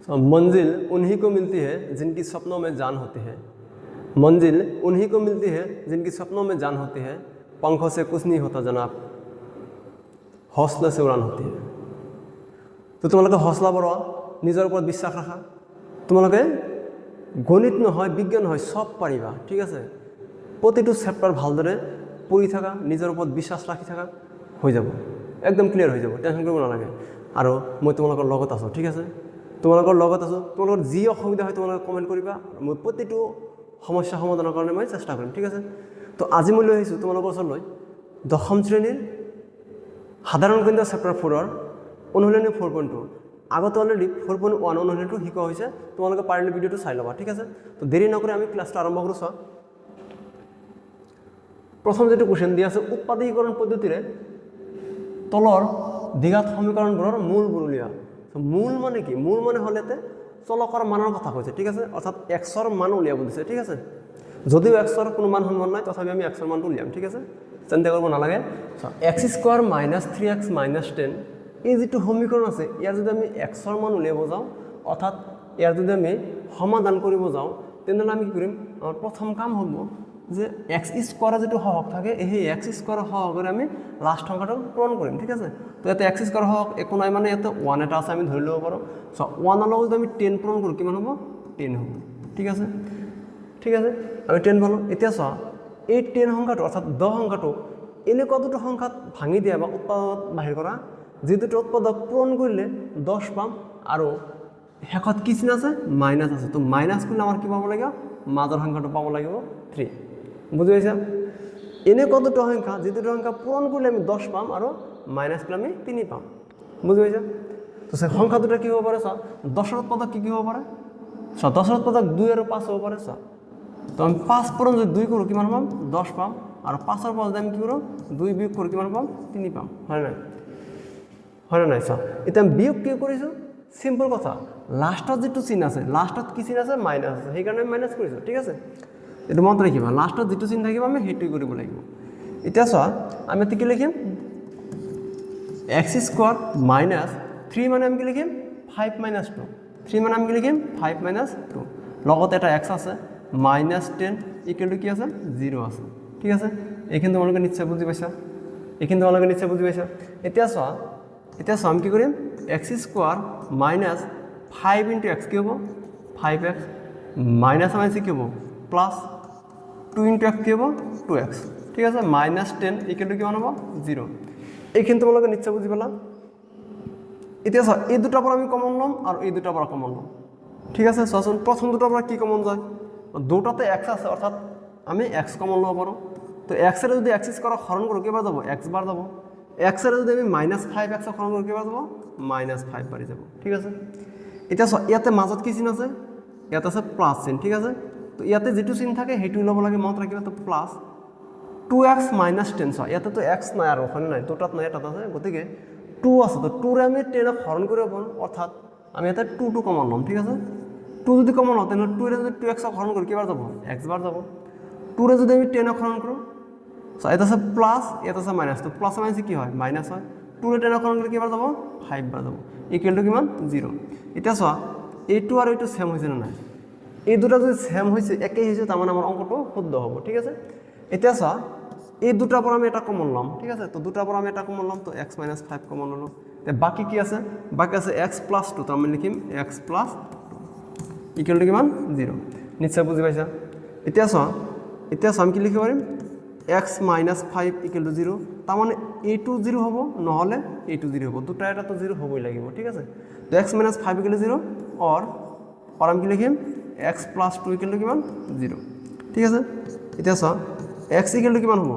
मंजिल उन्हीं को मिलती है जिनकी सपनों में जान होती है। मंजिल उन्हीं को मिलती है जिनकी सपनों में जान होती है। पंखों से कुछ नहीं होता जनाब, हौसले से उड़ान होती है। तो तुम्हारे हौसला बढ़ोৱা, निजर ऊपर विश्वास रखा। तुम्हारे गणित নহয় विज्ञान নহয় सब पारिबा, ठीक है। प्रतिटो चैप्टार ভালদৰে পঢ়ি থাকা, निजर ऊपर विश्वास राखि থাকা, হৈ যাব एकदम क्लियर হৈ যাব, टेंशन কৰিব নালাগে। আৰু মই তোমালোকৰ লগত আছো, ঠিক আছে। তোমালোকৰ লগত আছো, তোমালোকৰ যি অসুবিধা হয় তোমালোকে কমেন্ট কৰিবা, মই প্ৰতিটো সমস্যা সমাধানৰ কাৰণে মই চেষ্টা কৰিম, ঠিক আছে। তো আজি মই লৈ আহিছো তোমালোকৰ ওচৰলৈ দশম শ্ৰেণীৰ সাধাৰণ গণিত চেপ্টাৰ 4ৰ অনুশীলনী 4.2 আগতে অলৰেডি 4.1 অনুশীলনীটো শিকোৱা হৈছে, তোমালোকে পাৰিলে ভিডিঅ'টো চাই ল'বা, ঠিক আছে। তো দেৰি নকৰি আমি ক্লাছটো আৰম্ভ কৰোঁ। চোৱা, প্ৰথম যেটো কোৱেশ্চন দিয়া আছে, উৎপাদকীকৰণ পদ্ধতিৰে তলৰ দ্বিঘাত সমীকৰণবোৰৰ মূলবোৰ উলিওৱা। মূল মানে কি? মূল মানে হলেতে চলকৰ মানৰ কথা কৈছে, ঠিক আছে। অৰ্থাৎ এক্সৰ মান উলিয়াব দিছে, ঠিক আছে। যদিও এক্সৰ কোনো মান সমান নাই, তথাপি আমি এক্সৰ মানটো উলিয়াম, ঠিক আছে। চিন্তা কৰিব নালাগে। X square minus 3x minus 10 এই যেটো সমীকৰণ আছে, ইয়াৰ যদি আমি এক্সৰ মান উলিয়াব যাওঁ, অৰ্থাৎ ইয়াৰ যদি আমি সমাধান কৰিব যাওঁ, তেনেহ'লে আমি কি কৰিম? আমাৰ প্ৰথম কাম হ'ব যে এক্স স্কোৱাৰৰ যেটো সহগ থাকে, এই এক্স স্কোৱাৰৰ সহগৰে আমি লাষ্ট সংখ্যাটো পূৰণ কৰিম, ঠিক আছে। তো ইয়াতে এক্স স্কোৱাৰৰ সহগ একো নাই, মানে ইয়াতে 1 এটা আছে, আমি ধৰি ল'ব পাৰোঁ। চ' 1 ৰ লগত যদি আমি 10 পূৰণ কৰোঁ, কিমান হ'ব? 10 হ'ব, ঠিক আছে। ঠিক আছে, আমি 10 পালোঁ। এতিয়া চোৱা, এই 10 সংখ্যাটো অৰ্থাৎ 10 সংখ্যাটো এনেকুৱা দুটো সংখ্যাত ভাঙি দিয়া বা উৎপাদক বাহিৰ কৰা, যি দুটো উৎপাদক পূৰণ কৰিলে 10 পাম, আৰু শেষত কি চিন আছে? মাইনাছ আছে। তো মাইনাছ কৰিলে আমাৰ কি পাব লাগিব? মাজৰ সংখ্যাটো পাব লাগিব 3। বুজি পাইছা? এনেকুৱা দুটো সংখ্যা, যি দুটো সংখ্যা পূৰণ কৰিলে আমি 10 পাম, আৰু মাইনাছ কৰিলে আমি 3 পাম। বুজি পাইছা? তো সংখ্যা দুটা কি হ'ব পাৰে? চোৱা, 10ৰ উৎপাদক কি হ'ব পাৰে? চোৱা, 10ৰ উৎপাদক 2 আৰু 5 হ'ব পাৰে। চোৱা, তো আমি 5 পূৰণ যদি 2 কৰোঁ, কিমান পাম? 10 পাম, আৰু 5ৰ পৰা যদি আমি কি কৰোঁ? 2 বিয়োগ কৰোঁ, কিমান পাম? 3 পাম, হয় নাই? হয় না নাই? চোৱা, এতিয়া আমি বিয়োগ কি কৰিছোঁ? চিম্পল কথা, লাষ্টত যেটো চিন আছে, লাষ্টত কি চিন আছে? মাইনাছ আছে, সেইকাৰণে আমি মাইনাছ কৰিছোঁ, ঠিক আছে। এইটো মনত ৰাখিবা, লাষ্টত যেটো চিন থাকিব আমি সেইটোৱে কৰিব লাগিব। এতিয়া চোৱা, আমি কি লিখিম? এক্স স্কোৱাৰ মাইনাছ 3 মানে আমি কি লিখিম? 5 মাইনাছ 2। 3 মানে আমি কি লিখিম? 5 মাইনাছ 2। লগত এটা এক্স আছে, মাইনাছ 10 ইকুৱেল টু কি আছে? 0 আছে, ঠিক আছে। এইখিনি তোমালোকে নিশ্চয় বুজি পাইছা, এইখিনি তোমালোকে নিশ্চয় বুজি পাইছা। এতিয়া চোৱা, আমি কি কৰিম? X square minus 5 into x কি হ'ব? 5x মাইনাছ মাইনাছ কি হ'ব? প্লাছ 2 ইনটু এক্স কি হ'ব? 2x, ঠিক আছে। মাইনাছ 10 ইকুৱেল টু কিমান হ'ব? 0। এইখিনি তোমালোকে নিশ্চয় বুজি পালা। এতিয়া চোৱা, এই দুটাৰ পৰা আমি কমন ল'ম, আৰু এই দুটাৰ পৰা কমন ল'ম, ঠিক আছে। চোৱাচোন, প্ৰথম দুটাৰ পৰা কি কমন যায়? দুটাতে এক্স আছে, অৰ্থাৎ আমি এক্স কমন ল'ব পাৰোঁ। তো এক্সেৰে যদি এক্স স্কোৱাৰক হৰণ কৰোঁ, কেইবাৰ যাব? এক্স বাৰ যাব। এক্সেৰে যদি আমি মাইনাছ 5x হৰণ কৰোঁ, কেইবাৰ যাব? মাইনাছ 5 বাঢ়ি যাব, ঠিক আছে। এতিয়া চোৱা, ইয়াতে মাজত কি চিন আছে? ইয়াতে আছে প্লাছ চিন, ঠিক আছে। তো ইয়াতে যেটো চিন থাকে সেইটো ল'ব লাগে, মনত ৰাখিবা। তো প্লাছ 2x মাইনাছ 10। চোৱা, ইয়াতেতো এক্স নাই, আৰু হয় নাই? দুটাত নাই, এটাত আছে, গতিকে 2 আছে। তো 2ৰে আমি 10ক হৰণ কৰিব পাৰোঁ, অৰ্থাৎ আমি ইয়াতে 2 কমন ল'ম, ঠিক আছে। 2 যদি কমন লওঁ, তেনেহ'লে 2ৰে যদি 2x হৰণ কৰোঁ, কেইবাৰ যাব? x বাৰ যাব। 2ৰে যদি আমি 10ক হৰণ কৰোঁ, চোৱা, ইয়াত আছে প্লাছ, ইয়াত আছে মাইনাছ। তো প্লাছ মাইনাছ কি হয়? মাইনাছ হয়। 2ৰে 10ক হৰণ কৰিলে কেইবাৰ যাব? 5 বাৰ যাব, ইকুৱেল টু কিমান? 0। এতিয়া চোৱা, এইটো আৰু এইটো ছেম হৈছে নে নাই? এই দুটা যদি ছেম হৈছে, একেই হৈছে, তাৰমানে আমাৰ অংকটো শুদ্ধ হ'ব, ঠিক আছে। এতিয়া চোৱা, এই দুটাৰ পৰা আমি এটা কমন ল'ম, ঠিক আছে। তো দুটাৰ পৰা আমি এটা কমন ল'ম, তো x মাইনাছ 5 কমন ল'লোঁ। এতিয়া বাকী কি আছে? বাকী আছে x প্লাছ 2, তো আমি লিখিম x প্লাছ 2 ইকুৱেল টু কিমান? 0। নিশ্চয় বুজি পাইছা। এতিয়া চোৱা, আমি কি লিখিব পাৰিম? x মাইনাছ 5 ইকুৱেল টু 0, তাৰমানে এইটো 0 হ'ব, নহ'লে এইটো 0 হ'ব, দুটা এটাতো 0 হ'বই লাগিব, ঠিক আছে। তো x মাইনাছ 5 ইকুৱেল টু 0, অৰ আমি কি লিখিম? x প্লাছ 2 ইকুৱেল টু কিমান? 0, ঠিক আছে। এতিয়া চোৱা, x ইকুৱেল টু কিমান হ'ব?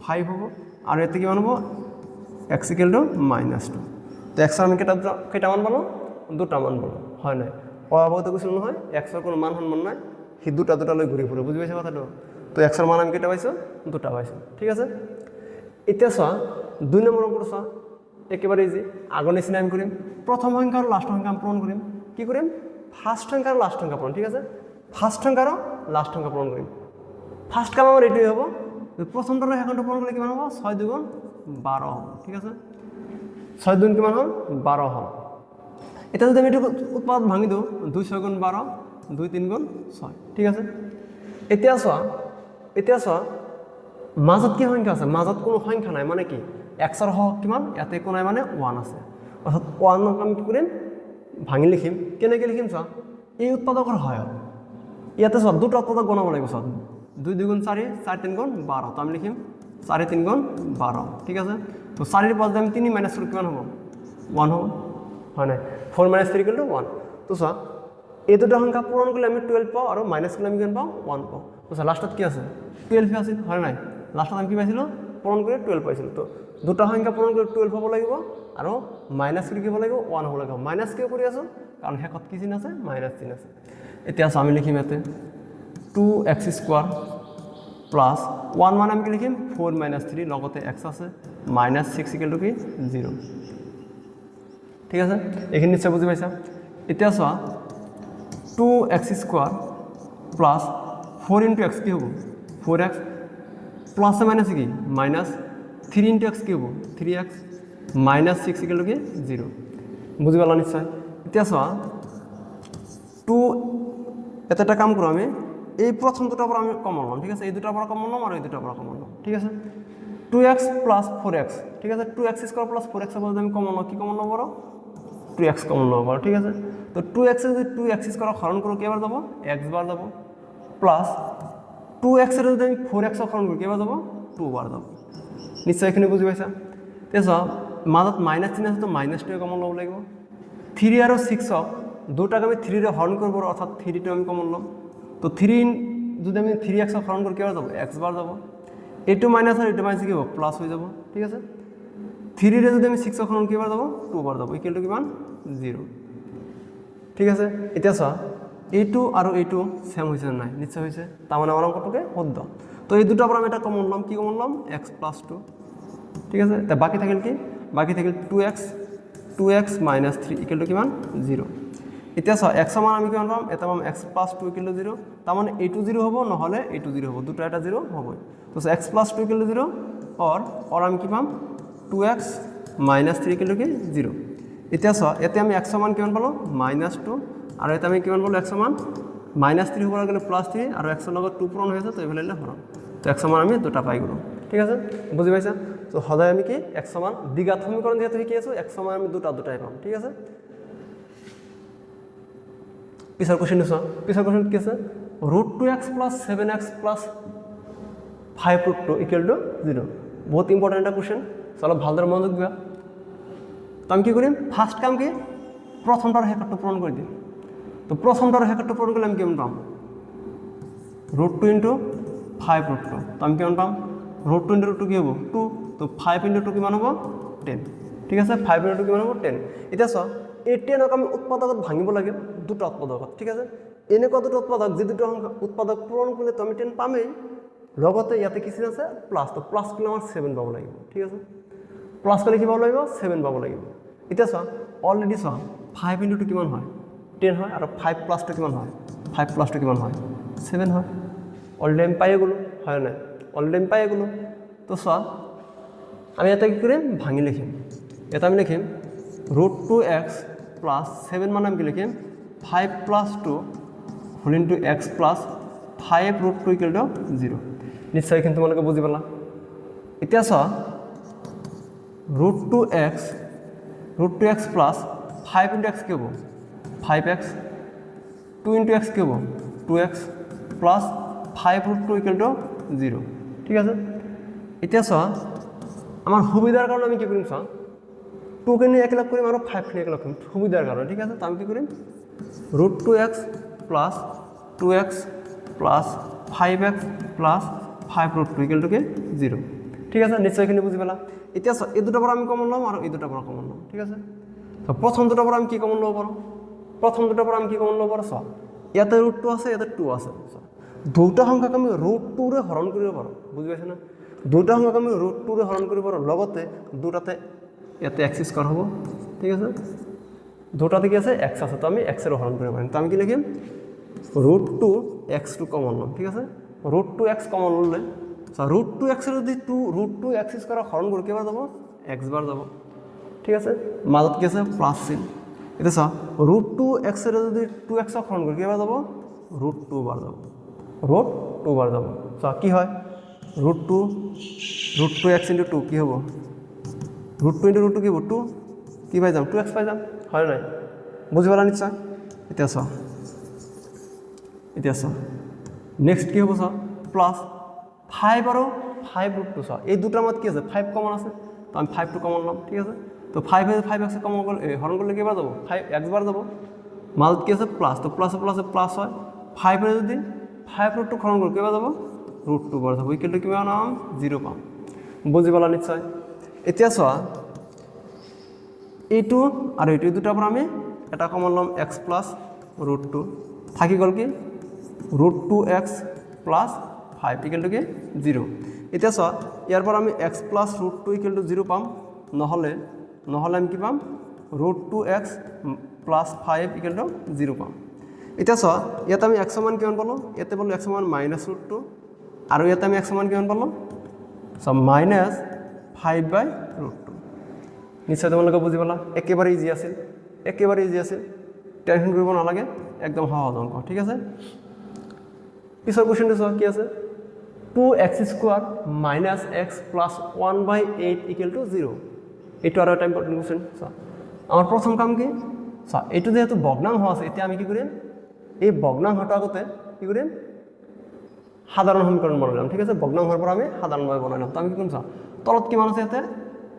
5 হ'ব, আৰু ইয়াতে কিমান হ'ব? x equal to minus 2। তো x আমি কেইটামান পালোঁ? দুটামান পালোঁ, হয় নাই? পঢ়াবতে কৈছিলোঁ নহয়, এক্সৰ কোনো মান সন্মান নাই, সি দুটা লৈ ঘূৰি ফুৰে, বুজি পাইছা কথাটো? তো এক্সৰ মান আমি কেইটা পাইছোঁ? দুটা পাইছোঁ, ঠিক আছে। এতিয়া চোৱা, 2 নম্বৰ অংকটো চোৱা, একেবাৰে ইজি। আগৰ নিচিনা আমি কৰিম, প্ৰথম সংখ্যা আৰু লাষ্ট সংখ্যা আমি পূৰণ কৰিম। কি কৰিম? ফাৰ্ষ্ট সংখ্যা আৰু লাষ্ট সংখ্যা পূৰণ, ঠিক আছে। ফাৰ্ষ্ট সংখ্যা আৰু লাষ্ট সংখ্যা পূৰণ কৰিম। ফাৰ্ষ্ট কাম আমাৰ এইটোৱে হ'ব, প্ৰথমটো আৰু শেষৰটো পূৰণ কৰিলে কিমান হ'ব? 6 2 12 হ'ব, ঠিক আছে। 6 2 কিমান হ'ল? 12 হ'ল। এটা যদি আমি এইটো উৎপাদক ভাঙি দিওঁ 2 6 গুণ 12 2 3 গুণ 6 ঠিক আছে এতিয়া চোৱা মাজত কি সংখ্যা আছে মাজত কোনো সংখ্যা নাই মানে কি x ৰ হক কিমান ইয়াতে একো নাই মানে 1 আছে অৰ্থাৎ 1 আমি কি কৰিম ভাঙি লিখিম কেনেকৈ লিখিম চোৱা এই উৎপাদকৰ সহায়ত ইয়াতে চোৱা দুটা উৎপাদক বনাব লাগিব চোৱা 2 2 গুণ 4 4 3 গুণ 12 তো আমি লিখিম 4 3 গুণ 12 ঠিক আছে তো 4 এর পাশে আমি 3 মাইনাস করে কিমান হ'ব 1 হ'ব হয় না 4 - 3 = 1 তো চোৱা এই দুটা সংখ্যা পূৰণ কৰিলে আমি 12 পাওঁ আৰু মাইনাস কৰিলে আমি কিমান পাওঁ 1 পাওঁ তো চোৱা লাষ্টত কি আছে 12 আছিল হয় নাই লাষ্টত আমি কি পাইছিলো পূৰণ কৰি 12 পাইছিলো তো দুটা সংখ্যা পূৰণ কৰি 12 হ'ব লাগিব আৰু মাইনাস কৰি কি হ'ব লাগিব 1 হ'ব লাগিব মাইনাস কিয় কৰি আছো কাৰণ হেকত কি চিন আছে মাইনাস চিন আছে এতিয়া আমি লিখিম ইয়াতে 2x² প্লাস 1 মানে আমি কি লিখিম 4 - 3 লগতে x আছে -6 = কি 0 ঠিক আছে এইখিনি নিশ্চয় বুজি পাইছা এতিয়া চোৱা 2x² প্লাস 4 * x কি হ'ব 4x প্লাস মাইনাস কি মাইনাস 3 * x কি হ'ব 3x -6 = কি 0 বুজি পালা নিশ্চয় এতিয়া চোৱা 2 এটা কাম করো আমি এই প্রথম দুটার পর আমি কমন লম ঠিক আছে এই দুটার পর কমন লম আর এই দুটার পর কমন লম ঠিক আছে 2x + 4x ঠিক আছে 2x² + 4x বলতে আমি কমন লম কি কমন লম বড় 2x কমন লম বড় ঠিক আছে তো 2x যদি 2x² হরণ করো কি বার যাব x বার যাব প্লাস 2x এর যদি আমি 4x হরণ করি কি বার যাব 2 বার যাব নিশ্চয় এখানে বুঝি পাইছা তেছো মানত মাইনাস চিহ্ন আছে তো -2 কমন লব লাগিব 3 আর 6 দুটাকে আমি 3 রে হরণ করব অর্থাৎ 3 টা আমি কমন লম তো 3 যদি আমি 3x হরণ করি কি বার যাব x বার যাব a2 মাইনাস আর a2 মাইনাস কি হবে প্লাস হয়ে যাব ঠিক আছে 3 রে যদি আমি 6 হরণ কি বার যাব 2 বার যাব ইকুয়াল টু কি মান 0 ঠিক আছে এটা সা a2 আর a2 সেম হইছে না নিশ্চয় হইছে তার মানে আমার অঙ্কটাকে শুদ্ধ তো এই দুটো পর আমি এটা কমন লম কি কমন লম x + 2 ঠিক আছে তা বাকি থাকিল কি বাকি থাকিল 2x - 3 ইকুয়াল টু কি মান 0 এটা সা x মান আমি কিমান পাম এটা পাম x + 2 = 0 তার মানে a2 0 হবে না হলে a2 0 হবে দুটো এটা 0 হবে তো x + 2 = 0 और আমি কি পাম 2x - 3 = কি 0 এটা সা এতে আমি x মান কিমান পালো -2 আর এটা আমি কিমান পালো x মান -3 হবার গেলে +3 আর x এর লগে 2 পূরণ হয়েছে তো এভাবে হরণ তো x মান আমি দুটো পাই গেল ঠিক আছে বুঝি পাইছা তো সদায় আমি কি x মান দ্বিঘাত সমীকরণ যেহেতু শিখি আছো x মান আমি দুটাই পাম ঠিক আছে পিছৰ কোশ্চেন দিছো পিছৰ কোশ্চেন কি আছে √2x + 7x + 5√2 = 0 বহুত ইম্পর্টেন্ট একটা কোশ্চেন চলো ভালদৰে মনোযোগ দিবা তো আমি কি কৰিম ফার্স্ট কাম কি প্রথমটার হেকটটা পূরণ করে দিই তো প্রথমটার হেকটটা পূরণ করলে আমি কেমন পাম √2 * 5√2 তো আমি কেমন পাম √2 * √2 কি হবো 2 তো 5 * 2 কি মান হবো 10 ঠিক আছে 5 * 2 কি মান হবো 10 এটা সব এই 10ক আমি উৎপাদকত ভাঙিব লাগে দুটো উৎপাদকত ঠিক আছে এনেকুৱা দুটো উৎপাদক যে দুটো উৎপাদক পূরণ করলে তো আমি 10 পামেই লগতে ইয়াতে কি চিন আছে প্লাস তো প্লাস করলে আমার 7 পাবো লাগিব ঠিক আছে প্লাস করলে কি পাবো লাগিব 7 পাবো লাগিব এটা সব অলরেডি সব 5 * 2 কিমান হয় 10 হয় আর 5 + 2 কিমান হয় 5 + 2 কিমান হয় 7 হয় অলরেডি আমি পাই গেলো হয় না অলরেডি আমি পাই গেলো তো সব আমি এটা কি করে ভাঙি লিখিম এটা আমি লিখিম √2x + 7 মানে আমি কি লিখিম 5 + 2 হোল ইনটু x + 5√2 = 0 নিশ্চয় কিন্তু তোমালোকে বুঝি পালা এতিয়া চোৱা √2x + 5 * x কি হ'ব 5x 2 * x কি হ'ব 2x + 5√2 = 0 ঠিক আছে এতিয়া চোৱা আমাৰ সুবিধাৰ কাৰণে আমি কি কৰিম চোৱা 2 কে নিয়ে 1 লাখ করিম আর 5 কে নিয়ে 1 লাখ করিম সুবিধার কারণে ঠিক আছে তো আমি কি করিম √2x + 2x + 5x + 5√2 = 0 ঠিক আছে নিশ্চয় এখানে বুঝি পেলা এতিয়া এই দুটার পর আমি কমন লম আর এই দুটার পর কমন লম ঠিক আছে তো প্রথম দুটার পর আমি কি কমন লব পারো প্রথম দুটার পর আমি কি কমন লব পারো চোৱা ইয়াতে √2 আছে ইয়াতে 2 আছে দুটা সংখ্যাক আমি √2 রে হরণ কৰিব পাৰো বুঝি পাইছ না দুটা সংখ্যাক আমি √2 ৰে হৰণ কৰিব পাৰো লগতে দুটাতে ইয়াতে x² হ'ব ঠিক আছে দুটাতে কি আছে x আছে তো আমি x এর হরণ কৰিব পাৰিম তো আমি কি লিখিম √2x2 কমন লম ঠিক আছে √2x কমন ললে √2x এর যদি √2x² হরণ কৰি কি বার যাব x বার যাব ঠিক আছে মাজত কি আছে প্লাস চিন এতিয়া চা √2x এর যদি 2x হরণ করি কিভাবে যাব √2 বার যাব √2 বার যাব চা কি হয় √2x * 2 কি হবো √2 * √2 কি হবো 2 কি পাই যাম 2x পাই যাম হয় নাই বুঝি পালা নিশ্চয় এতিয়া চা নেক্সট কি হবো চা প্লাস 5 আর 5 √2 চা এই দুটার মধ্যে কি আছে 5 কমন আছে তো আমি 5 কমন নাম ঠিক আছে তো 5 এর 5x কমন করলে হরণ করলে কি বার যাব 5x বার যাব মাল কি আছে প্লাস তো প্লাসে প্লাসে প্লাস হয় 5 এর যদি 5 √2 হরণ করলে কি বার যাব √2 বার যাব ইকুয়াল টু কি পাম 0 পাম বুঝি পালা নিশ্চয় এতিয়া চোৱা এইটো আৰ এইটো দুটাৰ পৰা আমি এটা কমন লম x প্লাস √2 থাকি গ'ল কি √2x প্লাস 5 ইকুয়াল টু কি 0 এতিয়া চোৱা ইয়াৰ পৰা আমি x প্লাস √2 ইকুয়াল টু 0 পাম নহলে আমি কি পাম √2x প্লাস 5 ইকুয়াল টু 0 পাম এতিয়া চোৱা ইয়াত আমি x সমান কিমান পালো ইয়াতে পালো x সমান -√2 আৰু ইয়াতে আমি x সমান কিমান পালো সব -5/√2 নিশ্চয় তোমালোকে বুঝি পালা একেবারে ইজি আছিল টেনশন কৰিব নালাগে একদম সহজ অঙ্ক ঠিক আছে পিছৰ কোশ্চেনটো চোৱা কি আছে 2x² - x + 1/8 = 0 এইটো আৰু এটা ইম্পৰ্টেণ্ট কোশ্চেন চোৱা আমাৰ প্ৰথম কাম কি চোৱা এইটো যেহেতু ভগ্নাংশ আছে এতিয়া আমি কি কৰিম এই ভগ্নাংশটো আগতে কি কৰিম সাধারণ সমীকরণ বনালাম ঠিক আছে ভগ্নাংশের পর আমি সাধারণভাবে বনালাম তো আমি কি করম চা তলত কিমান আছে এতে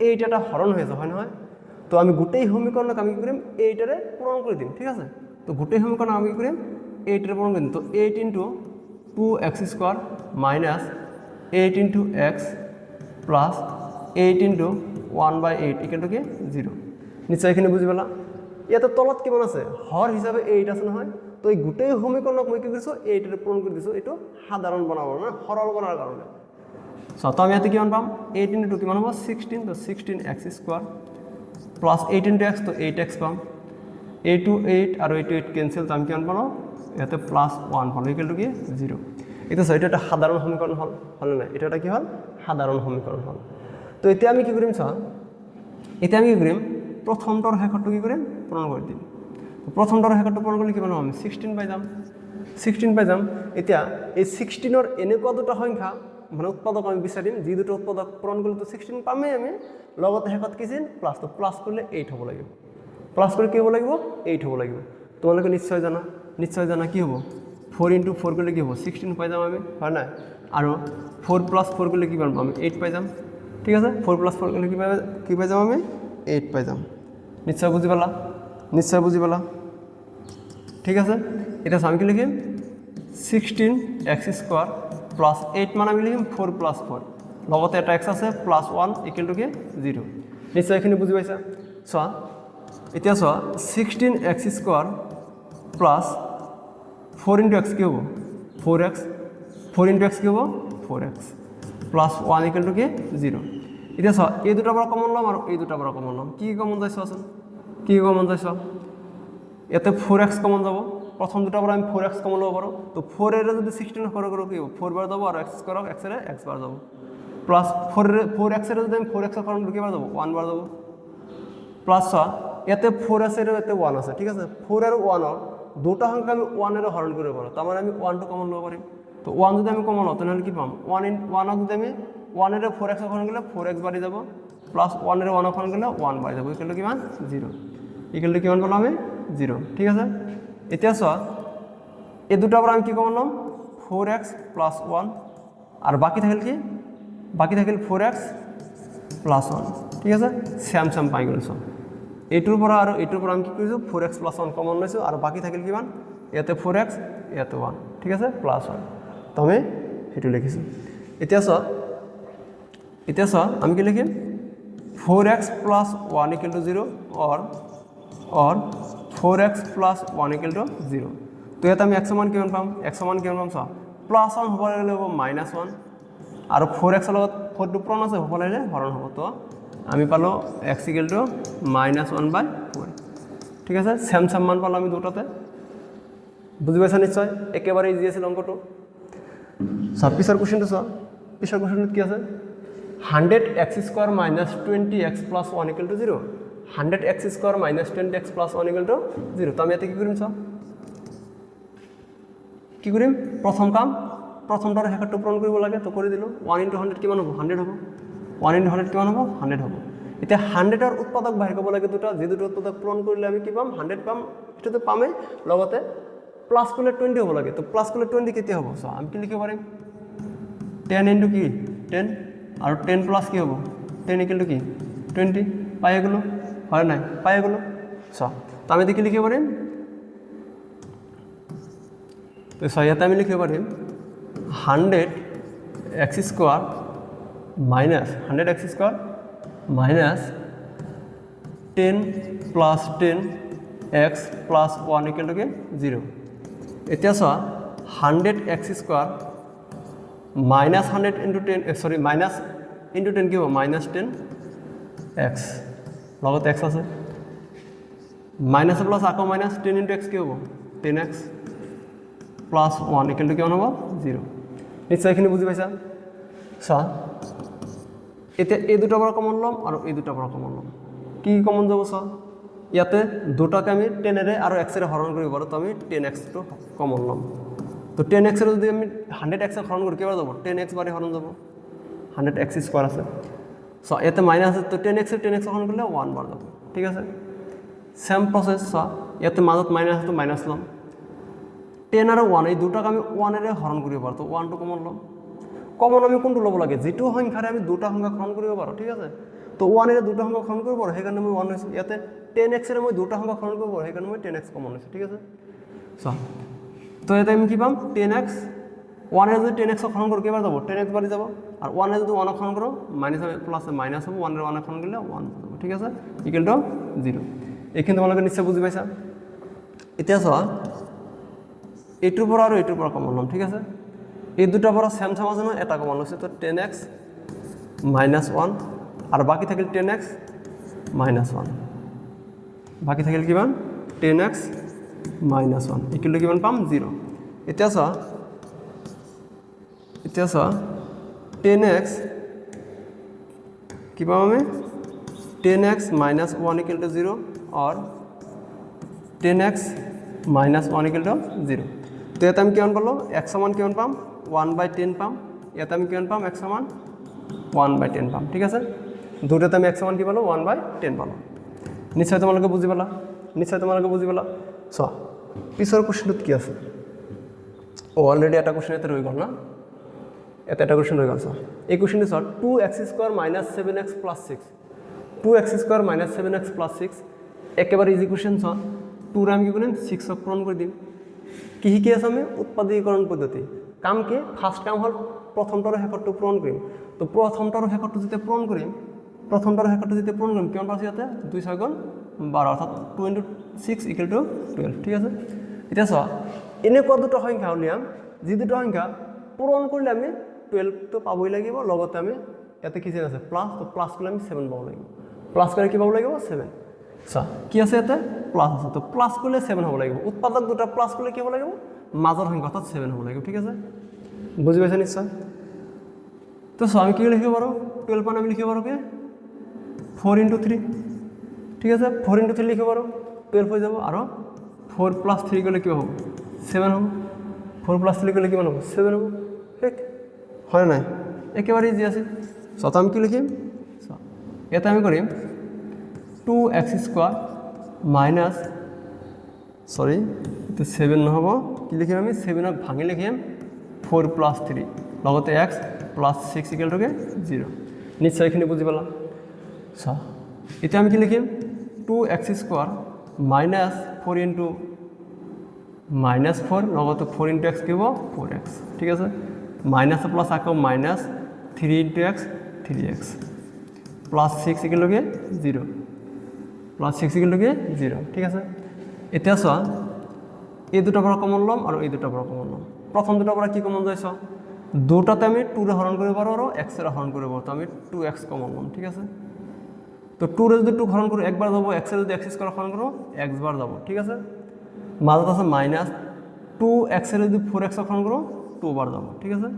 এইটা হরণ হয়েছে হয় নহয় তো আমি গোটেই সমীকরণক আমি কি করিম এইটারে পূরণ করে দিম ঠিক আছে তো গোটেই সমীকরণ আমি কি করিম এইটারে পূরণ করে দিম তো 8 * 2x² - 8 * x প্লাস 8 * 1/8 = কি 0 নিশ্চয় এখানে বুঝি পেলা ইয়াতে তলত কিমান আছে হর হিসাবে 8 আছে নহয় তো এই গোটেই সমীকরণক মই কি কৰিছো 8 ৰে পূৰণ কৰি দিছো এটো সাধাৰণ বনাব না সৰল কৰাৰ কাৰণে সো তো আমি ইয়াতে কিমান পাম 8 * 2 কিমান হ'ব 16 তো 16x² প্লাস 8 * x তো 8x পাম 8 * 8 আর 8 * 8 ক্যান্সেল তো আমি কিমান পাম ইয়াতে +1 পাম ইকুয়াল টু কি 0 এটা সো এটা একটা সাধারণ সমীকরণ হল না এটা কি হল সাধারণ সমীকরণ হল তো এতিয়া আমি কি কৰিম চা এতিয়া আমি কি কৰিম প্ৰথমটোৰ হেকটো কি কৰিম পূৰণ কৰি দিম প্ৰথমটোৰ হেকটো পূৰণ কৰিলে কিমান আমি 16 পাই যাম এতিয়া এই 16 এনেকুৱা দুটা সংখ্যা মানে উৎপাদক আমি বিচাৰিম যি দুটো উৎপাদক পূৰণ কৰিলে তো 16 পামেই আমি লগতে হেকত কি চিন প্লাস তো প্লাস কৰিলে 8 হ'ব লাগিব প্লাস কৰি কি হ'ব লাগিব 8 হ'ব লাগিব তোমালোকে নিশ্চয় জানা কি হ'ব 4 * 4 কৰিলে কি হ'ব 16 পাই যাম আমি হয় না আৰু 4 + 4 কৰিলে কি পাম আমি 8 পাই যাম ঠিক আছে 4 + 4 কৰিলে কি পাই যাম আমি 8 পাই যাম নিশ্চয় বুজি পালা ঠিক আছে এটা আমি কি লিখিম 16x² প্লাস 8 মানে আমি লিখিম 4 + 4 লগতে এটা x আছে +1 = কি 0 নিশ্চয় এখানে বুঝি পাইছা চোৱা এতিয়া চোৱা 16x² প্লাস 4 * x কি হ'ব 4x 4 * x কি হ'ব 4x প্লাস 1 = কি 0 এতিয়া চোৱা এই দুটাৰ পৰা কমন লম আৰু এই দুটাৰ পৰা কমন লম কি কমন যায় চোৱাচোন কি কমন যায় চোৱা ইয়াতে 4x কমন যাব প্রথম দুটার পর আমি 4x কমন লব পারো তো 4 এর যদি 16 করে কি 4 বার যাব আর x করক x এর x বার যাব প্লাস 4x এর যদি আমি 4x করন কি বার যাব 1 বার যাব প্লাস এতে 4x এর এতে 1 আছে ঠিক আছে 4 আর 1 এর দুটো সংখ্যা আমি 1 এর হরণ করে পারো তার মানে আমি 1 টো কমন লব পারি তো 1 যদি আমি কমন লও তাহলে কি পাম 1 যদি আমি 1 এর 4x হরণ করলে 4x বাড়ি যাব প্লাস 1 এর 1 হরণ করলে 1 বাড়ি যাব ইকুয়াল টু কি মান 0 ইকুয়াল টু কি মান বললাম আমি 0 ঠিক আছে এতিয়া চোৱা এই দুটাৰ পৰা আমি কি কমন লম 4x + 1 আর বাকি থাকিল কি বাকি থাকিল 4x + 1 ঠিক আছে সেম পাই গ'ল সব এইটোৰ পৰা আৰু এইটোৰ পৰা আমি কি কৰিছো 4x + 1 কমন লৈছো আৰু বাকি থাকিল কিমান ইয়াতে 4x ইয়াতে 1 ঠিক আছে +1 তো আমি হেতু লিখিছো এতিয়া চোৱা আমি কি লিখিম 4x + 1 = 0 or 4x + 1 = 0 তো ইয়াতে আমি x সমান কিমান পাম চোৱা +1 হ'ব লাগিলে হ'ব -1 আৰু 4x লগত 4 টো পূৰণ আছে হ'ব লাগিলে হৰণ হ'ব তো আমি পালো x = -1/4 ঠিক আছে সেম মান পালো আমি দুটাতে বুঝি পাইছা নিশ্চয় একেবারে ইজি আছিল অঙ্কটো পিছৰ কোশ্চেনটো চোৱা পিছৰ কোশ্চেনটো কি আছে 100x square minus 20x plus 1 equal to 0 100x square minus 20x plus 1 equal to 0 তো আমি এতে কি করিম চাও কি করিম প্রথমটার হেকারটো পূরণ কৰিব লাগে তো কৰি দিলোঁ 1 × 100 কিমান হ'ব 100 হ'ব 1 × 100 কিমান হ'ব 100 হ'ব এতিয়া 100ৰ উৎপাদক বাহিৰ কৰিব লাগে দুটা যি দুটা উৎপাদক পূৰণ কৰিলে আমি কি পাম 100 পাম এটাতো পামেই লগতে প্লাস করলে 20 হ'ব লাগে তো প্লাস করলে 20 কেতিয়া হ'ব সো আমি কি লিখিব পাৰিম 10 * কি 10 আৰু 10 প্লাস কি হ'ব 10 ইকুয়াল টু কি 20 পাই গেল হয় নাই পাই গেল সো তো আমি দেখি লিখিব পাৰিম তো সো ইয়াতে আমি লিখিব পাৰিম 100x square minus 100x square minus 10 plus 10x plus 1 equal to কি 0 এতিয়া চোৱা 100x square minus 100 * 10 sorry minus * 10 কি হ'ব মাইনাস 10x লগত x আছে মাইনাস প্লাস আকৌ মাইনাস 10 * x কি হ'ব 10x প্লাস 1 ইকুয়াল টু কিমান হ'ব 0 নিশ্চয় এখিনি বুজি পাইছা চোৱা এতিয়া এই দুটাৰ পৰা কমন ল'ম আৰু এই দুটাৰ পৰা কমন ল'ম কি কমন যাব চোৱা ইয়াতে দুটাকে আমি 10 এৰে আৰু x এৰে হৰণ কৰিব পাৰোঁ তো আমি 10x টো কমন ল'ম তো 10x এর যদি আমি 100x এর হরণ করি কেবার যাব 10x বারে হরণ যাব 100x স্কয়ার আছে সো এতে মাইনাস আছে তো 10x এর 10x হরণ করলে 1 বার যাব ঠিক আছে সেম প্রসেস সো এতে মাজত মাইনাস আছে তো মাইনাস লম 10 আর 1 এই দুটাকে আমি 1 এর হরণ করিব পারো তো 1 টো কমন লম কমন আমি কোনটো লব লাগে যেটো সংখ্যাৰে আমি দুটা সংখ্যা হরণ করিব পারো ঠিক আছে তো 1 এর দুটা সংখ্যা হরণ করিব পারো সেইকাৰণে মই 1 হৈছে ইয়াতে 10x এৰ মই দুটা সংখ্যা হৰণ কৰিব পাৰো সেইকাৰণে মই 10x কমন হৈছে ঠিক আছে সো তো এতে আমি কি পাম 10x 1 এর যদি 10x হরণ করি কেবার যাব 10x বাড়ি যাব আর 1 এর যদি 1 হরণ করো মাইনাস প্লাস মাইনাস হবে 1 এর 1 হরণ করলে 1 হবে ঠিক আছে ইকুয়াল টু 0 এইখিনি তোমালোকে নিশ্চয় বুজি পাইছা এতিয়া চোৱা এইটোৰ পৰা আৰু এইটোৰ পৰা কমন ল'ম ঠিক আছে এই দুটাৰ পৰা সেম সেম আছে ন এটা কমন লৈছে তো 10x মাইনাস 1 আর বাকি থাকিল 10x মাইনাস 1 বাকি থাকিল কিমান 10x মাইনাস 1 ইকুয়াল টু কিমান পাম 0 এতিয়া চোৱা 10x কি পাম আমি 10x মাইনাস 1 ইকুয়াল টু 0 और 10x মাইনাস 1 ইকুয়াল টু 0 তো ইয়াতে আমি কিমান পালো x সমান কিমান পাম 1/10 পাম ইয়াতে আমি কিমান পাম x সমান 1/10 পাম ঠিক আছে দুটাতে আমি x সমান কি পালো 1/10 পালো নিশ্চয় তোমালোকে বুজি পালা সো পিছৰ কোশ্চেনটো কি আছে অলৰেডি এটা কোশ্চেন এতে ৰৈ গ'ল না এটা কোশ্চেন ৰৈ গ'ল সো এই কোশ্চেনটো so 2x square minus 7x plus 6 2x square minus 7x plus 6 একেবারে ইজি কোশ্চেন সো 2 রে আমি কি কৰিম 6 ক পূৰণ কৰি দিম কি শিকি আছে আমি উৎপাদীকৰণ পদ্ধতি কাম কি ফাৰ্স্ট কাম হল প্ৰথমটাৰ হেকৰটো পূৰণ কৰিম তো প্ৰথমটাৰ হেকৰটো যেতিয়া পূৰণ কৰিম কিমান পাইছো ইয়াতে 2 6 গুণ 12 অৰ্থাৎ 2 * 6 ইকুয়াল টু 12 ঠিক আছে এটা চোৱা এনেকুৱা দুটা সংখ্যা উলিয়াম যি দুটা সংখ্যা পূৰণ কৰিলে আমি 12 তো পাবই লাগিব লগতে আমি ইয়াতে কি আছে প্লাস তো প্লাস করলে আমি 7 পাব লাগিব প্লাস করে কি পাব লাগিব 7 চোৱা কি আছে ইয়াতে প্লাস আছে তো প্লাস করলে 7 হ'ব লাগিব উৎপাদক দুটা প্লাস করলে কি হ'ব লাগিব মাজৰ সংখ্যা অর্থাৎ 7 হ'ব লাগিব ঠিক আছে বুজি পাইছা নিশ্চয় তো চোৱা আমি কি লিখিব পাৰো 12 পান আমি লিখিব পাৰো কি 4 * 3 ঠিক আছে 4 * 3 লিখিব পাৰো 12 হৈ যাব আৰু 4 + 3 গলে কি হ'ব 7 হ'ব 4 + 3 গলে কিমান হ'ব 7 হ'ব ঠিক হয় নাই একেবারে ইজি আছে সো আমি কি লিখিম সো এটা আমি কৰিম 2x স্কয়ার মাইনাস সরি তো 7 নহব কি লিখিম আমি 7 ক ভাঙি লিখিম 4 + 3 লগতে x + 6 ইকুয়াল টু 0 নিশ্চয় এখিনি বুজি পালা সো এটা আমি কি লিখিম 2x স্কয়ার মাইনাস 4 * -4 লগতে 4 * x কি হ'ব 4x ঠিক আছে মাইনাস প্লাস আকৌ minus 3 * x 3x plus 6 equal to 0 plus 6 equal to 0 ঠিক আছে এতিয়া চোৱা এই দুটাৰ পৰা কমন ল'ম আৰু এই দুটাৰ পৰা কমন ল'ম প্ৰথম দুটাৰ পৰা কি কমন যায় চোৱা দুটাতে আমি 2 ৰে হৰণ কৰিব পাৰো আৰু x ৰে হৰণ কৰিব পাৰো তো আমি 2x কমন ল'ম ঠিক আছে তো 2 রে যদি 2 হরণ করি একবার যাব x এর যদি x স্কয়ার হরণ করো x বার যাব ঠিক আছে মাজত আছে মাইনাস 2x এর যদি 4x হরণ করো 2 বার যাব ঠিক আছে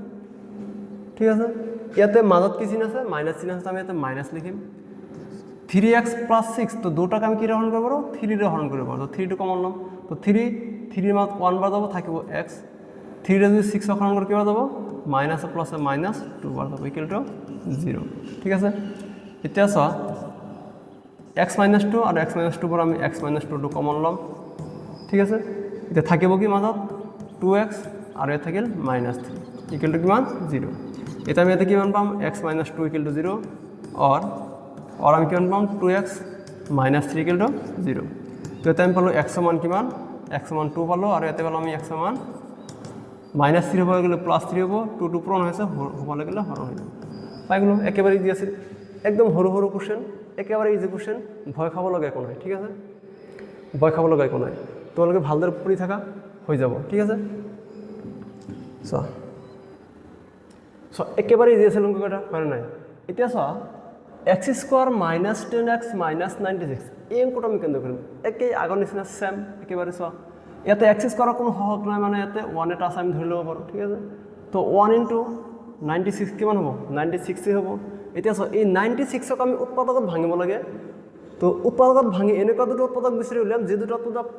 ইয়াতে মাজত কি চিন আছে মাইনাস চিন আছে আমি ইয়াতে মাইনাস লিখিম 3x + 6 তো দুটাকে আমি কি হরণ করব 3 রে হরণ করব তো 3 টু কমন লম তো 3 এর মান 1 বার যাব থাকিব x 3 রে যদি 6 হরণ করে কি বার যাব মাইনাস প্লাস মাইনাস 2 বার যাব ইকুয়াল টু 0 ঠিক আছে এতিয়া সা x - 2 আর x - 2 পর আমি x - 2 কমন লম ঠিক আছে এটা থাকিব কি মাজত 2x আর এ থাকিল -3 ইকুয়াল টু কি মান 0 এটা আমি এতে কি মান পাম x - 2 ইকুয়াল টু 0 और আমি কি মান পাম 2x - 3 ইকুয়াল টু 0 তো এটা আমি পালো x সমান কি মান x সমান 2 পালো আর এতে পালো আমি x সমান -3 হয়ে গেলে +3 হবো 2 2 পূরণ হয়েছে হলে গেলে হরণ হয়ে যাবে পাইগুলো একেবারে ইজি আছে একদম হরু হরু কোশ্চেন একেবারে ইজি কোশ্চেন ভয় খাবো লাগে কোনো নাই ঠিক আছে ভয় খাবো লাগে কোনো নাই তোমালোকে ভালদৰে পড়ি থাকা হয়ে যাব ঠিক আছে সো একেবারে ইজি আছে অঙ্কটা হয় নাই এতিয়া সো x² - 10x - 96 এই অঙ্কটা আমি কেন্দ্র কৰিম একেই আগৰ নিচিনা সেম একেবাৰে সো ইয়াতে x² কোনো সহগ নাই মানে ইয়াতে 1 এটা আছে আমি ধৰি লব পাৰো ঠিক আছে তো 1 * 96 কিমান হ'ব 96 হ'ব এতিয়া সো এই 96ক আমি উৎপাদকত ভাঙিব লাগে তো উৎপাদকত ভাঙি এনেকুৱা দুটো উৎপাদক বিচাৰি উলিয়াম যে দুটো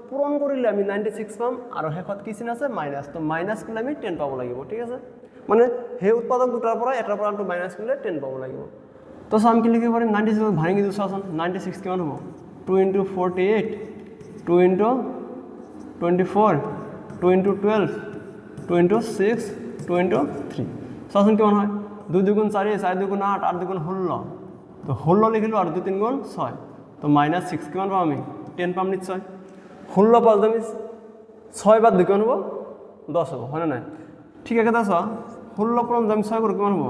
পূৰণ কৰিলে আমি 96 পাম আৰু শেষত কি চিন আছে মাইনাস তো মাইনাস কৰিলে আমি 10 পাব লাগিব ঠিক আছে মানে হে উৎপাদক দুটাৰ পৰা এটাৰ পৰা মাইনাস কৰিলে 10 পাব লাগিব তো আমি কি লিখিব পাৰিম 96 ভাঙি দিও চাচোন 96 কিমান হ'ব 2 * 48 2 * 24 2 * 12 2 * 6 2 * 3 চাচোন কিমান হয় 2 * 2 = 4 4 * 2 = 8 8 * 2 = 16 তো 16 লিখিলো আর 2 3 * 6 তো -6 কিমান পাম আমি 10 পাম নিশ্চয় 16 পাল আমি 6 বাদ 2 কিমান হ'ব 10 হ'ব হয় না নাই ঠিক আছে দাস 16 পূরণ আমি 6 করে কিমান হ'ব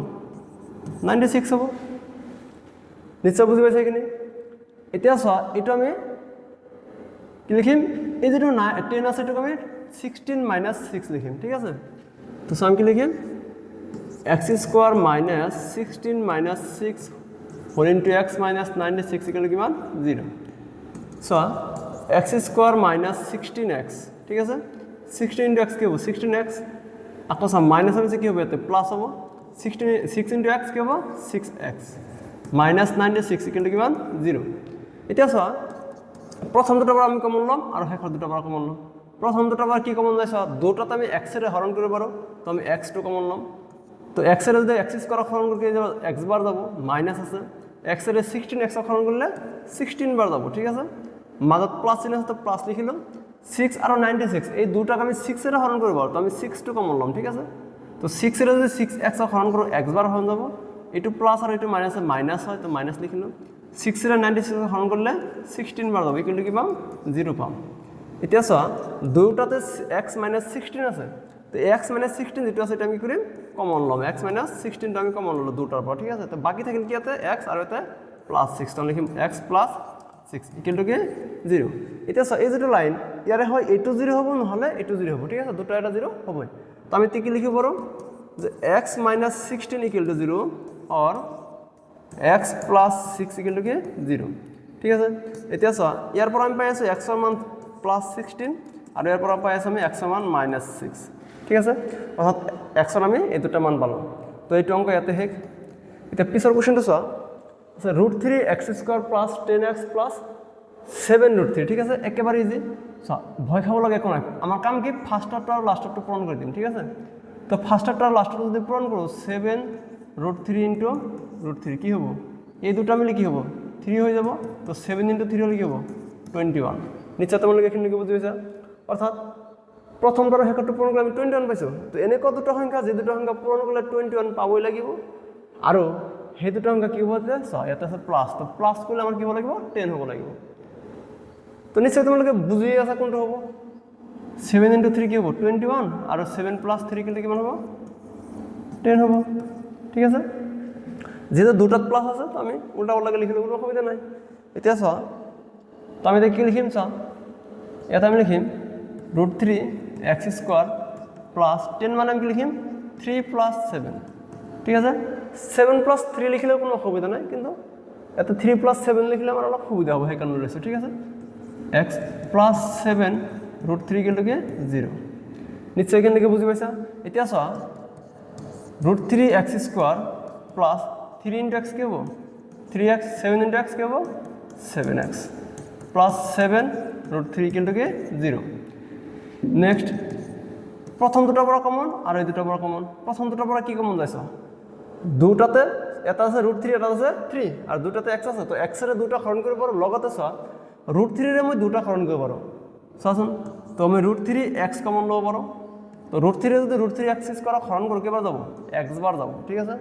96 হ'ব নিশ্চয় বুঝি পাইছে কিনি এতিয়া চোৱা এটো আমি কি লিখিম এই যেটো 10 আছে এটো আমি 16 - 6 লিখিম ঠিক আছে তো আমি কি লিখিম x² - 16 - 6 whole into x minus 96 equal to কিমান 0 so x² minus 16x ঠিক আছে 16 into x কি হবে 16x আকৌ সব মাইনাস হবে কি হবে এতে প্লাস হবে 6 into x কি হবে 6x minus 96 equal to কিমান 0 এতিয়া সব প্রথম দুটো বার আমি কমন লম আর শেষৰ দুটো বাৰ কমন লম প্ৰথম দুটো বাৰ কি কমন যায় সব দুটোতে আমি x এৰ হৰণ কৰিব পাৰো তো আমি x2 কমন লম তো x এৰ যদি x² হৰণ কৰি যাব x বার যাব মাইনাস আছে x এর 16x হরণ করলে 16 বার যাব ঠিক আছে মাজত প্লাস চিহ্ন আছে তো প্লাস লিখিলো 6 আর 96 এই দুটাকে আমি 6 এর হরণ করব তো আমি 6 কমন লম ঠিক আছে তো 6 এর যদি 6x হরণ করব x বার হরণ যাব এটু প্লাস আর এটু মাইনাস মাইনাস হয় তো মাইনাস লিখিলো 6 এর 96 হরণ করলে 16 বার যাব ইকুয়াল টু কি পাম 0 পাম এতিয়া সো দুটাতে x - 16 আছে তো x - 16 যেটা আছে এটা আমি কি করিম কমন লম x - 16 টা আমি কমন ললো দুটার পর ঠিক আছে তো বাকি থাকিল কি আছে x আর এতে +6 তো লিখিম x + 6 ইকুয়াল টু কি 0 এটা এই যেটো লাইন ইয়ারে হয় a2 0 হবে নহলে a2 0 হবে ঠিক আছে দুটো এটা 0 হবে তো আমি কি লিখিব পারো যে x - 16 ইকুয়াল টু 0 और x + 6 ইকুয়াল টু কি 0 ঠিক আছে এটা ইয়ার পর আমি পাই আছো x এর মান +16 আর এর পর পাই আছো আমি x এর মান -6 ঠিক আছে অর্থাৎ x এর আমি এই দুটো মান পালো তো এই অঙ্ক ইয়াতে হেক এটা পিছৰ কোশ্চেনটো চোৱা আচ্ছা √3x² + 10x + 7√3 ঠিক আছে একেবাৰে ইজি চোৱা ভয় খাব লাগে কোন আমার কাম কি ফার্স্টটা আর লাস্টটা পূরণ করে দিম ঠিক আছে তো ফার্স্টটা আর লাস্টটা যদি পূরণ করো 7√3 * √3 কি হবে এই দুটো মিলে কি হবে 3 হয়ে যাব তো 7 * 3 হলে কি হবে 21 নিচে তোমালোকে এখানে কি বুঝি পাইছা অর্থাৎ প্রথমবার হেকটো পূরণ করলে আমি 21 পাইছো তো এনে কত দুটো সংখ্যা যে দুটো সংখ্যা পূরণ করলে 21 পাবই লাগিব আৰু হে দুটো সংখ্যা কি হবে ইয়াতে আছে প্লাস তো প্লাস করলে আমার কি হবে লাগিব 10 হবে লাগিব তো নিশ্চয় তোমালোকে বুঝি আছে কোনটো হবে 7 * 3 কি হবে 21 আর 7 + 3 করলে কিমান হবে 10 হবে ঠিক আছে যেহেতু দুটাত প্লাস আছে তো আমি উল্টা উল্টা লিখিলে কোনো অসুবিধা নাই এতিয়া তো আমি কি লিখিম এটা আমি লিখিম √3x² + 10 মানে আমি কি লিখিম 3 + 7 ঠিক আছে 7 + 3 লিখিলে কোনো অসুবিধা নাই কিন্তু এত 3 + 7 লিখলে আমার অলপ সুবিধা হবে সেই কারণে লৈছো ঠিক আছে x + 7 √3 = 0 নিশ্চয় এখান থেকে বুঝি পাইছা এতিয়া √3x² প্লাছ 3 ইনটু এক্স কি হ'ব 3x 7 ইনটু এক্স কি হ'ব 7x plus 7 root 3 equal to কি 0 নেক্সট প্ৰথম দুটাৰ পৰা কমন আৰু এই দুটাৰ পৰা কমন প্ৰথম দুটাৰ পৰা কি কমন যাইছ দুটাতে এটা আছে ৰুট 3 এটা আছে 3 আৰু দুটাতে x আছে তো x এৰ দুটা হৰণ কৰিব পাৰো লগতে চোৱা ৰুট 3 ৰে মই দুটা হৰণ কৰিব পাৰো চাচোন তো আমি ৰুট 3 x কমন লব পাৰো তো ৰুট 3 যদি ৰুট 3 এক্সিস কৰা হৰণ কৰি কেবাৰ যাব x বাৰ যাব ঠিক আছে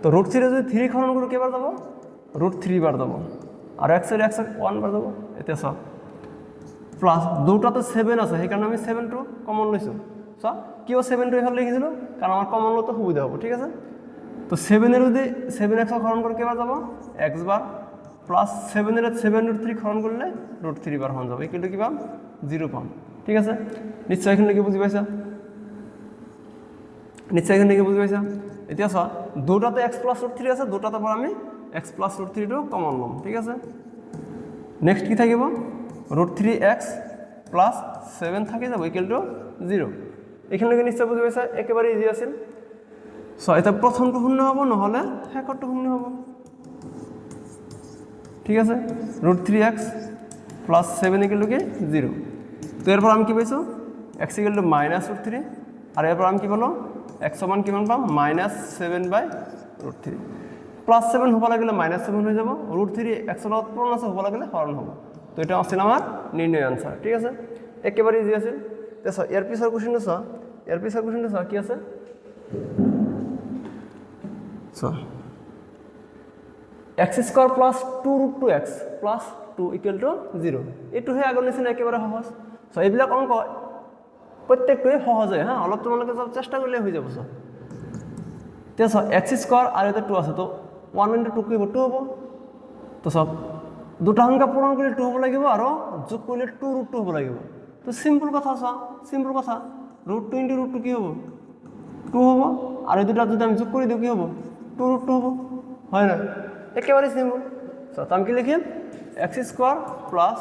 তো ৰুট 3 যদি 3 হৰণ কৰি কেবাৰ যাব ৰুট 3 বাৰ যাব আৰ x এৰ 1 বাৰ যাব এতিয়া চোৱা প্লাস দুটাতে 7 আছে সেই কাৰণে আমি 7 টো কমন লৈছো চোৱা কিও 7 টো এফালে লিখিছিল কাৰণ আমাৰ কমন লতে সুবিধা হ'ব ঠিক আছে তো 7 এর যদি 7x হরণ করে কেবার যাব x বার প্লাস 7 এর 7 √3 হরণ করলে √3 বার হন যাবে কিন্তু কি পাম 0 পাম ঠিক আছে নিশ্চয় এখানে কি বুঝি পাইছা নিশ্চয় এখানে কি বুঝি পাইছা এতিয়া চা দুটাতে x + √3 আছে দুটাতে পর আমি x + √3 টো কমন লম ঠিক আছে নেক্সট কি থাকিব √3x প্লাস 7 থাকি যাব ইকুয়াল টু 0 এখানে কি নিশ্চয় বুঝি পাইছা একেবারে ইজি আছিল সো এটা প্রথমটো শূন্য হবে নহলে শেষৰটো শূন্য হবে ঠিক আছে √3x প্লাস 7 ইকুয়াল টু কি 0 তো এরপর আমি কি পাইছো x ইকুয়াল টু -√3 আর এরপর আমি কি বলো x সমান কিমান পাম -7/√3 প্লাস 7 হবা লাগিলে -7 হয়ে যাব √3 x এর পূরণ আছে হবা লাগিলে হরণ হবে তো এটা আছিল আমার নির্ণয় আনসার ঠিক আছে একেবারে ইজি আছে দেখো এর পিছৰ কোশ্চেনটো কি আছে So, x square plus 2 root 2x plus 2 equal to 0 এইটো হে আগৰ নিচিনা একেবাৰে সহজ সো এইবিলাক অংক প্ৰত্যেকটোৱে সহজ হয় হ্যাঁ অলপ তোমালোকে সব চেষ্টা কৰিলে হৈ যাব সো তে সো x স্কয়ার আর এটা 2 আছে তো 1 into 2 কি হ'ব 2 হ'ব তো সব দুটা সংখ্যা পূরণ কৰিলে 2 হ'ব লাগিব আৰু যোগ কৰিলে 2 root 2 হ'ব লাগিব তো সিম্পল কথা সো সিম্পল কথা √2 into √2 কি হ'ব 2 হ'ব আর এই দুটা যদি আমি যোগ কৰি দিও কি হ'ব 2 √2 হ'ব হয় না একেবারে সিম্পল সো আমি কি লিখিম x square plus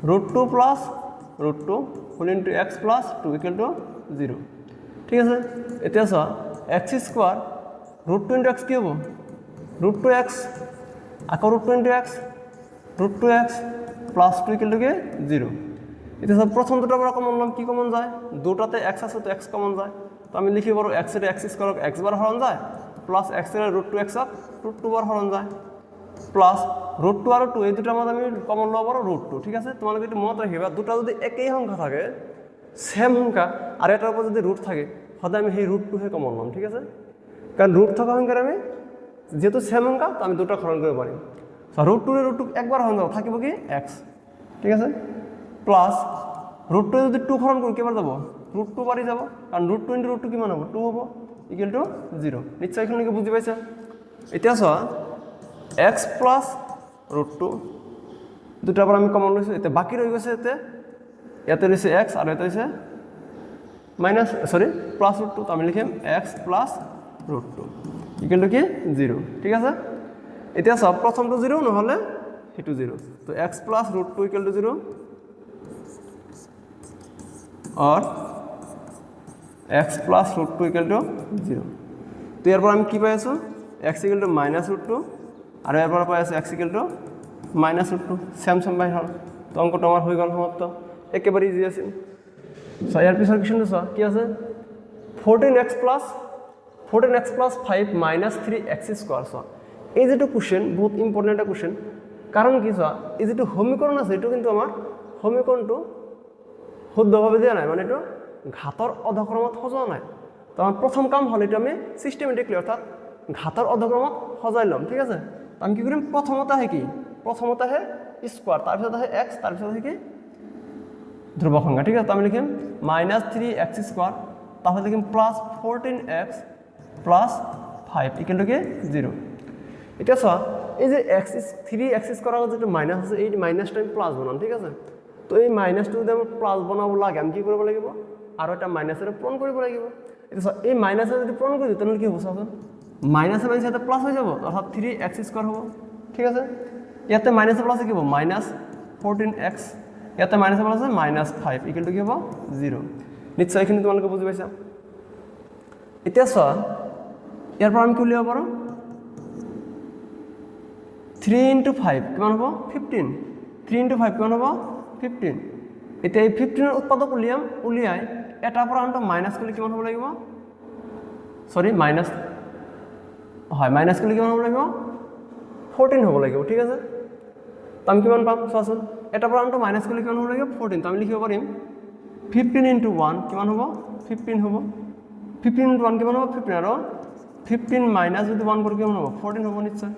√2 plus √2 whole into x plus 2 equal to 0 ঠিক আছে এতিয়া চোৱা x স্কয়ার √2 ইনটু x কি হ'ব √2x আকৌ √2 into x √2x plus 2 equal to কি 0 এটা সব প্রথম দুটাৰ পৰা কমন লম কি কমন যায় দুটাতে x আছে তো x কমন যায় তো আমি লিখিব পাৰো x এর x স্কয়ার x বার হরণ যায় প্লাস x এর √2x √2 বার হরণ যায় প্লাস √2 আর 2 এই দুটার মধ্যে আমি কমন লব পারো √2 ঠিক আছে তোমালোকে একটু মত রাখিবা দুটা যদি একই সংখ্যা থাকে সেম সংখ্যা আর এটার উপর যদি √, থাকে সদায় আমি সেই √2 হে কমন লম ঠিক আছে কারণ √, থাকা সংখ্যার আমি যেহেতু সেম সংখ্যা তো আমি দুটা হরণ করতে পারি √2 এর √2 একবার হরণ যাব থাকিব কি x ঠিক আছে প্লাস √2 যদি 2 হরণ করি কেবার যাব √2 বাড়ি যাব কারণ √2 into √2 কিমান হ'ব 2 হ'ব ইকুয়াল টু 0 নিশ্চয় এখানে কি বুঝি পাইছা এতিয়া চোৱা x প্লাস √2 দুটাৰ পৰা আমি কমন লৈছো এতিয়া বাকি ৰৈ গৈছে ইয়াতে লৈছে x আৰু ইয়াতে লৈছে প্লাস √2 তো আমি লিখিম x প্লাস √2 ইকুয়াল টু কি 0 ঠিক আছে এতিয়া চোৱা প্ৰথমটো 0 নহলে হেতু 0 তো x প্লাস √2 ইকুয়াল টু 0 और x plus √2 equal to 0 তো এরপর আমি কি পাই আছো x equal to -√2 আর এরপর পাই আছো x equal to -√2 same same বাই হল তো অঙ্কটা আমার হয়ে গেল সমাপ্ত একেবারে ইজি আছে সো এর পিছৰ কোশ্চেনটো চোৱা কি আছে 14x plus 5 minus 3x square চোৱা এই যেটো কোশ্চেন বহুত ইম্পৰ্টেন্ট একটা কোশ্চেন কাৰণ কি চোৱা এই যেটো সমীকৰণ আছে এটো কিন্তু আমাৰ সমীকৰণটো শুদ্ধভাবে দিয়া নাই মানে এটো ঘাতৰ অধক্ৰমত সজোৱা নাই তো আমাৰ প্ৰথম কাম হল এটা আমি সিস্টেমেটিকলি অৰ্থাৎ ঘাতৰ অধক্ৰমত সজাই লম ঠিক আছে আমি কি কৰিম প্ৰথমতে আহে কি প্ৰথমতে আহে স্কয়াৰ তাৰপিছত আহে x তাৰপিছত আহে কি ধ্রুবক সংখ্যা ঠিক আছে তো আমি লিখিম -3x স্কয়ার তাহলে লিখিম plus 14x plus 5 equal to কি 0 এটা চোৱা এই যে x 3x স্কয়ার যেটো মাইনাস আছে এই মাইনাসটা আমি প্লাস বনাম ঠিক আছে তো এই মাইনাসটো যদি আমি প্লাস বনাব লাগে আমি কি কৰিব লাগিব আৰু এটা মাইনাসেৰে পূৰণ কৰিব লাগিব এটা এই মাইনাসে যদি পূৰণ কৰি দিও তেনে কি হ'ব চাচোন মাইনাসে মাইনাসে এটা প্লাস হৈ যাব অৰ্থাৎ 3x স্কয়ার হ'ব ঠিক আছে ইয়াতে মাইনাসে প্লাসে কি হ'ব -14x ইয়াতে মাইনাসে প্লাসে -5 ইকুয়াল টু কি হ'ব 0 নিশ্চয় এখিনি তোমালোকে বুজি পাইছা এতিয়া চোৱা ইয়াৰ পৰা আমি কি উলিয়াব পাৰোঁ 3 × 5 কিমান হ'ব 15 3 × 5 কিমান হ'ব 15 এতিয়া এই 15 উৎপাদক উলিয়াই এটাৰ পৰা আনটো মাইনাছ কৰিলে কিমান হ'ব লাগিব সৰি মাইনাছ হয় মাইনাছ কৰিলে কিমান হ'ব লাগিব 14 হ'ব লাগিব ঠিক আছে তো আমি কিমান পাম চোৱাচোন এটাৰ পৰা আনটো মাইনাছ কৰিলে কিমান হ'ব লাগিব 14 তো আমি লিখিব পাৰিম 15 × 1 কিমান হ'ব 15 হ'ব 15 × 1 কিমান হ'ব 15 আৰু 15 মাইনাছ যদি 1 কৰি কিমান হ'ব 14 হ'ব নিশ্চয়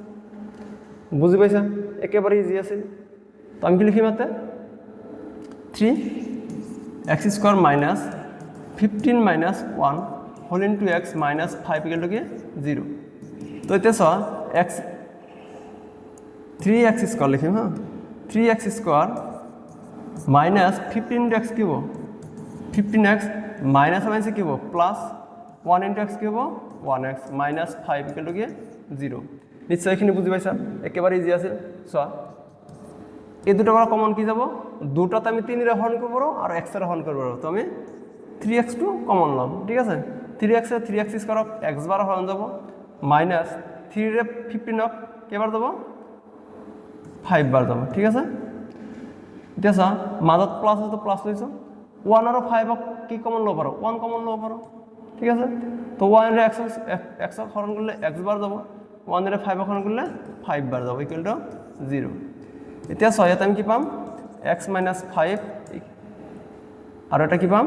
বুজি পাইছা একেবাৰে ইজি আছিল তো আমি কি লিখিম ইয়াতে 3x² minus 15 minus 1 whole into x minus 5 equal to কি 0 তো এতিয়া চোৱা x 3x² লিখিম হা 3x² মাইনাছ 15 × x কি হ'ব 15x মাইনাছ মাইনাছ কি হ'ব প্লাছ 1 × x কি হ'ব 1x মাইনাছ 5 ইকুৱেল টু কি 0 নিশ্চয় এইখিনি বুজি পাইছা একেবাৰে ইজি আছিল চোৱা এই দুটাৰ পৰা কমন কি যাব দুটাতে আমি 3 ৰে হৰণ কৰিব পাৰোঁ আৰু x ৰে হৰণ কৰিব পাৰোঁ তো আমি 3x টো কমন ল'ম ঠিক আছে 3x এ 3x² x বাৰ হৰণ যাব মাইনাছ 3 ৰে 15 কেইবাৰ যাব 5 বাৰ যাব ঠিক আছে এতিয়া চা মাজত প্লাছ আছে তো প্লাছ লৈছো 1 আৰু 5 কি কমন ল'ব পাৰোঁ 1 কমন ল'ব পাৰোঁ ঠিক আছে তো 1 ৰে x হৰণ কৰিলে x বাৰ যাব 1 ৰে 5 হৰণ কৰিলে 5 বাৰ যাব ইকুৱেল টু 0 এতিয়া চোৱা ইয়াত আমি কি পাম x - 5 আৰু এটা কি পাম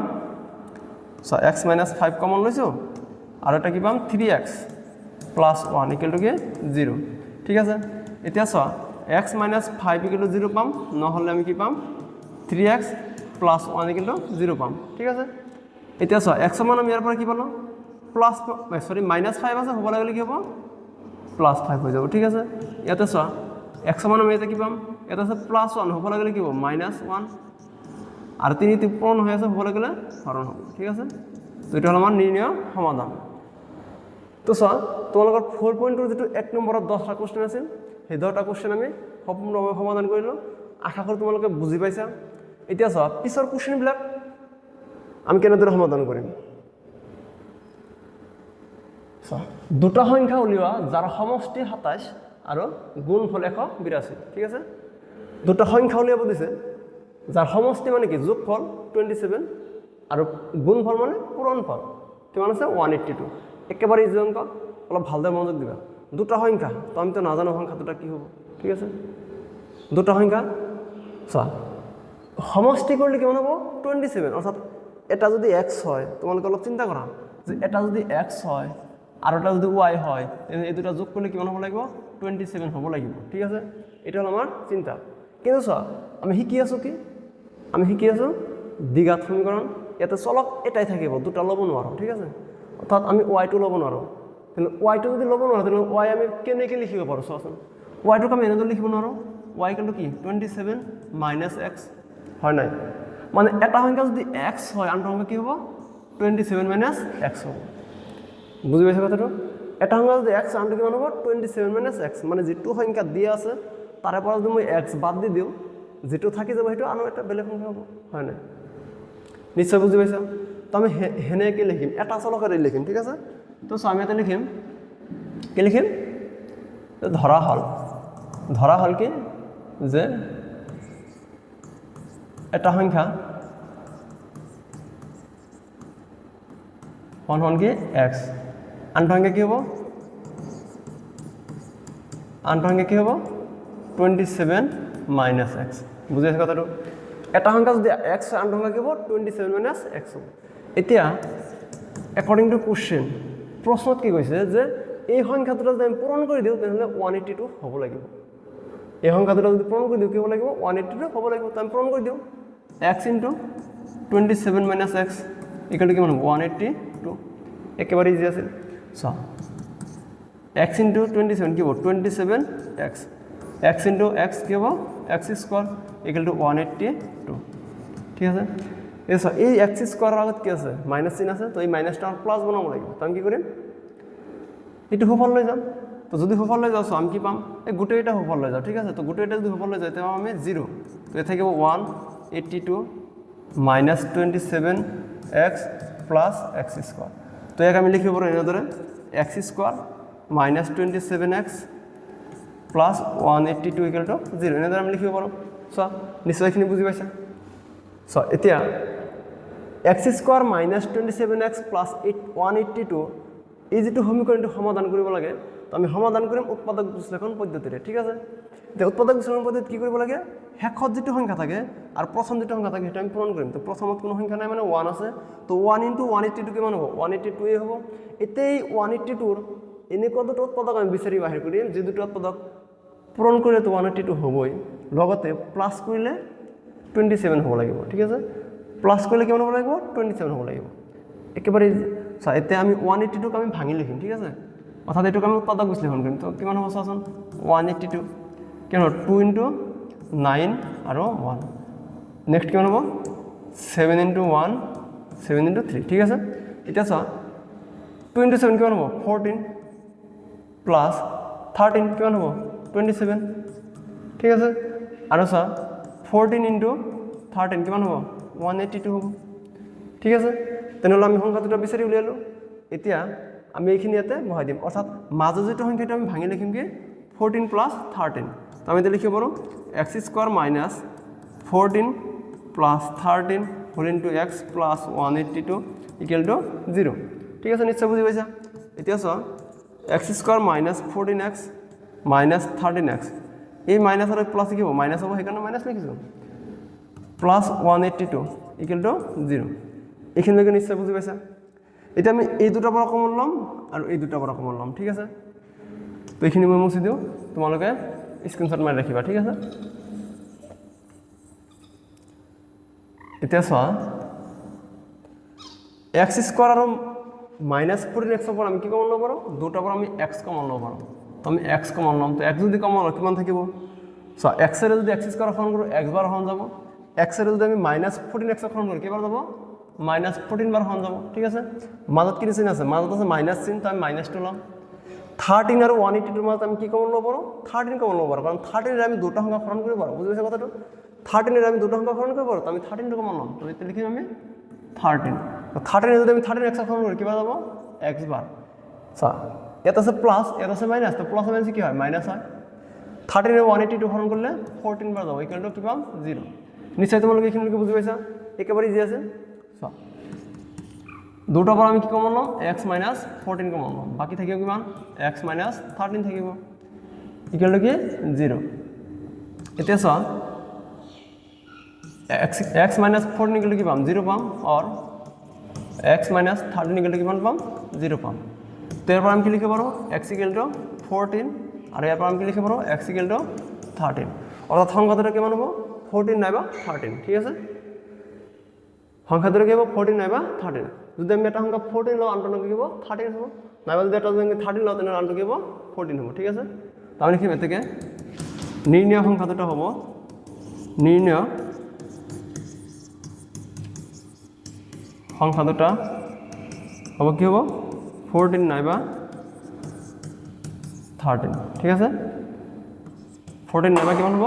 সো x - 5 কমন লৈছো আৰু এটা কি পাম 3x + 1 ইকুৱেল টু কি 0 ঠিক আছে এতিয়া চোৱা x - 5 ইকুৱেল টু 0 পাম নহলে আমি কি পাম 3x + 1 ইকুৱেল টু 0 পাম ঠিক আছে এতিয়া চোৱা x মান আমি ইয়াৰ পৰা কি পালো প্লাস সরি -5 আছে হ'ব লাগিলে কি হ'ব +5 হৈ যাব ঠিক আছে ইয়াতে চোৱা x মান আমি এটা কি পাম এটা আছে +1 হ'ব লাগিলে কি হ'ব -1 আর 3 তে পূরণ হয়ে আছে হ'ব লাগিলে হরণ হ'ব ঠিক আছে তো এটা হল আমার নির্ণয় সমাধান তো চোৱা তোমালোকৰ 4.2 যেটো 1 নম্বৰত 10টা কোশ্চেন আছিল সেই 10টা কোশ্চেন আমি সম্পূৰ্ণভাৱে সমাধান কৰিলো আশা কৰো তোমালোকে বুজি পাইছা এতিয়া চোৱা পিছৰ কোশ্চেন বিলাক আমি কেনেদৰে সমাধান কৰিম চোৱা দুটা সংখ্যা উলিওৱা যাৰ সমষ্টি 27 আৰু গুণফল 182 ঠিক আছে দুটা সংখ্যা উলিয়াব দিছে যাৰ সমষ্টি মানে কি যোগফল 27 আৰু গুণফল মানে পূৰণফল কিমান আছে 182 একেবাৰে ইজি অংক অলপ ভালদৰে মনোযোগ দিবা দুটা সংখ্যা তো আমি তো নাজানো সংখ্যা দুটা কি হ'ব ঠিক আছে দুটা সংখ্যা চোৱা সমষ্টি কৰিলে কিমান হ'ব 27 অৰ্থাৎ এটা যদি x হয় তোমালোকে অলপ চিন্তা কৰা যে এটা যদি x হয় আৰু এটা যদি y হয় তেনে এই দুটা যোগ কৰিলে কিমান হ'ব লাগিব 27 হ'ব লাগিব ঠিক আছে এটা হল আমাৰ চিন্তা কিন্তু চোৱা আমি শিকি আছো কি আমি শিকি আছো দ্বিঘাত সমীকৰণ ইয়াতে চলক এটাই থাকিব দুটা লব নোৱাৰো ঠিক আছে অৰ্থাৎ আমি y টো লব নোৱাৰো কিন্তু y টো যদি লব নোৱাৰো তেনে y আমি কেনেকৈ লিখিব পাৰো চোৱাচোন y টো আমি এনেদৰে লিখিব নোৱাৰো y = কি 27 - x হয় নাই মানে এটা সংখ্যা যদি x হয় আনটো সংখ্যা কি হ'ব 27 - x হ'ব বুজি পাইছা কথাটো এটা সংখ্যা যদি x আনটো কিমান হ'ব 27 - x মানে যেটো সংখ্যা দিয়া আছে তাৰে পৰা যদি মই x বাদ দি দিও যেটো থাকি যাব হেতু আনো এটা বেলেগ সংখ্যা হ'ব হয় না নিশ্চয় বুজি পাইছা তো আমি হেনেকে লিখিম এটা চলকৰে লিখিম ঠিক আছে তো আমি এটা লিখিম কি লিখিম ধৰা হল কি যে এটা সংখ্যা হন কি x আনটো সংখ্যা কি হ'ব আনটো সংখ্যা কি হ'ব 27 - x বুজি আছে কথাটো এটা সংখ্যা যদি x আনটো সংখ্যা কি হ'ব 27 - x হ'ব এতিয়া একৰ্ডিং টু কোশ্চেন প্ৰশ্নত কি কৈছে যে এই সংখ্যা দুটা যদি আমি পূৰণ কৰি দিও তেনহলে 182 হ'ব লাগিব এই সংখ্যা দুটা যদি পূৰণ কৰি দিও কি হ'ব লাগিব 182 হ'ব লাগিব তো আমি পূৰণ কৰি দিও x * 27 - x ইকুৱেল টু কিমান 182 একেবাৰে ইজি আছে চোৱা x * 27 কি হ'ব 27x x * x কি হ'ব x² ইকুৱেল টু 182 ঠিক আছে এই x² এর আগত কি আছে মাইনাস চিহ্ন আছে তো এই মাইনাসটা প্লাস বনাব লাগিব তো আমি কি কৰিম এটো হোফল লৈ যাম তো যদি হোফল লৈ যাও আমি কি পাম এই গোটেইটা হোফল লৈ যাও ঠিক আছে তো গোটেইটা যদি হোফল লৈ যায় তেও আমি 0 তো এ থাকিব 182 - 27x + x² তো ইয়াক আমি লিখিব পাৰো এনেদৰে x square minus 27x plus 182 equal to 0 এনেদৰে আমি লিখিব পাৰোঁ চোৱা নিশ্চয় এইখিনি বুজি পাইছা চোৱা এতিয়া x square minus 27x plus 182 এই যিটো সমীকৰণটো সমাধান কৰিব লাগে তো আমি সমাধান কৰিম উৎপাদক বিশ্লেষণ পদ্ধতিৰে ঠিক আছে এতিয়া উৎপাদক বিশ্লেষণ পদ্ধতিত কি কৰিব লাগে শেষত যিটো সংখ্যা থাকে আৰু প্ৰথম যিটো সংখ্যা থাকে সেইটো আমি পূৰণ কৰিম তো প্ৰথমত কোনো সংখ্যা নাই মানে 1 আছে তো 1 * 182 কিমান হ'ব 182 হ'ব এতিয়া এই 182 ৰ এনেকুৱা দুটা উৎপাদক আমি বিচাৰি বাহিৰ কৰিম যে দুটা উৎপাদক পূৰণ কৰিলে তো 182 হ'বই লগতে প্লাস কৰিলে 27 হ'ব লাগিব ঠিক আছে প্লাস কৰিলে কিমান হ'ব লাগিব 27 হ'ব লাগিব একেবাৰে চা এতিয়া আমি 182 ক আমি ভাঙি লিখিম ঠিক আছে অৰ্থাৎ এটোক আমি উৎপাদক বিশ্লেষণ কৰিম তো কিমান হ'ব চাচোন 182 কিমান 2 * 9 আৰু 1 নেক্সট কিমান হ'ব 7 * 1 7 * 3 ঠিক আছে এতিয়া চা 2 * 7 কিমান হ'ব 14 প্লাস 13 কিমান হ'ব 27 ঠিক আছে আৰু চা 14 * 13 কিমান হ'ব 182 হ'ব ঠিক আছে তেনেহ'লে আমি সংখ্যা দুটা বিচাৰি উলিয়ালো এতিয়া আমি এইখিনি ইয়াতে বহাই দিম অৰ্থাৎ মাজৰ যেটো সংখ্যাটো আমি ভাঙি লিখিম কি 14 + 13 তো আমি এটা লিখিব পাৰো x² - 14 + 13 হোল ইনটু x + 182 = 0 ঠিক আছে নিশ্চয় বুজি পাইছা এতিয়া চোৱা x² - 14x - 13x এই মাইনাস আৰু প্লাস কি হ'ব মাইনাস হ'ব সেইকাৰণে মাইনাস লিখিছো প্লাস 182 = 0 এইখিনিলৈকে নিশ্চয় বুজি পাইছা এতিয়া আমি এই দুটাৰ পৰা কমন ল'ম আৰু এই দুটাৰ পৰা কমন ল'ম ঠিক আছে তো এইখিনি মই মুছি দিওঁ তোমালোকে স্ক্ৰিনশ্বট মাৰি ৰাখিবা ঠিক আছে এতিয়া চোৱা x² আৰু -14x ৰ পৰা আমি কি কমন ল'ব পাৰোঁ দুটাৰ পৰা আমি x কমন ল'ব পাৰোঁ তো আমি x কমন ল'ম তো x যদি কমন লওঁ কিমান থাকিব চোৱা x এৰে যদি x² সলনি কৰোঁ x বাৰ সলনি যাব x এৰে যদি আমি -14x সলনি কৰোঁ কেইবাৰ যাব -14 বাৰ সলনি যাব ঠিক আছে মাজত কি চিন আছে মাজত আছে মাইনাস চিন তো আমি মাইনাসটো ল'ম 13 আৰু 182 মাজত আমি কি কমন ল'ব পাৰোঁ 13 কমন ল'ব পাৰোঁ কাৰণ 13 এৰে আমি দুটা সংখ্যা সলনি কৰিব পাৰোঁ বুজি পাইছা কথাটো 13 এৰে আমি দুটা সংখ্যা সলনি কৰিব পাৰোঁ তো আমি 13 টো কমন ল'ম তো এতিয়া লিখিম আমি 13 তো 13 এৰে যদি আমি 13x সলনি কৰোঁ কিবা যাব x বাৰ চা এটা আছে প্লাস এটা আছে মাইনাস তো প্লাস মাইনাস কি হয় মাইনাস হয় 13 এৰে 182 সলনি কৰলে 14 বাৰ যাব ইকুয়াল টু কি পাম 0 নিশ্চয় তোমালোকে এইখিনিলৈকে বুজি পাইছা একেবাৰে ইজি আছে চা দুটাৰ পৰা আমি কি কমন ল'ম x - 14 কমন ল'ম বাকি থাকিব কিমান x - 13 থাকিব ইকুয়াল টু কি 0 এতিয়া চা x - 14 ইকুয়াল টু কি পাম 0 পাম और x - 13 ইকুয়াল টু কিমান পাম 0 পাম তো এর পর আমি কি লিখতে পারো x = 14 আর এর পর আমি কি লিখতে পারো x = 13 অর্থাৎ সংখ্যা দুটো কেমন হবে 14 নাইবা 13 ঠিক আছে সংখ্যা দুটো কি হবে 14 নাইবা 13 যদি আমি এটা সংখ্যা 14 লও আনটো কি হবে 13 হবে নাইবা যদি এটা যদি 13 লও তাহলে আনটো কি হবে 14 হবে ঠিক আছে তো আমি লিখিম এটাকে নির্ণয় সংখ্যা দুটো হবে নির্ণয় সংখ্যা দুটো হবে কি হবে 14 নাইবা 13 ঠিক আছে 14 নাইবা কিমান হ'ব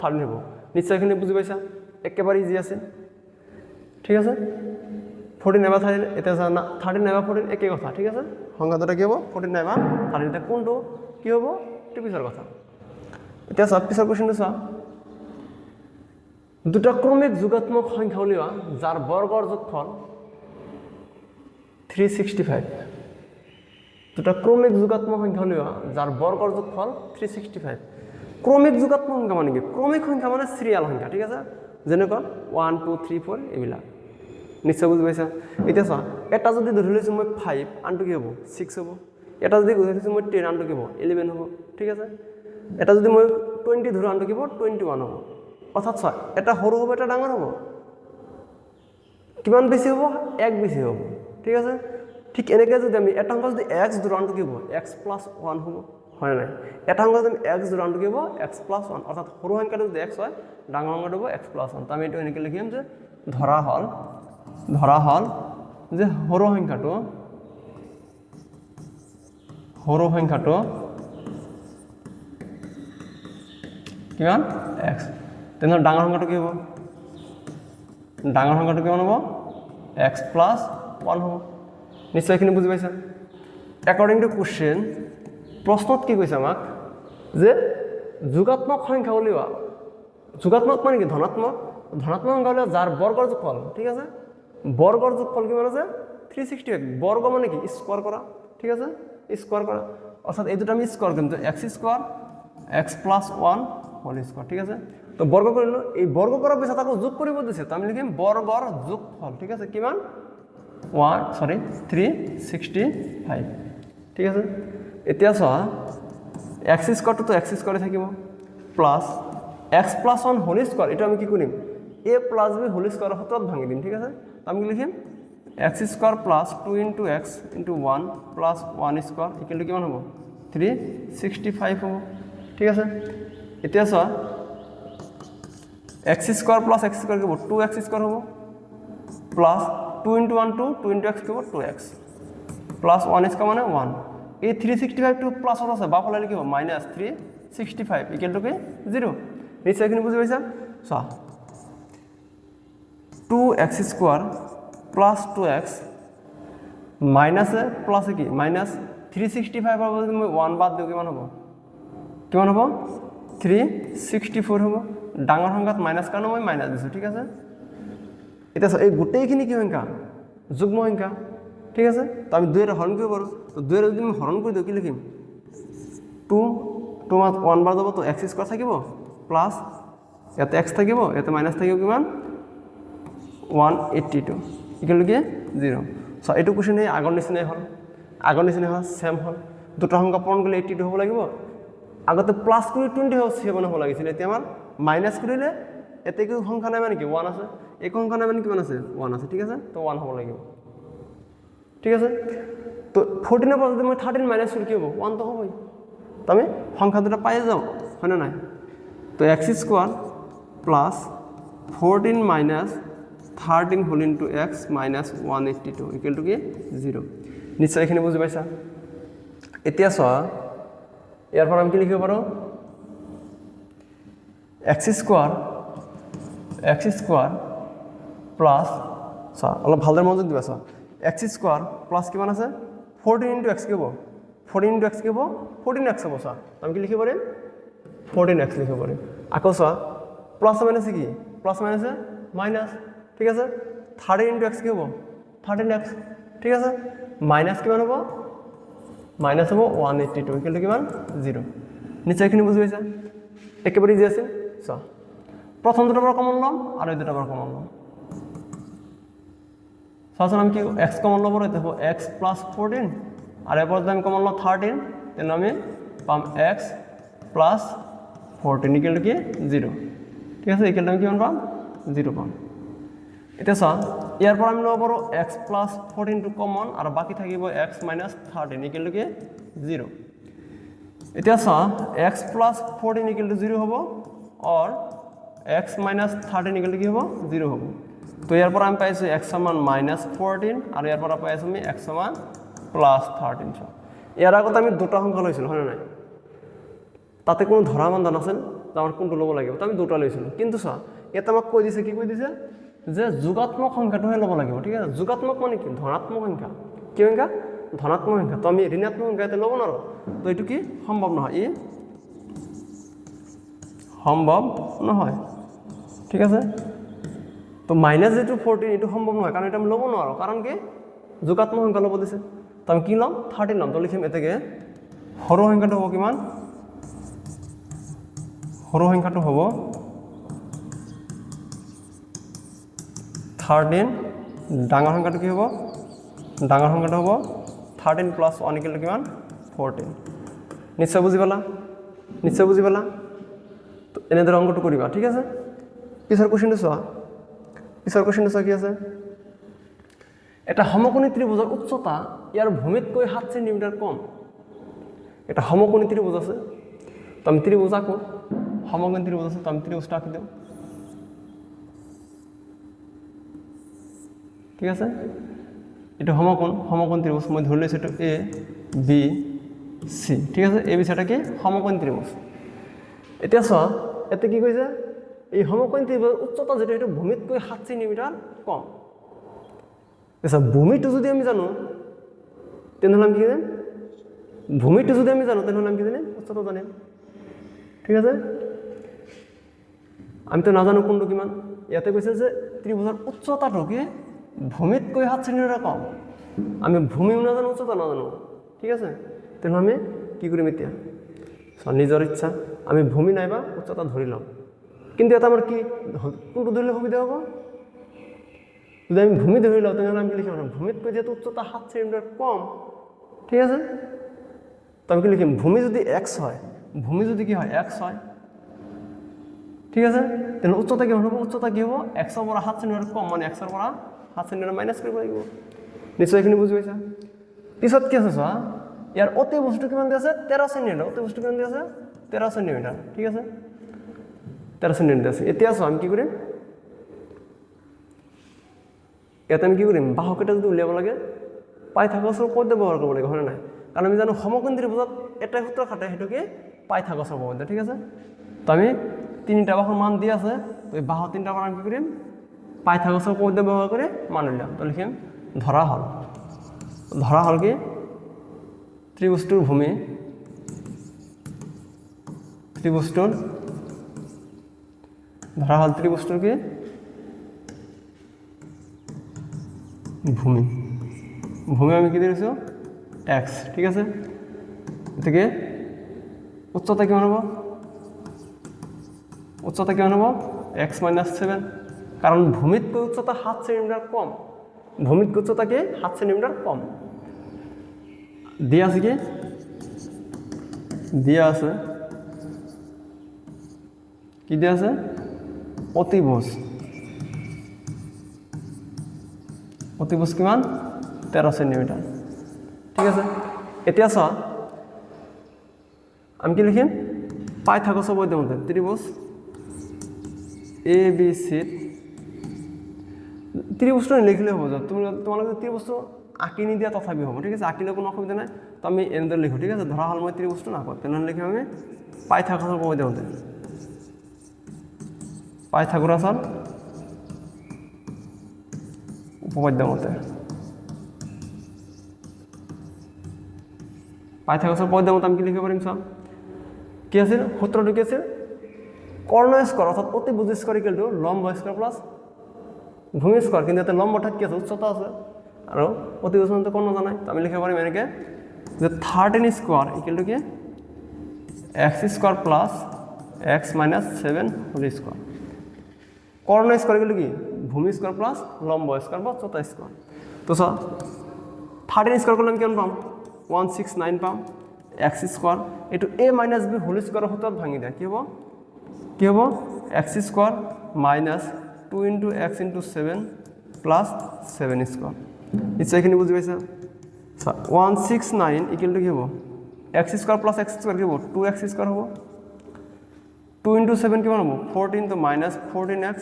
13 হ'ব নিশ্চয় এখানে বুজি পাইছা একেবাৰে ইজি আছে ঠিক আছে 14 নাইবা 13 এটা জানা 13 নাইবা 14 একে কথা ঠিক আছে সংখ্যা দুটা কি হ'ব 14 নাইবা 13 এটা কোনটো কি হ'ব এটা পিছৰ কথা এতিয়া সব পিছৰ কোশ্চেনটো চা দুটা ক্ৰমিক যোগাত্মক সংখ্যা উলিওয়া যাৰ বৰ্গৰ যোগফল 365 দুটা ক্ৰমিক যোগাত্মক সংখ্যা উলিওয়া যাৰ বৰ্গৰ যোগফল 365 ক্রমিক যোগাত্মক সংখ্যা মানে কি ক্রমিক সংখ্যা মানে সিরিয়াল সংখ্যা ঠিক আছে যেনেকৈ 1 2 3 4 এইবিলাক নিশ্চয় বুজি পাইছা এতিয়া চা এটা যদি ধৰি লৈছো মই 5 আনটো কি হ'ব 6 হ'ব এটা যদি ধৰি লৈছো মই 10 আনটো কি হ'ব 11 হ'ব ঠিক আছে এটা যদি মই 20 ধৰো আনটো কি হ'ব 21 হ'ব অৰ্থাৎ চা এটা সৰু হ'ব এটা ডাঙৰ হ'ব কিমান বেছি হ'ব এক বেছি হ'ব ঠিক আছে ঠিক এনেকৈ যদি আমি এটা সংখ্যা যদি x ধৰো আনটো কি হ'ব x + 1 হ'ব হয় নাই এটা সংখ্যা যদি x ধৰো আনটো কি হ'ব x + 1 অৰ্থাৎ সৰু সংখ্যাটো যদি x হয় ডাঙৰ সংখ্যাটো হ'ব x + 1 তো আমি এটো এনেকৈ লিখিম যে ধৰা হল যে সৰু সংখ্যাটো কিমান x তেনে ডাঙৰ সংখ্যাটো কি হ'ব ডাঙৰ সংখ্যাটো কিমান হ'ব x + 1 হ'ব নিশ্চয় এখিনি বুজি পাইছা একৰ্ডিং টু কুৱেশ্যন প্ৰশ্নত কি কৈছে আমাক যে যোগাত্মক সংখ্যা উলিওৱা যোগাত্মক মানে কি ধনাত্মক ধনাত্মক সংখ্যা উলিওৱা যাৰ বৰ্গৰ যোগফল ঠিক আছে বৰ্গৰ যোগফল কিমান আছে 368 বৰ্গ মানে কি স্কোয়ার করা ঠিক আছে স্কোয়ার করা অর্থাৎ এই দুটো আমি স্কোয়ার কিন্তু x square x + 1 whole square ঠিক আছে তো বর্গ কৰিলো এই বৰ্গ কৰাৰ পিছত আকৌ যোগ কৰিব দিছে তো আমি লিখিম বৰ্গৰ যোগফল ঠিক আছে কিমান 365 ঠিক আছে এতিয়া চোৱা x স্কোয়ারটো তো x স্কোয়ারে থাকিব প্লাস x + 1 হোল স্কোয়ার এটা আমি কি কৰিম a + b হোল স্কোয়াৰেৰ সূত্ৰত ভাঙি দিম ঠিক আছে তো আমি কি লিখিম x square plus 2 × x × 1 plus 1 square equal to কিমান হ'ব 365 হ'ব ঠিক আছে এতিয়া চোৱা x square plus x square কি হ'ব 2x স্কোয়ার হ'ব প্লাস 2 × 1 2 × x কি হ'ব 2x প্লাস 1 স্কোয়ার মানে 1 এই 365 টু প্লাস আছে বাফালে লিখিব -365 ইকুয়াল টু কি 0 নিশ্চয়খিনি বুজি পাইছা চোৱা 2x square plus 2x minus plus কি মাইনাস 365 আর যদি মই 1 বাদ দিও কিমান হ'ব 364 হ'ব ডাঙৰ সংখ্যাত মাইনাস কাৰণ মই মাইনাস দিছো ঠিক আছে এটা এই গোটেইখিনি কি সংখ্যা যুগ্ম সংখ্যা ঠিক আছে তো আমি 2 এর হরণ কৰিব পাৰো তো 2 এৰ যদি আমি হৰণ কৰি দিও কি লিখিম 2 মাত 1 বাদ যাব তো x স্কয়ার থাকিব প্লাস ইয়াতে x থাকিব ইয়াতে মাইনাস থাকিব কিমান 182 ইকুয়াল টু 0 সো এটু কোশ্চেন এই আগৰ নিচিনাই হল সেম হল দুটা সংখ্যা পূৰণ কৰিলে 82 হ'ব লাগিব আগতে প্লাস কৰি 20 7 হ'ব লাগিছিল এতিয়া আমাৰ মাইনাস কৰিলে এতে কি সংখ্যা নাই মানে কি 1 আছে এই সংখ্যা নাই মানে কিমান আছে 1 আছে ঠিক আছে তো 1 হ'ব লাগিব ঠিক আছে তো 14 এর পর যদি মই 13 মাইনাস করি কি হ'ব 1 তো হবই তো আমি সংখ্যা দুটো পাই যাও হয় না নাই তো x square plus 14 minus 13 whole into x minus 182 equal to কি 0 নিশ্চয় এখানে বুঝি পাইছা এতিয়া চোৱা ইয়াৰ পৰা আমি কি লিখিব পাৰো x স্কয়াৰ প্লাস চোৱা অলপ ভালদৰে মনোযোগ দিবা চোৱা x স্কয়ার প্লাস কিমান আছে 14 * x কি হ'ব 14 * x কি হ'ব 14x হ'ব চোৱা আমি কি লিখিব পাৰিম 14x লিখিব পাৰিম আকৌ চোৱা প্লাস মাইনাস কি প্লাস মাইনাস মাইনাস ঠিক আছে 13 * x কি হ'ব 13x ঠিক আছে মাইনাস কিমান হ'ব মাইনাস হ'ব 182 ইকুয়াল টু কিমান 0 নিশ্চয়খিনি বুজি পাইছা একেবাৰে ইজি আছে চোৱা প্ৰথম দুটাৰ পৰা কমন লম আৰু এই দুটাৰ পৰা কমন লম সাধারণ আমি কি x কমন লব রইতে হবে x + 14 আর এরপর যদি আমি কমন লব 13 তাহলে আমি পাম x + 14 ইকুয়াল টু কি 0 ঠিক আছে ইকুয়াল টু আমি কি পাম 0 পাম এটা সা এরপর আমি লব পারো x + 14 টু কমন আর বাকি থাকিব x - 13 ইকুয়াল টু কি 0 এটা সা x + 14 ইকুয়াল টু 0 হবে আর x - 13 ইকুয়াল টু কি হবে 0 হবে তো এরপর আমি পাইছি x সমান -14 আর এরপর পাইছি আমি x সমান +13 এর আগতে আমি দুটো সংখ্যা লইছিল হয় না নাই তাতে কোনো ধরা বন্ধন আছে যে আমার কোনটো লব লাগিব তো আমি দুটো লইছিল কিন্তু চা এটা আমাক কই দিছে কি কই দিছে যে যোগাত্মক সংখ্যাটোহে লব লাগিব ঠিক আছে যোগাত্মক মানে কি ধনাত্মক সংখ্যা কি সংখ্যা ধনাত্মক সংখ্যা তো আমি ঋণাত্মক সংখ্যাতে লব না তো এটু কি সম্ভব নহয় ই সম্ভব নহয় ঠিক আছে তো -14 এটু সম্ভব নহয় কারণ এটা আমি লব নোৱাৰো কারণ কি যোগাত্মক সংখ্যা লব দিছে তো আমি কি লম 13 লম তো লিখিম এতেকে হৰ সংখ্যাটো হ'ব কিমান হৰ সংখ্যাটো হ'ব 13 ডাঙৰ সংখ্যাটো কি হ'ব ডাঙৰ সংখ্যাটো হ'ব 13 + 1 ইকুয়াল টু কিমান 14 নিশ্চয় বুজি পালা তো এনেদৰে অংকটো কৰিবা ঠিক আছে পিছৰ কোশ্চেনটো চোৱা কি আছে এটা সমকোণী ত্ৰিভুজৰ উচ্চতা ইয়াৰ ভূমিতকৈ 7 সেন্টিমিটাৰ কম এটা সমকোণী ত্রিভুজ আছে তো আমি ত্রিভুজ আঁকো সমকোণী ত্রিভুজ আছে তো আমি ত্রিভুজটা আঁকি দেব ঠিক আছে এটা সমকোণ ত্রিভুজ মই ধরে লৈছো এটা এ বি সি ঠিক আছে এ বি সিটা কি সমকোণ ত্রিভুজ এতিয়া চোৱা এতে কি কৈছে এই সমকোণ ত্ৰিভুজৰ উচ্চতা যেটা এটা ভূমিতকৈ 7 সেন্টিমিটাৰ কম আচ্ছা ভূমিটো যদি আমি জানো তেনেহলে আমি কি জানো ভূমিটো যদি আমি জানো তেনেহ'লে আমি কি জানিম উচ্চতা জানিম ঠিক আছে আমি তো নাজানো কোনটো কিমান ইয়াতে কৈছে যে ত্ৰিভুজৰ উচ্চতাটো কি ভূমিতকৈ 7 সেন্টিমিটাৰ কম আমি ভূমিও নাজানো উচ্চতা নাজানো ঠিক আছে তেনেহ'লে আমি কি কৰিম এতিয়া নিজৰ ইচ্ছা আমি ভূমি নাইবা উচ্চতা ধৰি লম কিন্তু এটা আমাৰ কি কোনটো ধৰিলে সুবিধা হ'ব যদি আমি ভূমি ধৰি লওঁ তেনেহ'লে আমি কি লিখিম ভূমিতকৈ যেহেতু উচ্চতা 7 সেন্টিমিটাৰ কম ঠিক আছে তো আমি কি লিখিম ভূমি যদি x হয় ভূমি যদি কি হয় x হয় ঠিক আছে তেনে উচ্চতা কি হ'ব উচ্চতা কি হ'ব x ৰ পৰা 7 সেন্টিমিটাৰ কম মানে x ৰ পৰা 7 সেন্টিমিটাৰ মাইনাস কৰিব লাগিব নিশ্চয় এখিনি বুজি পাইছা পিছত কি আছে চোৱা ইয়াৰ অতি বস্তু কিমান দি আছে 13 সেন্টিমিটাৰ অতি বস্তু কিমান দি আছে 13 সেন্টিমিটাৰ ঠিক আছে 13 সেন্টিমিটাৰ আছে এতিয়া চোৱা আমি কি কৰিম ইয়াতে আমি কি কৰিম বাহুকেইটা যদি উলিয়াব লাগে পাইথাগোৰাছৰ পদ্ধতি ব্যৱহাৰ কৰিব লাগিব হয় নাই কাৰণ আমি জানো সমকোণী ত্ৰিভুজত এটা সূত্ৰ খাটে সেইটো কি পাইথাগোৰাছৰ পদ্ধতি ঠিক আছে তো আমি তিনিটা বাহুৰ মান দি আছে তো এই বাহু তিনিটা মান কি কৰিম পাইথাগোৰাছৰ পদ্ধতি ব্যৱহাৰ কৰি মান উলিয়াম তো লিখিম ধৰা হল কি ত্ৰিভুজটোৰ ভূমি ত্ৰিভুজটোৰ ধৰা হল ত্ৰিভুজটোৰ কি ভূমি আমি কি দিছো x ঠিক আছে এটাকে উচ্চতা কিমান হ'ব x - 7 কারণ ভূমিতকৈ উচ্চতা 7 সেন্টিমিটার কম ভূমিতকৈ উচ্চতা কি 7 সেন্টিমিটার কম দিয়া আছে কি দিয়া আছে অতিভুজ কিমান 13 সেন্টিমিটার ঠিক আছে এতিয়া চোৱা আমি কি লিখিম পাইথাগোৰাছৰ পদ্ধতি মতে ত্ৰিভুজ ABC ত্রিভুজটা লিখলে হ'ব তোমালোকে ত্রিভুজটো আঁকি নিদিয়া তথাপি হ'ব ঠিক আছে আঁকিলে কোনো অসুবিধা নাই তো আমি এনেদৰে লিখো ঠিক আছে ধৰা হল মই ত্ৰিভুজটো নাকো তেনেহ'লে লিখিম আমি পাইথাগোৰাছৰ পদ্ধতি মতে পাইথাগোৰাছৰ উপপাদ্য মতে পাইথাগোৰাছৰ পদ্ধতি মতে আমি কি লিখিব পাৰিম চাওঁ কি আছিল সূত্ৰটো কি আছিল কৰ্ণ স্কয়াৰ অৰ্থাৎ অতিভুজ স্কয়াৰ ইকুৱেল টু লম্ব স্কয়াৰ প্লাস ভূমি স্কয়াৰ কিন্তু এটা লম্ব অৰ্থাৎ কি আছে উচ্চতা আছে আৰু অতিভুজ মানে কৰ্ণ জানাই তো আমি লিখিব পাৰিম এনেকে যে 13 স্কয়াৰ ইকুৱেল টু কি x square plus x - 7 whole square কৰ্ণ স্কয়াৰ ইকুৱেল টু কি ভূমি স্কয়াৰ প্লাস লম্ব স্কয়াৰ বা উচ্চতা স্কয়াৰ তো চা 13 স্কয়াৰ কৰলে আমি কেমন পাম 169 পাম x স্কয়াৰ এটু a - b হোল স্কয়াৰ সূত্ৰত ভাঙি দিয়া কি হ'ব x square minus 2 into x into 7 plus 7 square নিশ্চয় এখিনি বুজি পাইছা 169 equal to কি হ'ব x square plus x square কি হ'ব 2x স্কয়ার হ'ব 2 into 7 কিমান হ'ব 14 তো minus 14x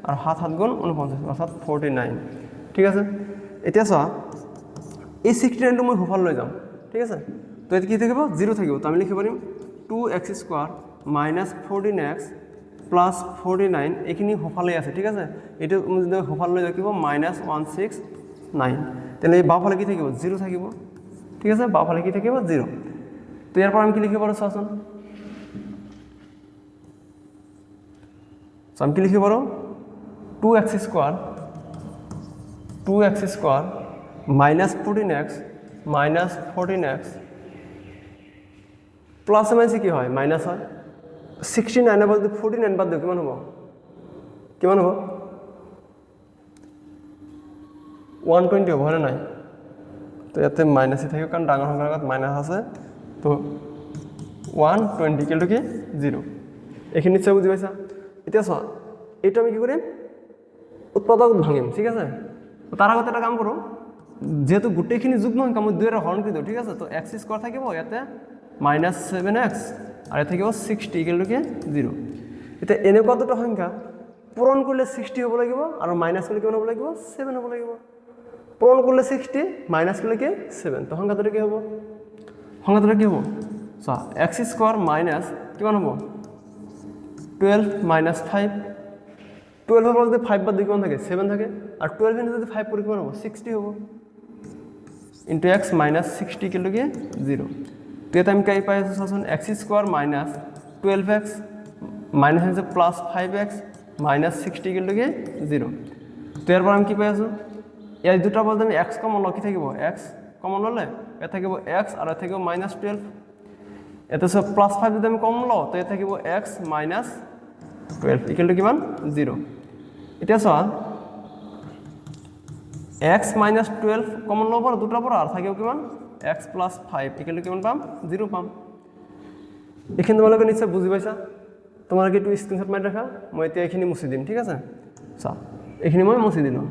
আর 7 গুণ 49 অর্থাৎ 49 ঠিক আছে এতিয়া চা এই 69 টো মই হোফাল লৈ যাম ঠিক আছে তো এত কি থাকিব 0 থাকিব তো আমি লিখিব পাৰিম 2x square minus 14x plus 49 এখিনি হোফালে আছে ঠিক আছে এটো যদি হোফাল লৈ যাকিব minus 169 তেনে বাওফালে কি থাকিব 0 থাকিব ঠিক আছে বাওফালে কি থাকিব 0 তো ইয়াৰ পৰা আমি কি লিখিব পাৰো চাচোন আমি কি লিখিব পাৰো 2x square minus 14x plus minus কি হয় মাইনাস হয় 69 এর বদলে 49 বাদ দিও কিমান হ'ব 120 হ'ব না নাই তো ইয়াতে মাইনাস থাকিব কাৰণ ডাঙৰ সংখ্যাৰ আগত মাইনাস আছে তো 120 ইকুৱেল টু কি 0 এখিনি নিশ্চয় বুজি পাইছা এতিয়া চোৱা এইটো আমি কি কৰিম উৎপাদক ভাঙিম ঠিক আছে তো তাৰ আগতে এটা কাম কৰো যেহেতু গোটেইখিনি যুগ্ম সংখ্যা মই 2 এৰ হৰণ কৰি দিও ঠিক আছে তো x স্কয়াৰ থাকিব ইয়াতে minus 7x আৰ এ থাকিব 60 ইকুৱেল টু কি 0 এটা এনেকুৱা দুটা সংখ্যা পূৰণ কৰিলে 60 হ'ব লাগিব আৰু মাইনাস কৰিলে কিমান হ'ব লাগিব 7 হ'ব লাগিব পূৰণ কৰিলে 60 মাইনাস কৰিলে কি 7 তো সংখ্যাটো কি হ'ব কি হ'ব সো x স্কয়ার মাইনাস কিমান হ'ব 12 minus 5 12 এর মধ্যে 5 বাদ দিয়ে কিমান থাকে 7 থাকে আর 12 এর যদি 5 পড়ি কিমান হ'ব 60 হ'ব into x minus 60 equal to কি 0 তো এটা আমি কি পাই আছো চাচোন x square minus 12x minus হৈছে plus 5x minus 60 equal to কি 0 তো ইয়াৰ পৰা আমি কি পাই আছো এই দুটা বলতে আমি x কমন লওঁ কি থাকিব x কমন ল'লে এ থাকিব x আৰু এ থাকিব -12 এটা সব +5 যদি আমি কমন লওঁ তো এ থাকিব x -12 ইকুৱেল টু কিমান 0 এতিয়া চোৱা x -12 কমন ল'ব আৰু দুটাৰ পৰা আৰু থাকিব কিমান x + 5 ইকুৱেল টু কিমান পাম 0 পাম এইখিনি তোমালোকে নিশ্চয় বুজি পাইছা তোমালোকে এইটো স্ক্ৰীনশ্বট মাৰি ৰাখা মই এতিয়া এইখিনি মুছি দিম ঠিক আছে চা এইখিনি মই মুছি দিলো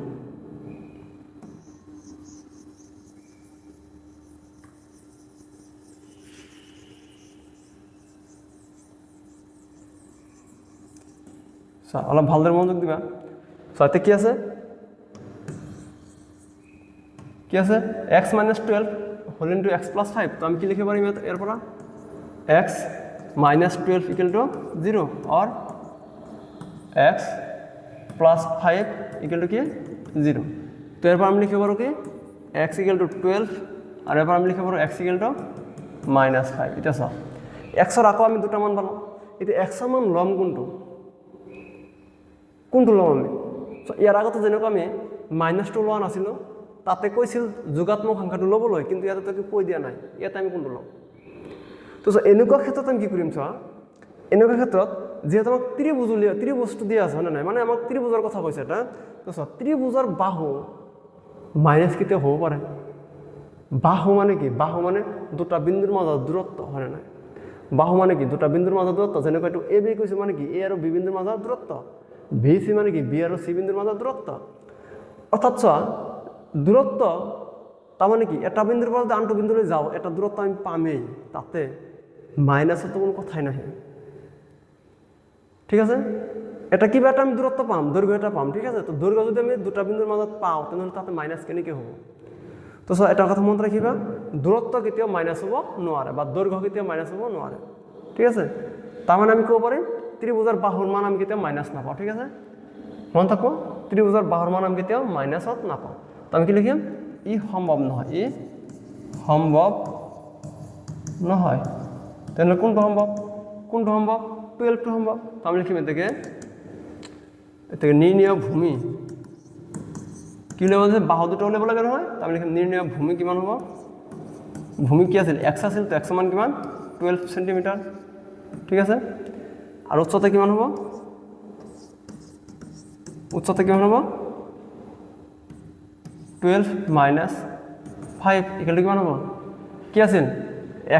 চা অলপ ভালদৰে মনোযোগ দিবা চা এতে কি আছে x -12 হোল ইনটু x + 5 তো আমি কি লিখিব পাৰিম এৰ পৰা x -12 ইকুৱেল টু 0 और x + 5 ইকুৱেল টু কি 0 তো এৰ পৰা আমি লিখিব পাৰো কি x ইকুৱেল টু 12 আৰু এৰ পৰা আমি লিখিব পাৰো x ইকুৱেল টু -5 এটা চা x ৰ আকৌ আমি দুটা মান পালো এটা x ৰ মান লম কোনটো লম আমি সো ইয়াৰ আগতে যেনেকৈ আমি -2 লোৱা নাছিল তাতে কৈছিল যোগাত্মক সংখ্যাটো ল'বলৈ কিন্তু ইয়াতে তো কৈ দিয়া নাই ইয়াতে আমি কোনটো লম তো এনেকুৱা ক্ষেত্ৰত আমি কি কৰিম চোৱা এনেকুৱা ক্ষেত্ৰত যেহেতু আমাক ত্ৰিভুজটো দিয়া আছে না নাই মানে আমাক ত্ৰিভুজৰ কথা কৈছে এটা তো চোৱা ত্ৰিভুজৰ বাহু মাইনাছ কেতিয়া হ'ব পাৰে বাহু মানে কি বাহু মানে দুটা বিন্দুৰ মাজৰ দূৰত্ব হয় নাই বাহু মানে কি দুটা বিন্দুৰ মাজৰ দূৰত্ব যেনেকৈ এইটো এ বি কৈছে মানে কি এ আৰু বি বিন্দুৰ মাজৰ দূৰত্ব বি সি মানে কি বি আৰু সি বিন্দুৰ মাজৰ দূৰত্ব অৰ্থাৎ চোৱা দূৰত্ব তাৰ মানে কি এটা বিন্দুৰ পৰা আনটো বিন্দুলৈ যাওঁ এটা দূৰত্ব আমি পামেই তাতে মাইনাছৰ তো কোনো কথাই নাহে ঠিক আছে এটা কিবা এটা আমি দূৰত্ব পাম দৈৰ্ঘ্য এটা পাম ঠিক আছে তো দৈৰ্ঘ্য যদি আমি দুটা বিন্দুৰ মাজত পাওঁ তেনেহ'লে তাতে মাইনাছ কেনেকৈ হ'ব তো চোৱা এটা কথা মনত ৰাখিবা দূৰত্ব কেতিয়াও মাইনাছ হ'ব নোৱাৰে বা দৈৰ্ঘ্য কেতিয়াও মাইনাছ হ'ব নোৱাৰে ঠিক আছে তাৰমানে আমি ক'ব পাৰিম ত্ৰিভুজৰ বাহুৰ মান আমি কেতিয়াও মাইনাছ নাপাওঁ ঠিক আছে মনত থাকো ত্ৰিভুজৰ বাহুৰ মান আমি কেতিয়াও মাইনাছত নাপাওঁ তো আমি কি লিখিম ই সম্ভৱ নহয় তেনেহ'লে কোনটো সম্ভৱ 12টো সম্ভৱ তো আমি লিখিম এতেকে নিৰ্ণয় ভূমি কি উলিয়াব যে বাহু দুটা উলিয়াব লাগে নহয় তো আমি লিখিম নিৰ্ণয় ভূমি কিমান হ'ব ভূমি কি আছিল x আছিল তো x মান কিমান 12 সেন্টিমিটাৰ ঠিক আছে আৰু উচ্চতা কিমান হ'ব -12 - 5 ইকুৱেল টু কিমান হ'ব কি আছিল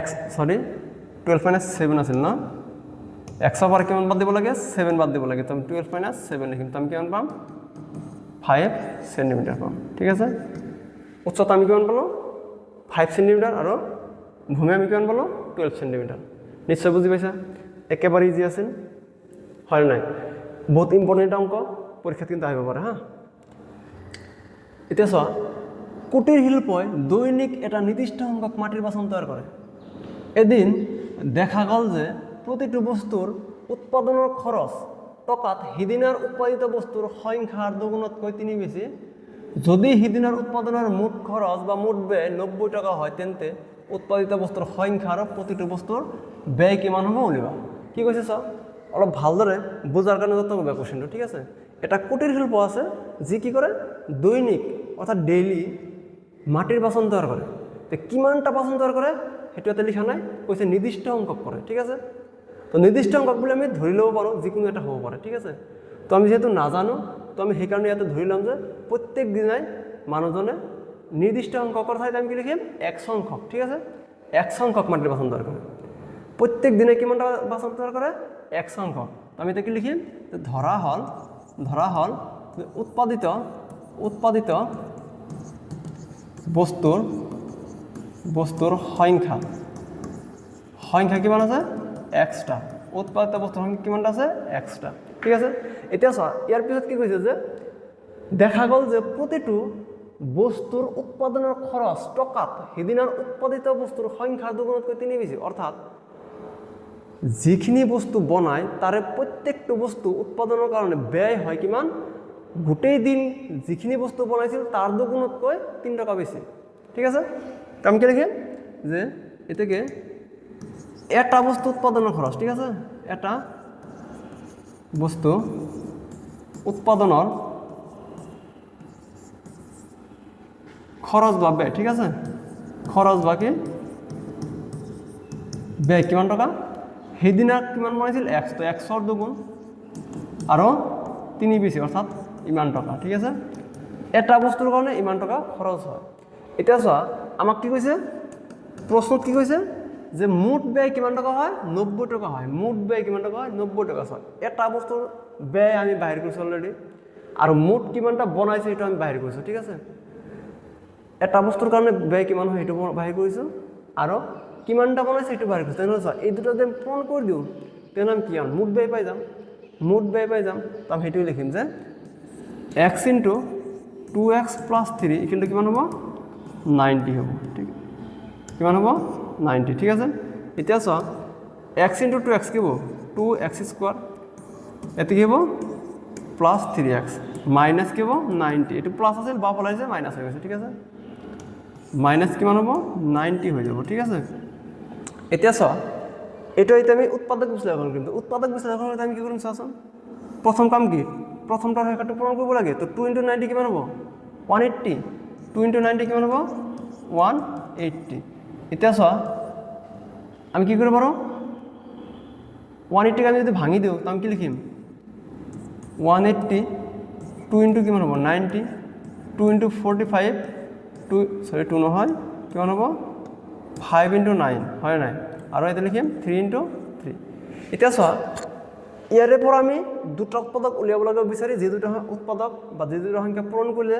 x 12 - 7 আছিল ন x ৰ পৰা কিমান বাদ দিব লাগে 7 বাদ দিব লাগে তো আমি 12 - 7 লিখিম তো আমি কিমান পাম 5 সেন্টিমিটাৰ পাম ঠিক আছে উচ্চতা আমি কিমান পালো 5 সেন্টিমিটাৰ আৰু ভূমি আমি কিমান পালো 12 সেন্টিমিটাৰ নিশ্চয় বুজি পাইছা একেবাৰে ইজি আছিল হয় নাই বহুত ইম্পৰ্টেণ্ট অংক পৰীক্ষাত কিন্তু আহিব পাৰে হা এতিয়া চোৱা কুটিৰ শিল্পই দৈনিক এটা নিৰ্দিষ্ট সংখ্যক মাটিৰ বাচন তৈয়াৰ কৰে এদিন দেখা গ'ল যে প্ৰতিটো বস্তুৰ উৎপাদনৰ খৰচ টকাত সিদিনাৰ উৎপাদিত বস্তুৰ সংখ্যাৰ দুগুণতকৈ 3 বেছি যদি সিদিনাৰ উৎপাদনৰ মুঠ খৰচ বা মুঠ ব্যয় 90 টকা হয় তেন্তে উৎপাদিত বস্তুৰ সংখ্যা আৰু প্ৰতিটো বস্তুৰ ব্যয় কিমান হ'ব উলিওৱা কি কৈছে চোৱা অলপ ভালদৰে বুজাৰ কাৰণে যত্ন কৰিবা কোৱেশ্চনটো ঠিক আছে এটা কুটিৰ শিল্প আছে যি কি কৰে দৈনিক অৰ্থাৎ ডেইলি মাটিৰ বাচন তৈয়াৰ কৰে তো কিমানটা বাচন তৈয়াৰ কৰে সেইটো ইয়াতে লিখা নাই কৈছে নিৰ্দিষ্ট সংখ্যক কৰে ঠিক আছে তো নিৰ্দিষ্ট সংখ্যক বুলি আমি ধৰি ল'ব পাৰোঁ যিকোনো এটা হ'ব পাৰে ঠিক আছে তো আমি যেহেতু নাজানো তো আমি সেইকাৰণে ইয়াতে ধৰি ল'ম যে প্ৰত্যেক দিনাই মানুহজনে নিৰ্দিষ্ট সংখ্যকৰ ঠাইত আমি কি লিখিম 1 সংখ্যক ঠিক আছে 1 সংখ্যক মাটিৰ বাচন তৈয়াৰ কৰে প্ৰত্যেক দিনে কিমানটা বাচন তৈয়াৰ কৰে 1 সংখ্যক আমি এতিয়া কি লিখিম যে ধৰা হল উৎপাদিত বস্তুৰ সংখ্যা কিমান আছে 1টা উৎপাদিত বস্তুৰ সংখ্যা কিমানটা আছে 1টা ঠিক আছে এতিয়া চোৱা ইয়াৰ পিছত কি কৈছে যে দেখা গ'ল যে প্ৰতিটো বস্তুৰ উৎপাদনৰ খৰচ টকাত সিদিনাৰ উৎপাদিত বস্তুৰ সংখ্যাৰ দুগুণতকৈ 3 বেছি অৰ্থাৎ যিখিনি বস্তু বনায় তাৰে প্ৰত্যেকটো বস্তু উৎপাদনৰ কাৰণে ব্যয় হয় কিমান গোটেই দিন যিখিনি বস্তু বনাইছিল তাৰ দুগুণতকৈ 3 টকা বেছি ঠিক আছে তো আমি কি লিখিম যে এটাকে এটা বস্তু উৎপাদনের খরচ, ঠিক আছে, এটা বস্তু উৎপাদনের খরচ বা ব্যয়, ঠিক আছে, খরচ বা কি ব্যয় কিমান টাকা, সেইদিনা কিমান বনাইছিল এক্স, তো এক্সর দুগুণ আৰু 3 বেছি অৰ্থাৎ ইমান টাকা, ঠিক আছে। এটা বস্তুৰ কাৰণে ইমান টাকা খৰচ হয়। এটা চোৱা আমাক কি কৈছে প্রশ্নত, কি কৈছে যে মুঠ ব্যয় কিমান টাকা হয় 90 টাকা হয়, মুঠ ব্যয় কিমান টাকা হয় 90 টাকা হয়। এটা বস্তুর ব্যয় আমি বাহির করছি অলরেডি, আর মুঠ কিমানটা বনাইছে এটা আমি বাহির করছি, ঠিক আছে। এটা বস্তুর কারণে ব্যয় কিমান হয় এটা বাহির করেছো, আর কিমানটা বনাইছে এটা বাহির করছি। তাহলে এই দুটো যদি আমি পূরণ করে দিও তাহলে আমি কি মুঠ ব্যয় পাই যাম, মুঠ ব্যয় পাই যাম। তো আমি সেইটোৱে লিখিম যে x × 2x + 3 = কিমান হ'ব 90 হ'ব, ঠিক কিমান হ'ব 90, ঠিক আছে। এতিয়া চোৱা x × 2x কি হ'ব 2x², এতে কি হ'ব +3x মাইনাস কি হ'ব 90, এটো প্লাস আছিল বা ফলাই যে মাইনাস হয়ে গেছে, ঠিক আছে, মাইনাস কিমান হ'ব 90 হয়ে যাব, ঠিক আছে। এতিয়া চোৱা এটা আমি উৎপাদক বিশ্লেষণ কৰিম। উৎপাদক বিশ্লেষণ কৰতে আমি কি কৰিম চোৱাচোন, প্রথম কাম কি প্রথমটা রেখাটো পূরণ করব লাগে। তো 2 × 90 কিমান হ'ব 180, 2 × 90 কিমান হ'ব 180। এতিয়া চোৱা আমি কি কৰিব পাৰোঁ 180 আমি যদি ভাঙি দিওঁ তো আমি কি লিখিম 180, 2 × কিমান হ'ব 90, 2 × 45, 2 নহয় কিমান হ'ব 5 × 9 হয় নাই, আৰু এটা লিখিম 3 × 3। এতিয়া চোৱা ইয়াৰে পৰা আমি দুটা উৎপাদক উলিয়াব লাগে বিচাৰি, যে দুটা উৎপাদক বা যে দুটা সংখ্যা পূৰণ কৰিলে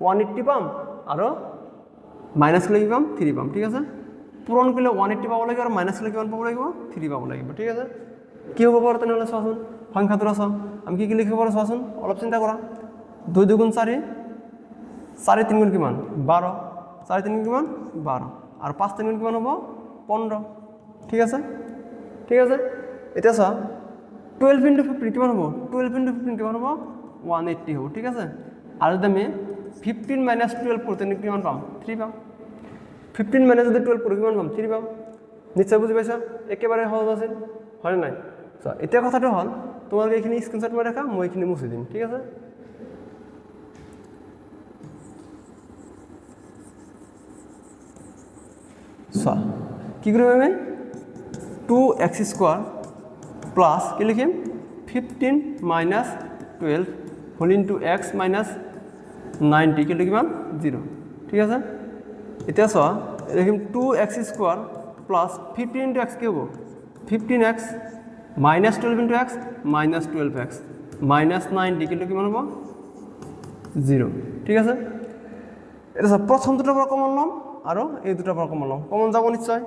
180 পাম আৰু মাইনাস কৰলে কি পাম 3 পাম, ঠিক আছে। পূৰণ কৰলে 180 পাব লাগিব আৰু মাইনাস করলে কিমান পাব লাগিব 3 পাব লাগিব, ঠিক আছে। কি হ'ব বাৰু তেনেহ'লে চোৱাচোন সংখ্যা দুটা চাওঁ আমি কি লিখিব পাৰোঁ চোৱাচোন, অলপ চিন্তা কৰা। 2 × 2 = 4, 4 × 3 = কিমান 12, 4 × 3 = কিমান 12, আৰু 5 × 3 = কিমান হ'ব 15, ঠিক আছে, ঠিক আছে। এতিয়া চোৱা 12 × 15 কিমান হ'ব 12 × 15 কিমান হ'ব 180 হ'ব, ঠিক আছে। আৰু যদি আমি 15 - 12 কৰোঁ তেনে কিমান পাম 3 পাম, 15 - যদি 12 কৰোঁ কিমান পাম 3 পাম। নিশ্চয় বুজি পাইছা, একেবাৰে সহজ আছিল হয় নাই। চোৱা এতিয়া কথাটো হ'ল তোমালোকে এইখিনি স্ক্ৰীনশ্বট মাৰি ৰাখা, মই এইখিনি মুছি দিম, ঠিক আছে। চোৱা কি কৰিম আমি 2x² প্লাস কি লিখিম 15 - 12 হোল ইনটু x - 90 কিন্তু কিমান 0, ঠিক আছে। এতিয়া চোৱা লিখিম 2x² প্লাস 15 × x কি হ'ব 15x minus 12 × x minus 12x minus 90 কিন্তু কিমান হ'ব 0, ঠিক আছে। এটা চোৱা প্ৰথম দুটাৰ পৰা কমন ল'ম আৰু এই দুটাৰ পৰা কমন ল'ম, কমন যাব নিশ্চয়।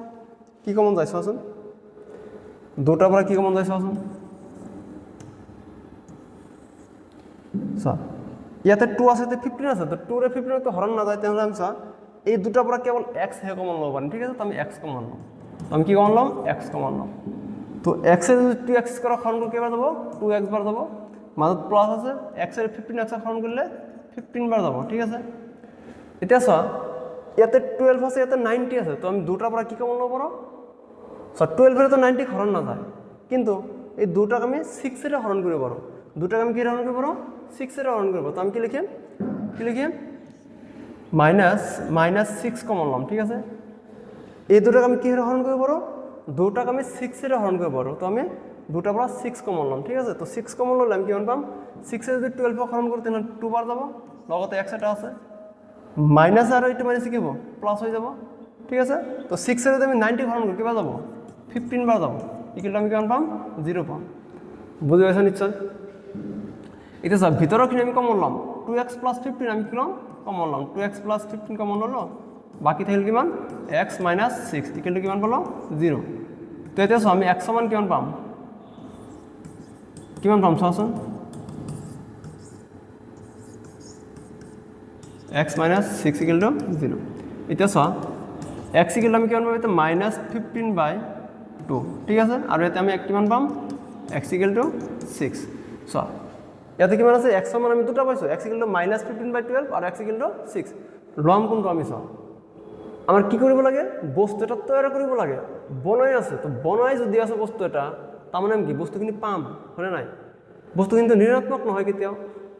কি কমন যায় চোৱাচোন, দুটাৰ পৰা কি কমন যায় চোৱাচোন। চোৱা ইয়াতে 2 আছে, 15 আছে, তো 2 ৰে 15 তো হৰণ নাযায়, তেনেহ'লে আমি চোৱা এই দুটাৰ পৰা কেৱল x হে কমন ল'ব পাৰিম, ঠিক আছে। তো আমি x কমন ল'ম, আমি কি কমন ল'ম x কমন ল'ম। তো x এ যদি 2x² হৰণ কৰি কেইবাৰ যাব 2x বাৰ যাব, মাজত প্লাস আছে x এৰ 15x হৰণ কৰিলে 15 বাৰ যাব, ঠিক আছে। এতিয়া চোৱা ইয়াতে 12 আছে, ইয়াতে 90 আছে, তো আমি দুটাৰ পৰা কি কমন ল'ব পাৰোঁ চোৱা 12 ৰে তো 90 হৰণ নাযায়, কিন্তু এই দুটাক আমি 6 এৰে হৰণ কৰিব পাৰোঁ, দুটাক আমি কি হৰণ কৰিব পাৰোঁ 6 এৰে হৰণ কৰিব। তো আমি কি লিখিম -6 কমন ল'ম, ঠিক আছে। এই দুটাক আমি কি হৰণ কৰিব পাৰোঁ দুটাক আমি 6 এৰে হৰণ কৰিব পাৰোঁ, তো আমি দুটাৰ পৰা 6 কমন ল'ম, ঠিক আছে। তো 6 কমন ল'লে আমি কিমান পাম 6 এ যদি 12 হৰণ কৰোঁ তেনেহ'লে 2 বাৰ যাব, লগতে x এটা আছে মাইনাস আৰু এইটো মাইনাস কি হ'ব প্লাস হৈ যাব, ঠিক আছে। তো 6 এৰে যদি আমি 90 হৰণ কৰোঁ কিমান যাব 15 বাৰ যাব, ইকুৱেল আমি কিমান পাম 0 পাম। বুজি পাইছা নিশ্চয়। এতিয়া চোৱা ভিতৰৰখিনি আমি কমন ল'ম 2x + 15 আমি কি ল'ম কমন ল'ম, 2x + 15 কমন ল'লোঁ, বাকী থাকিল কিমান x - 6 ইকুৱেল কিমান পালোঁ 0। তো এতিয়া চোৱা আমি x সমান কিমান পাম চোৱাচোন, x - 6 = 0। এতিয়া চোৱা x = আমি কিমান পাম এতিয়া -15/2, ঠিক আছে। আৰু ইয়াতে আমি কিমান পাম x = 6। চোৱা ইয়াতে কিমান আছে x সমান আমি দুটা পাইছোঁ, x = -15/12 আৰু x = 6। ল'ম কোনটো আমি চাওঁ আমাৰ কি কৰিব লাগে বস্তু এটা তৈয়াৰ কৰিব লাগে বনাই আছে তো বনাই যদি আছে বস্তু এটা তাৰ মানে কি বস্তুখিনি পাম হয়নে নাই বস্তু কিন্তু ঋণাত্মক নহয় কেতিয়াও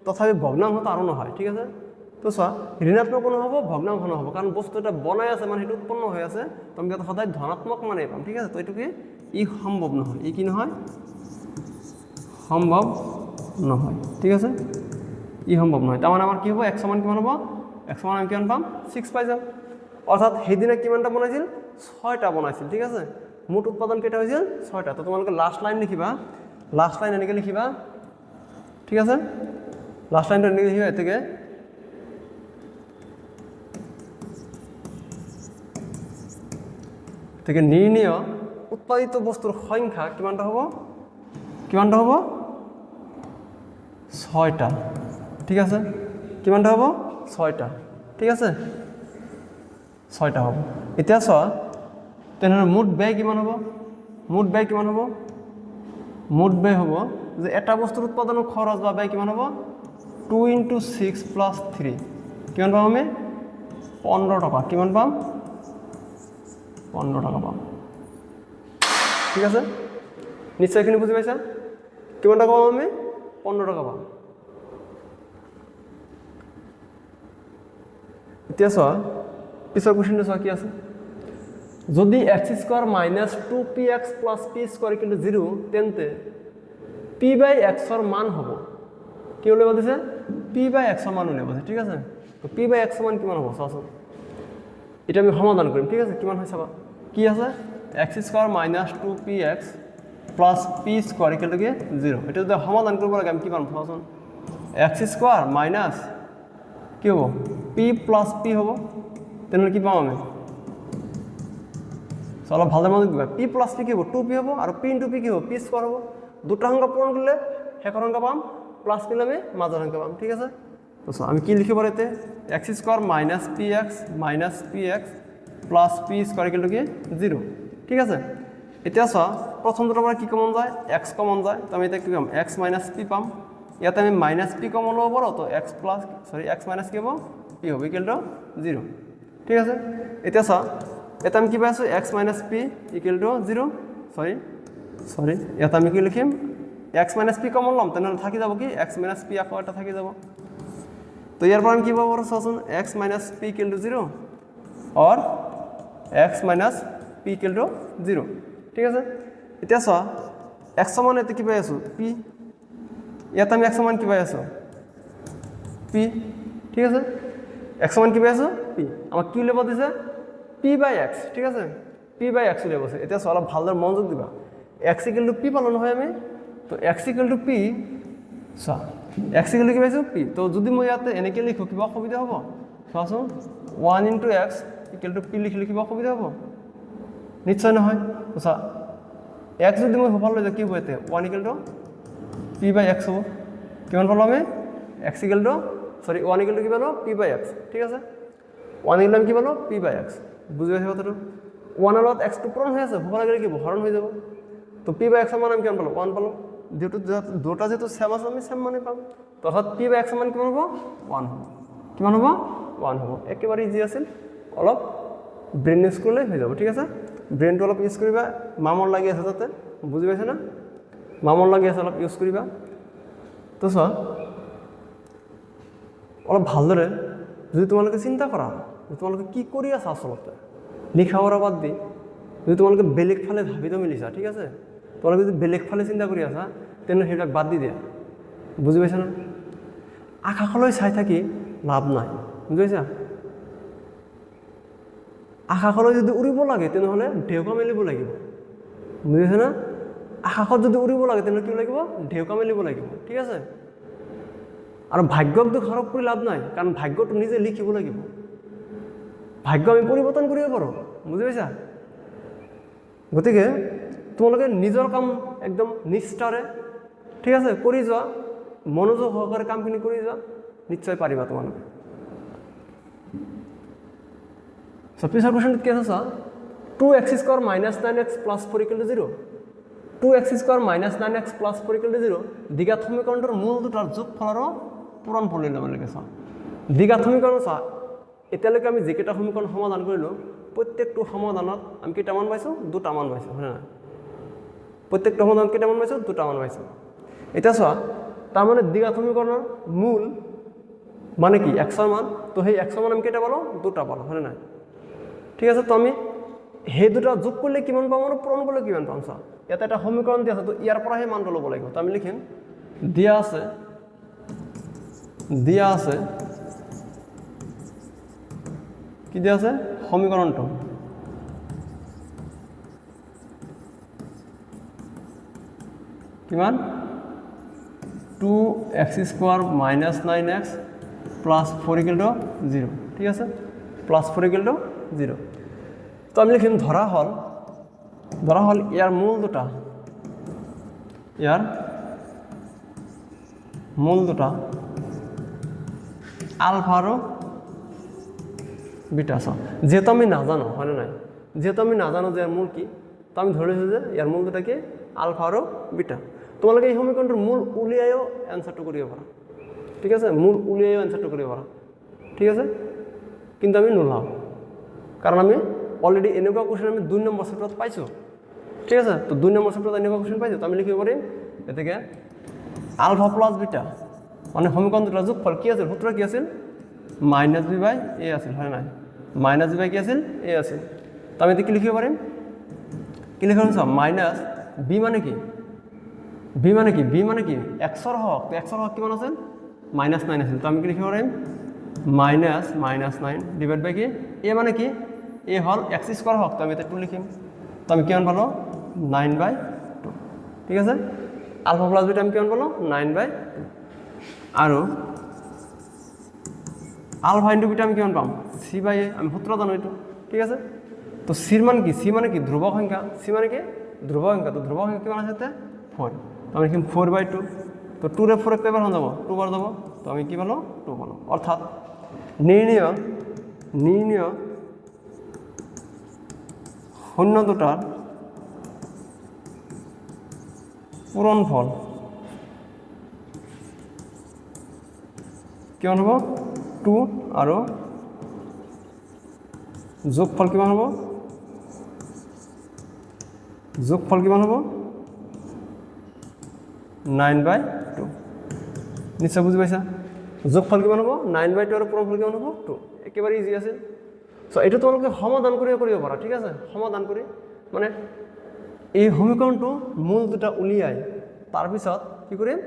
তথাপি ভগ্নাংশটো আৰু নহয় ঠিক আছে তো চোৱা ঋণাত্মক নহ'ব ভগ্নাংশ নহ'ব কাৰণ বস্তু এটা বনাই আছে মানে সেইটো উৎপন্ন হৈ আছে তো আমি ইয়াত সদায় ধনাত্মক মানে পাম ঠিক আছে তো এইটো কি ই সম্ভৱ নহয় ই কি নহয় সম্ভৱ নহয় ঠিক আছে ই সম্ভৱ নহয় তাৰমানে আমাৰ কি হ'ব x সমান কিমান হ'ব x সমান আমি কিমান পাম 6 পাই যাম অৰ্থাৎ সেইদিনা কিমানটা বনাইছিল 6টা বনাইছিল ঠিক আছে মুঠ উৎপাদন কেইটা হৈছিল 6টা তো তোমালোকে লাষ্ট লাইন লিখিবা লাষ্ট লাইন এনেকৈ লিখিবা ঠিক আছে লাষ্ট লাইনটো এনেকৈ লিখিবা এতেকে থেকে নির্ণয় উৎপাদিত বস্তুর সংখ্যা কিমানটা হব 6টা ঠিক আছে কিমানটা হব 6টা ঠিক আছে 6টা হব এতিয়া চোৱা তেনেহ'লে মুঠ ব্যয় কিমান হ'ব মুঠ ব্যয় হ'ব যে এটা বস্তুৰ উৎপাদনৰ খৰচ বা ব্যয় কিমান হ'ব 2 × 6 + 3 কিমান পাম আমি 15 টকা কিমান পাম 15 টাকা পাম ঠিক আছে নিশ্চয় এখানে বুঝি পাইছা কিমান টাকা পাম আমি 15 টাকা পাম এতিয়া চোৱা পিছৰ কোৱেশ্চনটো চোৱা কি আছে যদি x² - 2px + p² = 0 তেন্তে p/x ৰ মান হ'ব কি উলিয়াব দিছে p/x ৰ মান উলিয়াব দিছে ঠিক আছে তো p/x মান কিমান হ'ব চাওচোন এটা আমি সমাধান কৰিম ঠিক আছে কিমান হয় চাবা কি আছে x² - 2px + p² = 0 এটা যদি সমাধান কৰিব লাগে আমি কি পাম চাওচোন x² - কি হ'ব p + p হ'ব তেনেহ'লে কি পাম আমি অলপ ভালদৰে মন দিবা p + p কি হ'ব 2p হ'ব আৰু p × p কি হ'ব p² হ'ব দুটা সংখ্যা পূৰণ কৰিলে শেষৰ সংখ্যা পাম প্লাছ কৰিলে আমি মাজৰ সংখ্যা পাম ঠিক আছে তো আমি কি লিখিব এতে x² - px - px + p² = 0 ঠিক আছে এতিয়া চোৱা প্ৰথম দুটাৰ পৰা কি কমন যায় x কমন যায় তো আমি এতিয়া কি পাম x - p পাম ইয়াতে আমি - p কমন ল'ব পাৰোঁ তো x - কি হ'ব p হ'ব = 0 ঠিক আছে এতিয়া চোৱা এটা আমি কি পাই আছোঁ x - p = 0 সরি ইয়াত আমি কি লিখিম x - p কমন ল'ম তেনেহ'লে থাকি যাব কি x - p আকৌ এটা থাকি যাব তো ইয়াৰ পৰা আমি কি পাব পাৰোঁ চাওচোন x - p = 0 और x - p = 0 ঠিক আছে এতিয়া চোৱা x সমান এতে কি পাই আছোঁ p ইয়াত আমি x সমান কি পাই আছোঁ p ঠিক আছে x সমান কি পাই আছোঁ p আমাক কি উলিয়াব দিছে p/x ঠিক আছে p/x উলিয়াব আছে এতিয়া চোৱা অলপ ভালদৰে মনোযোগ দিবা x = p পালো নহয় আমি তো x = p চোৱা x = কি পাইছোঁ p তো যদি মই ইয়াতে এনেকৈ লিখোঁ কিবা অসুবিধা হ'ব চোৱাচোন 1 × x = p লিখিলে কিবা অসুবিধা হ'ব নিশ্চয় নহয় তো চোৱা x যদি মই সফল লৈ যাওঁ কি হ'ব ইয়াতে 1 = p/x হ'ব কিমান পালোঁ আমি x = 1 = কি পালোঁ p/x ঠিক আছে 1 = আমি কি পালোঁ p/x বুজি পাইছে কথাটো 1 ৰ লগত x টো পূৰণ হৈ আছে হ'ব লাগিলে কি হৰণ হৈ যাব তো p/x ৰ মান আমি কিমান পালোঁ 1 পালোঁ দুটা যেহেতু সেম আছে আমি সেম মানে পাম তো অৰ্থাৎ p/x ৰ মান কিমান হ'ব 1 হ'ব কিমান হ'ব 1 হ'ব একেবাৰে ইজি আছিল অলপ ব্ৰেইন ইউজ কৰিলে হৈ যাব ঠিক আছে ব্ৰেইনটো অলপ ইউজ কৰিবা মামৰ লাগি আছে তাতে বুজি পাইছে না মামৰ লাগি আছে অলপ ইউজ কৰিবা তো চোৱা অলপ ভালদৰে যদি তোমালোকে চিন্তা কৰা তোমালোকে কি কৰি আছা আচলতে লিখা পঢ়া বাদ দি যদি তোমালোকে বেলেগ ফালে ভাবিতো মিলিছা ঠিক আছে তোমালোকে যদি বেলেগ ফালে চিন্তা কৰি আছা তেনে সেইবিলাক বাদ দি দিয়া বুজি পাইছা না আকাশলৈ চাই থাকি লাভ নাই বুজি পাইছা আকাশলৈ যদি উৰিব লাগে তেনেহ'লে ঢেউকা মেলিব লাগিব বুজি পাইছা না আকাশত যদি উৰিব লাগে তেনেহ'লে কি লাগিব ঢেউকা মেলিব লাগিব ঠিক আছে আৰু ভাগ্যক দোষাৰোপ কৰি লাভ নাই কাৰণ ভাগ্যটো নিজে লিখিব লাগিব ভাগ্য আমি পৰিৱৰ্তন কৰিব পাৰোঁ বুজি পাইছা গতিকে তোমালোকে নিজৰ কাম একদম নিষ্ঠাৰে ঠিক আছে কৰি যোৱা মনোযোগ সহকাৰে কামখিনি কৰি যোৱা নিশ্চয় পাৰিবা তোমালোকে পিছৰ কুৱেশ্যনটোত কি আছে চোৱা 2x² - 9x + 4 = 0 2x² - 9x + 4 = 0 দ্বিঘাত সমীকৰণটোৰ মূল দুটাৰ যোগফল আৰু পূৰণ ফল ল'ব লাগে চোৱা দ্বিঘাত সমীকৰণ চোৱা এতিয়ালৈকে আমি যিকেইটা সমীকৰণ সমাধান কৰিলোঁ প্ৰত্যেকটো সমাধানত আমি কেইটামান পাইছোঁ দুটামান পাইছোঁ হয় না প্ৰত্যেকটো সমাধানত কেইটামান পাইছোঁ দুটামান পাইছোঁ এতিয়া চোৱা তাৰমানে দ্বিঘাত সমীকৰণৰ মূল মানে কি এক্সৰ মান তো সেই এক্সৰ মান আমি কেইটা পালোঁ দুটা পালোঁ হয় নাই ঠিক আছে তো আমি সেই দুটা যোগ কৰিলে কিমান পাম আৰু পূৰণ কৰিলে কিমান পাম চোৱা ইয়াতে এটা সমীকৰণ দিয়া আছে তো ইয়াৰ পৰা সেই মানটো ল'ব লাগিব তো আমি লিখিম দিয়া আছে কি দিয়া আছে সমীকৰণটো কিমান 2x² - 9x + 4 = 0 ঠিক আছে +4 = 0 তো আমি লিখিম ধৰা হল ইয়াৰ মূল দুটা আলফা আৰু বিটা চাওঁ যেহেতু আমি নাজানো হয় নাই যেহেতু আমি নাজানো যে ইয়াৰ মূল কি তো আমি ধৰি লৈছোঁ যে ইয়াৰ মূল দুটা কি আলফা আৰু বিটা তোমালোকে এই সমীকৰণটোৰ মূল উলিয়াইও এনসাৰটো কৰিব পাৰা ঠিক আছে মূল উলিয়াইও এনসাৰটো কৰিব পাৰা ঠিক আছে কিন্তু আমি নোলাওঁ কাৰণ আমি অলৰেডি এনেকুৱা কুৱেশ্যন আমি 2 নম্বৰ চেপ্টাৰত পাইছোঁ ঠিক আছে তো 2 নম্বৰ চেপ্টাৰত এনেকুৱা কুৱেশ্যন পাইছোঁ তো আমি লিখিব পাৰিম এতেকে আলফা প্লাস বিটা মানে সমীকৰণ দুটা যোগফল কি আছিল সূত্ৰ কি আছিল -b/a আছিল হয় নাই -b কি আছিল a আছিল তো আমি এতে কি লিখিব পাৰিম কি লিখিম চাও -b মানে কি b মানে কি xৰ হক তো xৰ হক কিমান আছিল -9 আছিল তো আমি কি লিখিব পাৰিম -9 ডিভাইড বাই কি a মানে কি a হল x² হক তো আমি এতে 2 লিখিম তো আমি কিমান পালো 9/2 ঠিক আছে আলফা প্লাস বিটা আমি কিমান পালো 9/2 আৰু আলফা ইনটু বিটা আমি কিমান পাম c/a আমি সূত্ৰ জানো এইটো ঠিক আছে তো c মান কি c মানে কি ধ্ৰুবক সংখ্যা c মানে কি ধ্ৰুবক সংখ্যা তো ধ্ৰুবক সংখ্যা কিমান আছে তে 4 তো আমি লিখিম 4/2 তো 2 ৰে 4 কেইবাৰ যাব 2 বাৰ যাব তো আমি কি পালো 2 পালো অৰ্থাৎ নিৰ্ণয় শূন্য দুটাৰ পূৰণফল কিমান হ'ব 2 আৰু যোগফল কিমান হ'ব 9/2 নিশ্চয় বুজি পাইছা যোগফল কিমান হ'ব 9/2 আৰু পূৰণফল কিমান হ'ব 2 একেবাৰে ইজি আছে সো এইটো তোমালোকে সমাধান কৰিব পাৰা ঠিক আছে সমাধান কৰি মানে এই সমীকৰণটো মূল দুটা উলিয়াই তাৰপিছত কি কৰিম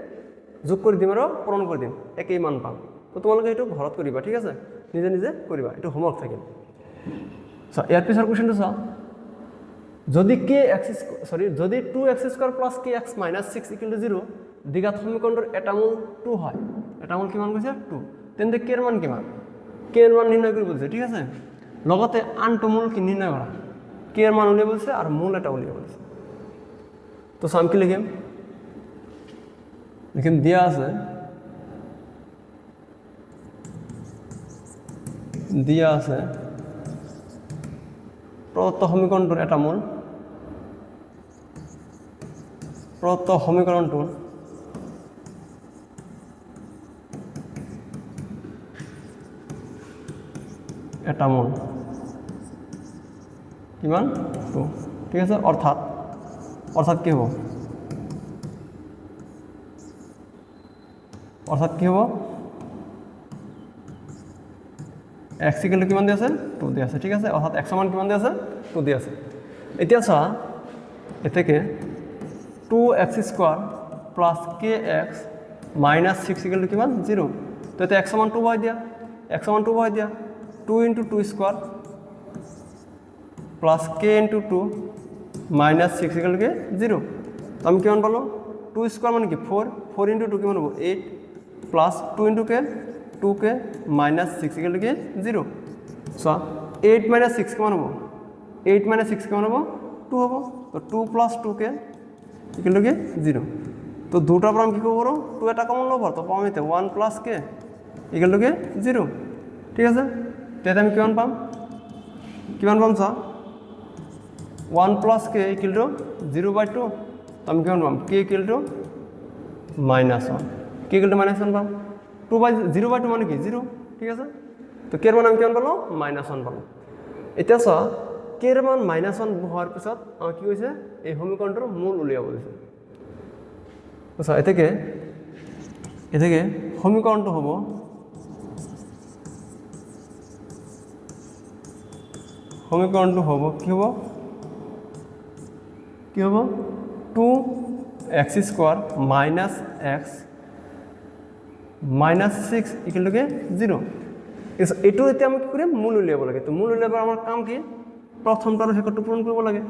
যোগ কৰি দিম আৰু পূৰণ কৰি দিম একেই মান পাম তো তোমালোকে এইটো ঘৰত কৰিবা ঠিক আছে নিজে কৰিবা এইটো হোমৱৰ্ক থাকিল সো ইয়াৰ পিছৰ কোৱেশ্যনটো চাও যদি যদি 2x² + kx - 6 = 0 দ্বিঘাত সমীকৰণটোৰ এটা মূল 2 হয় এটা মূল কিমান কৈছে 2 তেন্তে k ৰ মান কিমান k ৰ মান নিৰ্ণয় কৰিব দিছে ঠিক আছে লগতে আনটো মূল কি নিৰ্ণয় কৰা k ৰ মান উলিয়াব দিছে আৰু মূল এটা উলিয়াব দিছে তো সাম কি লিখিম দিয়া আছে প্রদত্ত সমীকৰণটোৰ এটা মূল কিমান 2 ঠিক আছে অৰ্থাৎ কি হ'ব x = কিমান দিয়া আছে 2 দিয়া আছে ঠিক আছে অৰ্থাৎ x মান কিমান দিয়া আছে 2 দিয়া আছে এতিয়া চা এতেকে 2x² + kx - 6 = কিমান 0 তো এতে x মান 2 বহাই দিয়া 2 * 2² + k * 2 - 6 = 0 তো আমি কিমান পালো 2² মানে কি 4 * 2 কিমান হ'ব 8 + 2 * k 2k - 6 = 0 সো 8 - 6 কিমান হ'ব 8 - 6 কিমান হ'ব 2 হ'ব তো 2 + 2k = 0 তো দুটাৰ পৰা কি কৰিব পাৰো 2 এটা কমন ল'ব তো পাম এতে 1 + k = 0 ঠিক আছে তেতে আমি কিমান পাম চা 1 + k = 0/2 তো আমি কিমান পাম k = -1 k = -1 পাম 2/0/2 মানে কি 0 ঠিক আছে তো কে মান আমি কিমান পালো -1 পালো এতিয়া চোৱা কে মান -1 হোৱাৰ পিছত আমাৰ কি হৈছে এই সমীকৰণটোৰ মূল উলিয়াব দিছে তো চোৱা এতেকে সমীকৰণটো হ'ব কি হ'ব 2x square minus x minus 6 equal to 0 এটো এতিয়া আমি কি কৰিম মূল উলিয়াব লাগে তো মূল উলিয়াবৰ আমাৰ কাম কি প্ৰথমটো আৰু শেষৰটো পূৰণ কৰিব লাগে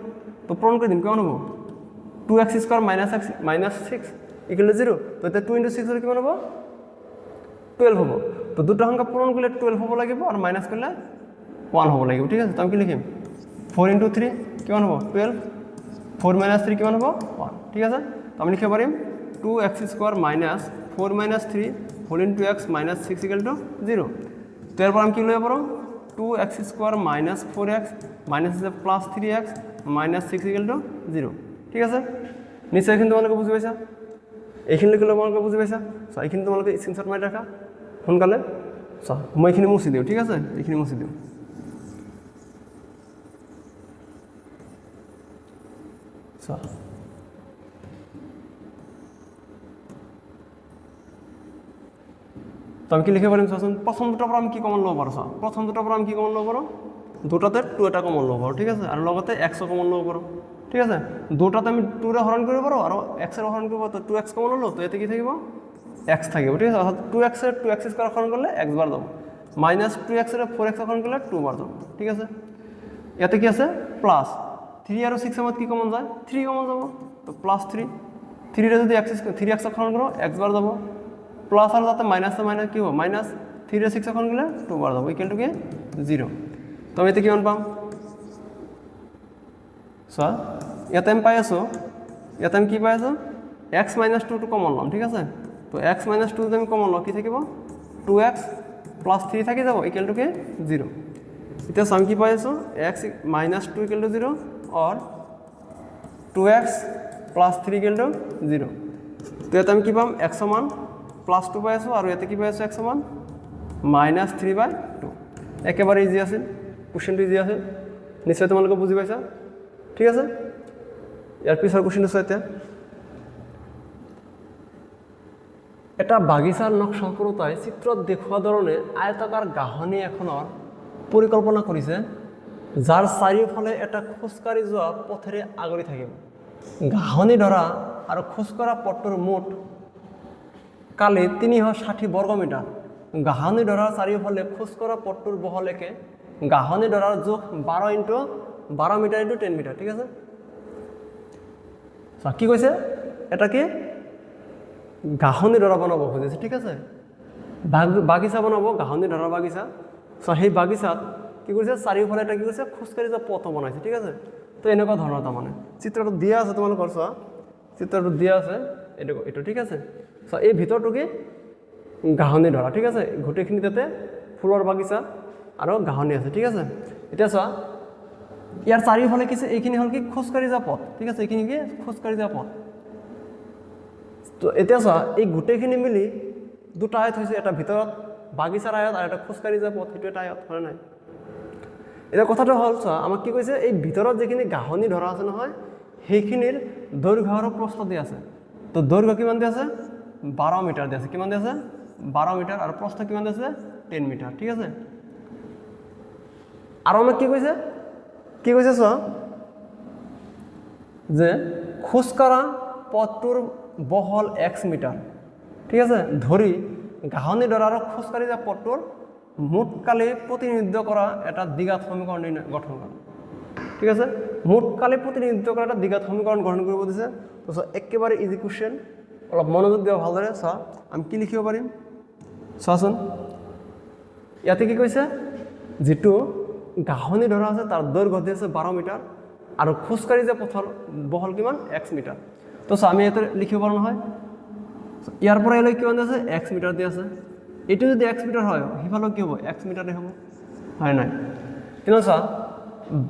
তো পূৰণ কৰি দিম কিমান হ'ব 2x square minus 6 equal to 0 তো এটা 2 * 6 হলে কিমান হ'ব 12 হ'ব তো দুটা সংখ্যা পূৰণ কৰিলে 12 হ'ব লাগিব আৰু মাইনাস কৰিলে 1 হ'ব লাগিব ঠিক আছে তো আমি কি লিখিম 4 * 3 কিমান হ'ব 12 4 - 3 কিমান হ'ব 1 ঠিক আছে তো আমি লিখিব পাৰিম 2x square minus 4 - 3 whole into x minus 6 equal to 0 তো এরপর আমি কি লিখব পারো 2x square minus 4x minus আছে plus 3x minus 6 equal to 0 ঠিক আছে নিশ্চয় কিন্তু তোমালোকে বুঝি পাইছা এইখিনি লিখিলে তোমালোকে বুঝি পাইছা সো এইখিনি তোমালোকে স্ক্রিনশট মাৰি ৰাখা সোনকালে সো মই এইখিনি মুছি দিও ঠিক আছে এইখিনি মুছি দিও সো তো আমি কি লিখে পারিম চাচোন প্রথম দুটাৰ পৰা আমি কি কমন ল'ব পাৰো চা প্ৰথম দুটাৰ পৰা আমি কি কমন ল'ব পাৰো দুটাতে 2 এটা কমন ল'ব পাৰো ঠিক আছে আৰু লগতে x কমন ল'ব পাৰো ঠিক আছে দুটাতে আমি 2 ৰে হৰণ কৰিব পাৰো আৰু x ৰে হৰণ কৰিব তো 2x কমন ল'লো তো এতে কি থাকিব x থাকিব ঠিক আছে অৰ্থাৎ 2x ৰে 2x স্কয়াৰ হৰণ কৰিলে x বাৰ যাব মাইনাস 2x ৰে 4x হৰণ কৰিলে 2 বাৰ যাব ঠিক আছে ইয়াতে কি আছে প্লাস 3 আৰু 6 মত কি কমন যায় 3 কমন যাব তো প্লাস 3 3 রে যদি x হৰণ কৰো x বাৰ যাব প্লাস আর যাতে মাইনাস মাইনাস কি হবে মাইনাস 3 রে 6 হরণ করলে 2 বাৰ যাব ইকুয়াল টু 0 তো আমি এতে কিমান পাম সো ইয়াতে আমি পাই আছো ইয়াতে আমি কি পাই আছো x - 2 টু কমন লম ঠিক আছে তো x - 2 যদি আমি কমন লও কি থাকিব 2x + 3 থাকি যাব ইকুয়াল টু 0 এটা আমি কি পাই আছো x - 2 ইকুয়াল টু 0 और 2x + 3 ইকুয়াল টু 0 তো এটা আমি কি পাম x সমান +2 পাই আছো আৰু এতে কি পাই আছো x সমান -3/2 একেবারে ইজি আছে কোশ্চেনটো ইজি আছে নিশ্চয় তোমালোকে বুজি পাইছা ঠিক আছে ইয়াৰ পিছৰ কোশ্চেনটো চাই এটা বাগিচাৰ নকশা কৰোঁতাই চিত্ৰত দেখুওৱা ধৰণে আয়তাকাৰ গাহনি এখনৰ পৰিকল্পনা কৰিছে যাৰ চাৰিওফালে এটা খোজকাঢ়ি যোৱা পথেৰে আগৰি থাকিব গাহনি ধৰা আৰু খোজকঢ়া পথটোৰ মুঠ কালি 360 বৰ্গমিটাৰ গাহনি ধৰাৰ চাৰিওফালে খোজকঢ়া পথটোৰ বহল একে গাহনি ধরার জোখ 12 × 12 মিটার × 10 মিটার ঠিক আছে কি কৈছে এটা কি গাহনি ধৰা বনাব খুজিছে ঠিক আছে বাগিচা বনাব গাহনি ধৰা বাগিচা সেই বাগিচাত কি কৰিছে চাৰিওফালে এটা কি কৰিছে খোজকাঢ়ি যোৱা পথ বনাইছে ঠিক আছে তো এনেকুৱা ধৰণৰ তাৰমানে চিত্ৰটো দিয়া আছে তোমালোকৰ চোৱা চিত্ৰটো দিয়া আছে এইটো ঠিক আছে সো এই ভিতৰটো কি গাহনি ধৰা ঠিক আছে গোটেইখিনি তাতে ফুলৰ বাগিচা আৰু গাহনি আছে ঠিক আছে এতিয়া চোৱা ইয়াৰ চাৰিওফালে কি এইখিনি হল কি খোজকাঢ়ি যোৱা পথ ঠিক আছে এইখিনি কি খোজকাঢ়ি যোৱা পথ তো এতিয়া চোৱা এই গোটেইখিনি মিলি দুটা আয়ত হৈছে এটা ভিতৰত বাগিচাৰ আয়ত আৰু এটা খোজকাঢ়ি যোৱা পথ সেইটো এটা আয়ত হয় নাই এতিয়া কথাটো হল চোৱা আমাক কি কৈছে এই ভিতৰত যিখিনি গাহনি ধৰা আছে নহয় সেইখিনিৰ দৈৰ্ঘ্য আৰু প্ৰস্থ দিয়া আছে তো দৈৰ্ঘ্য কিমান দিয়া আছে 12 মিটাৰ দিয়া আছে কিমান দিয়া আছে 12 মিটাৰ আৰু প্ৰস্থ কিমান দিয়া আছে 10 মিটাৰ ঠিক আছে আৰু আমাক কি কৈছে চোৱা যে খোজকাঢ়া পথটোৰ বহল x মিটাৰ ঠিক আছে ধৰি গাহনি ধৰা আৰু খোজকাঢ়ি যোৱা পথটোৰ মুঠকালি প্ৰতিনিধিত্ব কৰা এটা দ্বিঘাত সমীকৰণ গঠন কৰা ঠিক আছে মুঠকালি প্ৰতিনিধিত্ব কৰা এটা দ্বিঘাত সমীকৰণ গঠন কৰিব দিছে তো একেবাৰে ইজি কোশ্চেন অলপ মনোযোগ দিয়া ভালদৰে চোৱা আমি কি লিখিব পাৰিম চোৱাচোন ইয়াতে কি কৈছে যেটো গাহনি ধৰা আছে তাৰ দৈৰ্ঘ্য দিয়া আছে 12 মিটাৰ আৰু খোজকাঢ়ি যোৱা পথৰ বহল কিমান x মিটাৰ তো আমি ইয়াতে লিখিব পাৰো নহয় ইয়াৰ পৰা এলৈ কিমান আছে x মিটাৰ দিয়া আছে এটো যদি x মিটাৰ হয় হিফালো কি হ'ব x মিটাৰে হ'ব হয় নাই কিন্তু চোৱা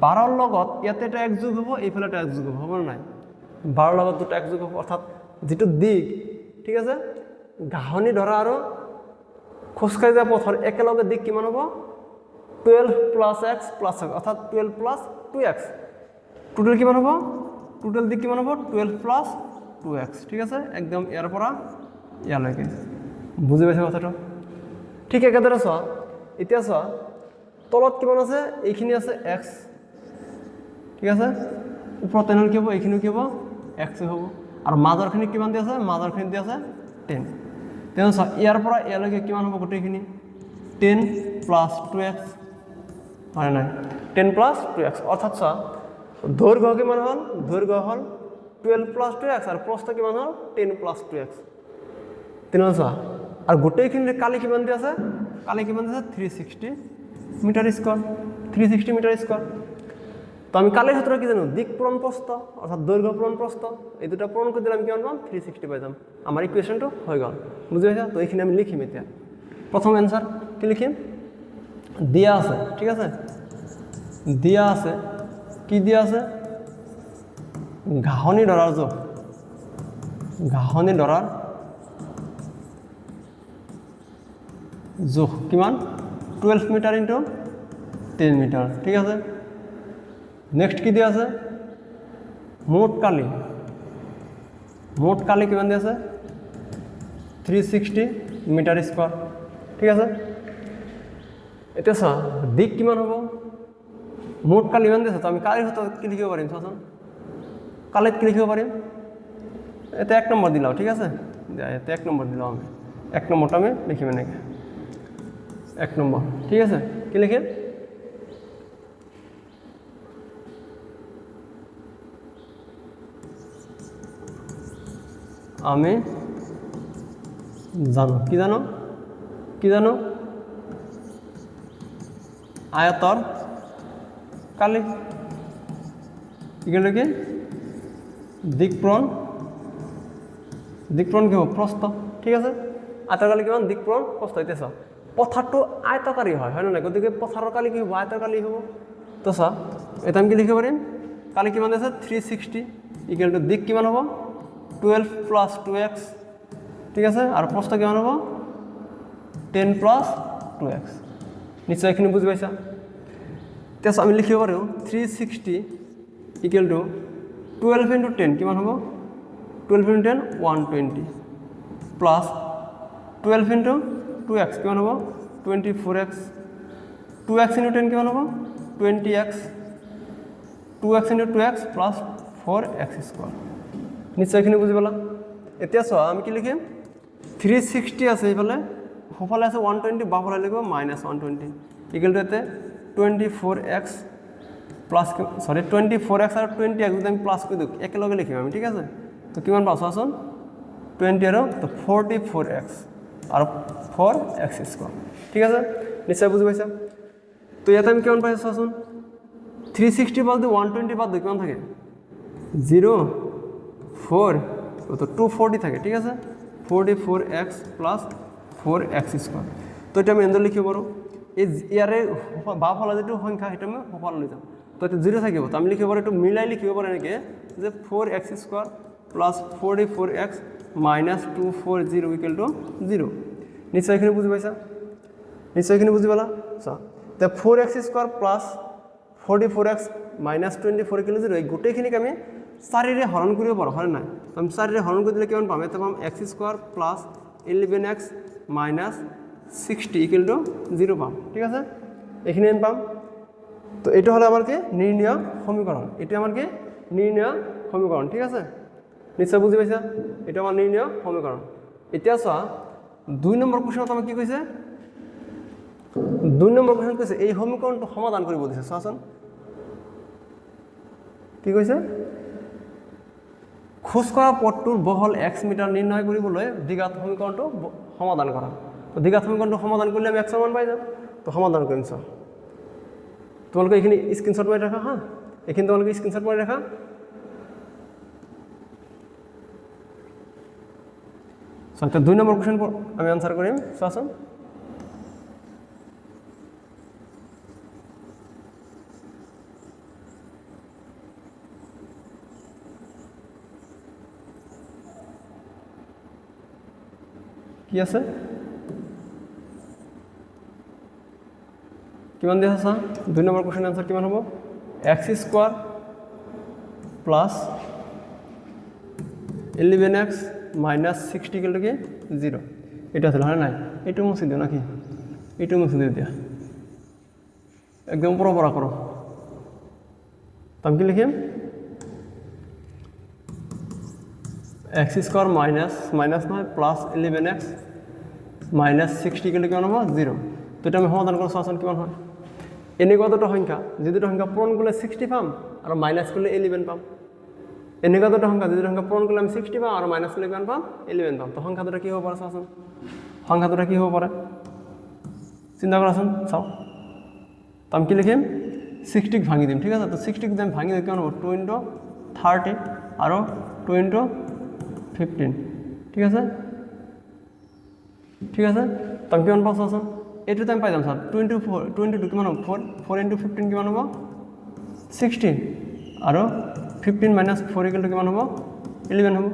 12 ৰ লগত ইয়াতে এটা x যোগ হ'ব এইফালে এটা x যোগ হ'ব নাই 12 ৰ লগত দুটা x যোগ হ'ব অৰ্থাৎ যেটো দিক ঠিক আছে গাহনি ধৰা আৰু খোজকাঢ়ি যোৱা পথৰ একেলগে দিক কিমান হ'ব 12 প্লাস এক্স প্লাস এক্স অর্থাৎ 12 প্লাস 2x টোটাল কিমান হ'ব টোটাল দিক কিমান হ'ব 12 প্লাস 2x ঠিক আছে একদম ইয়াৰ পৰা ইয়ালৈকে বুজি পাইছা কথাটো ঠিক একেদৰে চোৱা এতিয়া চোৱা তলত কিমান আছে এইখিনি আছে x ঠিক আছে ওপৰত তেনেহ'লে কি হ'ব এইখিনি কি হ'ব x হ'ব আৰু মাজৰখিনি কিমান দি আছে মাজৰখিনি দি আছে 10 তেনে চোৱা ইয়াৰ পৰা ইয়ালৈকে কিমান হ'ব গোটেইখিনি 10 প্লাস 2x হয় নাই 10 প্লাস 2x অর্থাৎ চা দৈর্ঘ্য কিমান হল দৈর্ঘ্য হল 12 প্লাস 2x আর প্রস্থ কিমান হল 10 প্লাস 2x তিনজন চা আর গোটেইখিনি কালি কিমান দি আছে কালি কিমান দি আছে 360 মিটার স্কয়ার 360 মিটার স্কয়ার তো আমি কালির সূত্র কি জানো দিক পূরণ প্রস্থ অর্থাৎ দৈর্ঘ্য পূরণ প্রস্থ এই দুটো পূরণ করে দিলাম কিমান পাম 360 পাই যাম আমার ইকুয়েশনটো হয়ে গেল বুঝি পাইছা তো এইখিনি আমি লিখিম এতিয়া প্রথম অ্যানসার কি লিখিম দিয়া আছে ঠিক আছে দিয়া আছে কি দিয়া আছে ঘাহনি ডরার জোখ ঘাহনি ডরার জোখ কিমান 12 মিটার ইন্টু 10 মিটার ঠিক আছে নেক্সট কি দিয়া আছে মোট কালি কিমান দিয়া আছে 360 মিটার স্কয়ার ঠিক আছে এটা চা দিক কিমান হ'ব মোট কালি ইমান দিছে তো আমি কালিৰ সূত্ৰত কি লিখিব পাৰিম চাচোন কালিত কি লিখিব পাৰিম এটা 1 নম্বৰ দিলাও ঠিক আছে এটা 1 নম্বৰ দিলাও আমি 1 নম্বৰটা আমি লিখিম এনেকৈ 1 নম্বৰ ঠিক আছে কি লিখিম আমি জানো কি জানো আয়তর কালি এগুলো কি দিকপ্রণ কি হ'ব প্রস্থ ঠিক আছে আয়তর কালি কিমান দিকপ্রণ প্রস্থ এতিয়া চা পথাৰটো আয়তকাৰী হয় না গতিকে পথাৰৰ কালি কি হ'ব আয়তৰ কালি হ'ব তো চা এটা আমি কি লিখিব পাৰিম কালি কিমান আছে 360 ইকুয়াল টু দিক কিমান হ'ব 12 প্লাস 2x ঠিক আছে আৰু প্রস্থ কিমান হ'ব 10 প্লাস 2x নিশ্চয় এখিনি বুজি পাইছা তেছ আমি লিখিব পাৰোঁ 360 ইকুয়াল টু 12 ইন্টু 10 কিমান হ'ব 12 ইন্টু 10 120 প্লাস 12 ইন্টু 2x কিমান হ'ব 24x 2x ইন্টু 10 কিমান হ'ব 20x 2x into 2x plus 4x square নিশ্চয় এখিনি বুজি পালা এতিয়া চোৱা আমি কি লিখিম 360 আছে এইফালে সোঁফালে আছে 120 বাওঁফালে লিখিব -120 ইকুয়াল টু এতে 24x প্লাস সরি 24x আর 20x যদি আমি প্লাস করে দিই একেলগে লিখিম আমি ঠিক আছে তো কিমান পাওঁ চাচোন 20 আৰু তো 44x আর 4x স্কয়ার ঠিক আছে নিশ্চয় বুজি পাইছা তো ইয়াতে আমি কিমান পাইছো চাচোন 360 বাদ দি 120 বাদ দি কিমান থাকে 0 4 তো 240 থাকে ঠিক আছে 44x প্লাস 4x স্কয়ার তো এটা আমি এন্ড লিখিব পাৰো এই ইয়াৰে বাওঁফালে যেটো সংখ্যা এটা আমি সোঁফালে লৈ যাম তো এটা 0 থাকিব তো আমি লিখিব পাৰো এটো মিলাই লিখিব পাৰো এনেকে যে 4x square plus 44x minus 240 equal to 0 নিশ্চয় এখানে বুঝি পাইছা নিশ্চয় এখানে বুঝি পালা সো তে 4x square plus 44x minus 24 equal to 0 এই গোটেইখিনিক আমি 4 ৰে হৰণ কৰিব পাৰো হয় না তো আমি 4 ৰে হৰণ কৰি দিলে কিমান পাম এটা পাম x square plus 11x minus 60 equal to 0 পাম ঠিক আছে এখানে আমি পাম তো এটা হলো আমার কি নির্ণয় সমীকরণ এটা আমার কি নির্ণয় সমীকরণ ঠিক আছে নিশ্চয় বুঝি পাইছা এটা আমার নির্ণয় সমীকরণ এতিয়া চোৱা 2 নম্বৰ কোৱেশ্যনত আমাক কি কৈছে 2 নম্বৰ কোৱেশ্যন কৈছে এই সমীকৰণটো সমাধান কৰিব দিছে চোৱাচোন কি কৈছে খোজ কৰা পথটোৰ বহল x মিটাৰ নিৰ্ণয় কৰিবলৈ দ্বিঘাত সমীকৰণটো সমাধান কৰা তো দ্বিঘাত সমীকৰণটো সমাধান কৰিলে আমি x মান পাই যাম তো সমাধান কৰিম চোৱা তোমালোকে এইখিনি স্ক্ৰিনশট মাৰি ৰাখা হা এইখিনি তোমালোকে স্ক্ৰিনশট মাৰি ৰাখা সো এটা 2 নম্বৰ কোৱেশ্যন আমি আনসাৰ কৰিম চোৱাচোন কি আছে কিমান দিয়া আছে 2 নম্বৰ কোৱেশ্চন আনসাৰ কিমান হ'ব x square plus 11x minus 60 equal to কি 0 এটা আছে হয় নাই এটা মুছে দিও নাকি এটা মুছে দিও দিয়া একদম পুরো বড় করো তাহলে কি লিখিম x স্কয়ার মাইনাস নয় plus 11x minus 60 equal to কেমন হবে 0 তো এটা আমি সমাধান করব সমান কেমন হয় এনে কতটা সংখ্যা যে দুটো সংখ্যা পূরণ করলে 60 পাম আর মাইনাস করলে 11 পাম এনে কতটা সংখ্যা যে দুটো সংখ্যা পূরণ করলে আমি 60 পাম আর মাইনাস করলে কেমন পাম 11 পাম তো সংখ্যা দুটো কি হবে পারে সমান সংখ্যা দুটো কি হবে পারে চিন্তা করছুন চাও তো আমি কি লিখিম 60 ভাঙি দিম ঠিক আছে তো 60 যদি আমি ভাঙি দিই কেমন হবে 2 * 30 আর 2 * 15 ঠিক আছে তো আমি কেমন পাচ্ছ আসুন এটাতে আমি পাইলাম স্যার 22 কিমান হবে 4 * 15 কিমান হবে 16 আর 15 মাইনাস 4 ইকুয়াল টু কিমান হবে 11 হবে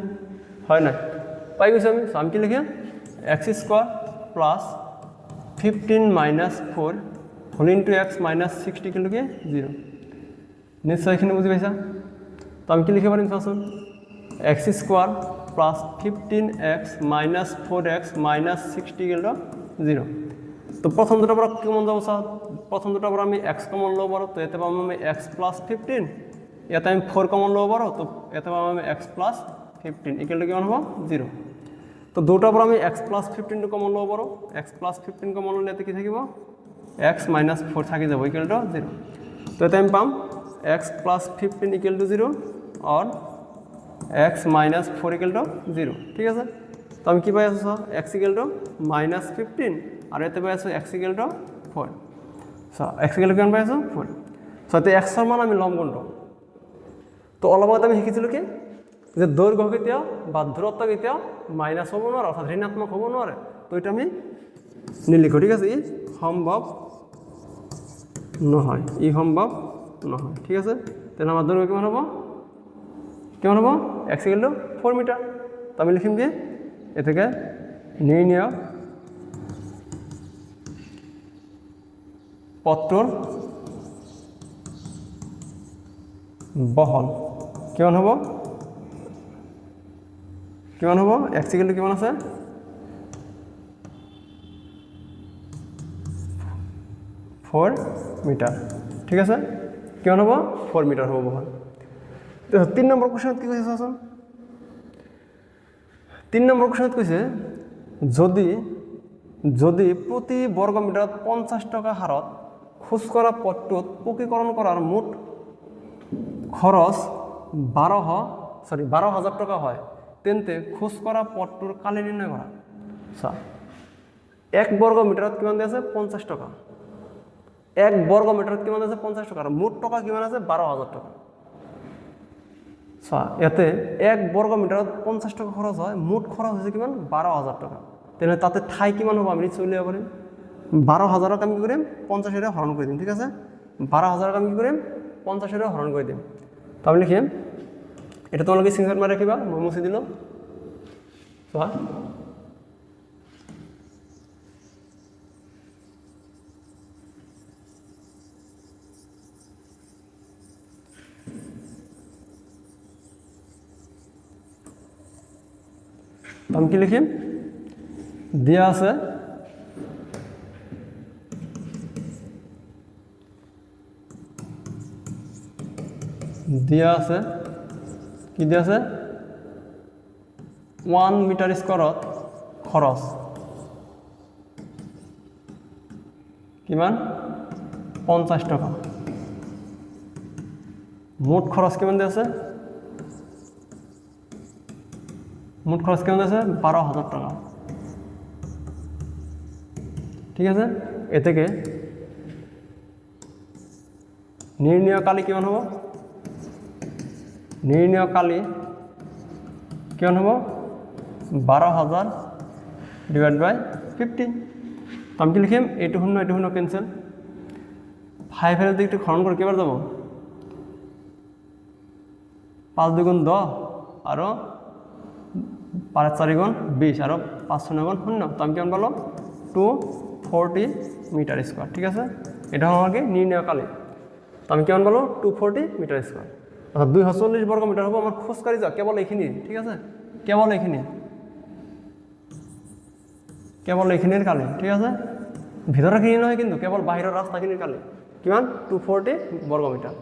হয় না পাই গৈছে আমি কি লিখিম x square plus 15 minus 4 whole into x minus 60 equal to কি 0 নিশ্চয় এখানে বুঝি পাইছা তো আমি কি লিখে পারিম চাচোন x square plus 15x minus 4x minus 60 equal to 0 তো প্রথম দুটো পর কেমন যাব স্যার প্রথম দুটো পর আমি x কমন লব পারো তো এতে পাবো আমি x প্লাস 15 এতে আমি 4 কমন লব পারো তো এতে পাবো আমি x প্লাস 15 ইকুয়াল টু কেমন হবে 0 তো দুটো পর আমি x প্লাস 15 কমন লব পারো x প্লাস 15 কমন ললে এতে কি থাকিব x মাইনাস 4 থাকি যাব ইকুয়াল টু 0 তো এতে আমি পাম x প্লাস 15 ইকুয়াল টু 0 আর x মাইনাস 4 ইকুয়াল টু 0 ঠিক আছে তো আমি কি পাই আছো x ইকুয়াল টু মাইনাস 15 আর এতে পাই আছো x equal to 4 so x equal to কেমন পাই আছো 4 সো এতে x এর মান আমি লম কোনটো তো অলপ আগতে আমি শিকিছিলো কি যে দৈর্ঘ্য কেতিয়া বা দূরত্ব কেতিয়া মাইনাস হব না অর্থাৎ ঋণাত্মক হব না তো এটা আমি নিলিখো ঠিক আছে ই সম্ভব নহয় ই সম্ভব নহয় ঠিক আছে তাহলে আমার দৈর্ঘ্য কেমন হবো x ইকুয়াল টু 4 মিটার তো আমি লিখিম কি এ থেকে নির্ণয় পথটোর বহল কেমন হবো x ইকুয়াল টু কেমন আছে 4 মিটার ঠিক আছে কেমন হবো 4 মিটার হবো বহল 3 নম্বর কোশ্চেন কি কইছে আসুন 3 নম্বর কোশ্চেন কইছে যদি প্রতি বর্গ মিটার 50 টাকা হারত খোজ করা পথটোত পকীকরণ করার মোট খরচ 12,000 টাকা হয় তেন্তে খোজ করা পথটোর কালি নির্ণয় করা আচ্ছা 1 বর্গ মিটারত কিমান আছে 50 টাকা 1 বর্গ মিটারত কিমান আছে 50 টাকা আর মোট টাকা কিমান আছে 12,000 টাকা আচ্ছা এতে 1 বর্গ মিটারত 50 টাকা খরচ হয় মোট খরচ হচ্ছে কিমান 12,000 টাকা তাহলে তাতে ঠাই কিমান হবে আমি চলে যাব পারিম 12,000 আমি কি করিম 50 এর হরণ করে দিম ঠিক আছে 12,000 আমি কি করিম 50 এর হরণ করে দিম তো আমি লিখিম এটা তোমালোকে স্ক্রিনশট মারি রাখিবা মই মুছি দিল চোৱা আমি কি লিখিম দিয়া আছে কি দিয়া আছে 1 মিটার স্কয়ারত খরচ কিমান 50 টাকা মোট খরচ কিমান দিয়া আছে 12,000 টাকা ঠিক আছে এ থেকে নির্ণয় কালি কিমান হবো নির্ণয় কালি কিমান হবো 12,000 ডিভাইড বাই 15 আমি কি লিখিম এইটো শূন্য ক্যান্সেল 5 এর দিকে খরণ করে কিবার যাব 5 2 গুণ 10 আর 5 4 গুণ 20 আর 5 6 গুণ 0 তো আমি কেমন বলো 2 240 মিটার স্কোয়ার। ঠিক আছে, এটা হলো আগে নির্ণয়কালে। তো আমি কেমন বলো 240 মিটার স্কোয়ার, অর্থাৎ 240 বর্গ মিটার হবো আমার খোঁজকারী যা কেবল এইখিনি। ঠিক আছে, কেবল এইখিনির কালে। ঠিক আছে, ভিতরে কিনি নয় কিন্তু, কেবল বাহিরের রাস্তাখিনির কালে কিমান 240 বর্গ মিটার।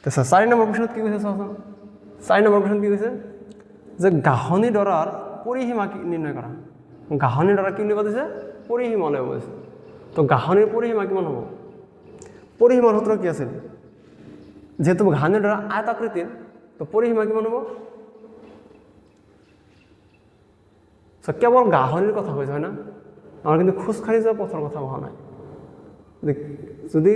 তো 4 নম্বর কোশ্চেনত কি কৈছে চাওচোন। 4 নম্বর কোশ্চেন কি কৈছে যে গাহনি ডৰাৰ পৰিসীমা নিৰ্ণয় কৰা। গাহনি ডৰা কি উল্লেখ দিছে, পৰিসীমা উল্লেখ কৰিছে। তো গাহনিৰ পৰিসীমা কিমান হ'ব? পৰিসীমাৰ সূত্ৰ কি আছিল? যেহেতু গাহনি ডৰা আয়তাকৃতিৰ, তো পৰিসীমা কিমান হ'ব? কেৱল গাহনিৰ কথা কৈছে, হয় না? আমাৰ কিন্তু খোজকাঢ়ি যোৱা পথৰ কথা কোৱা নাই। যদি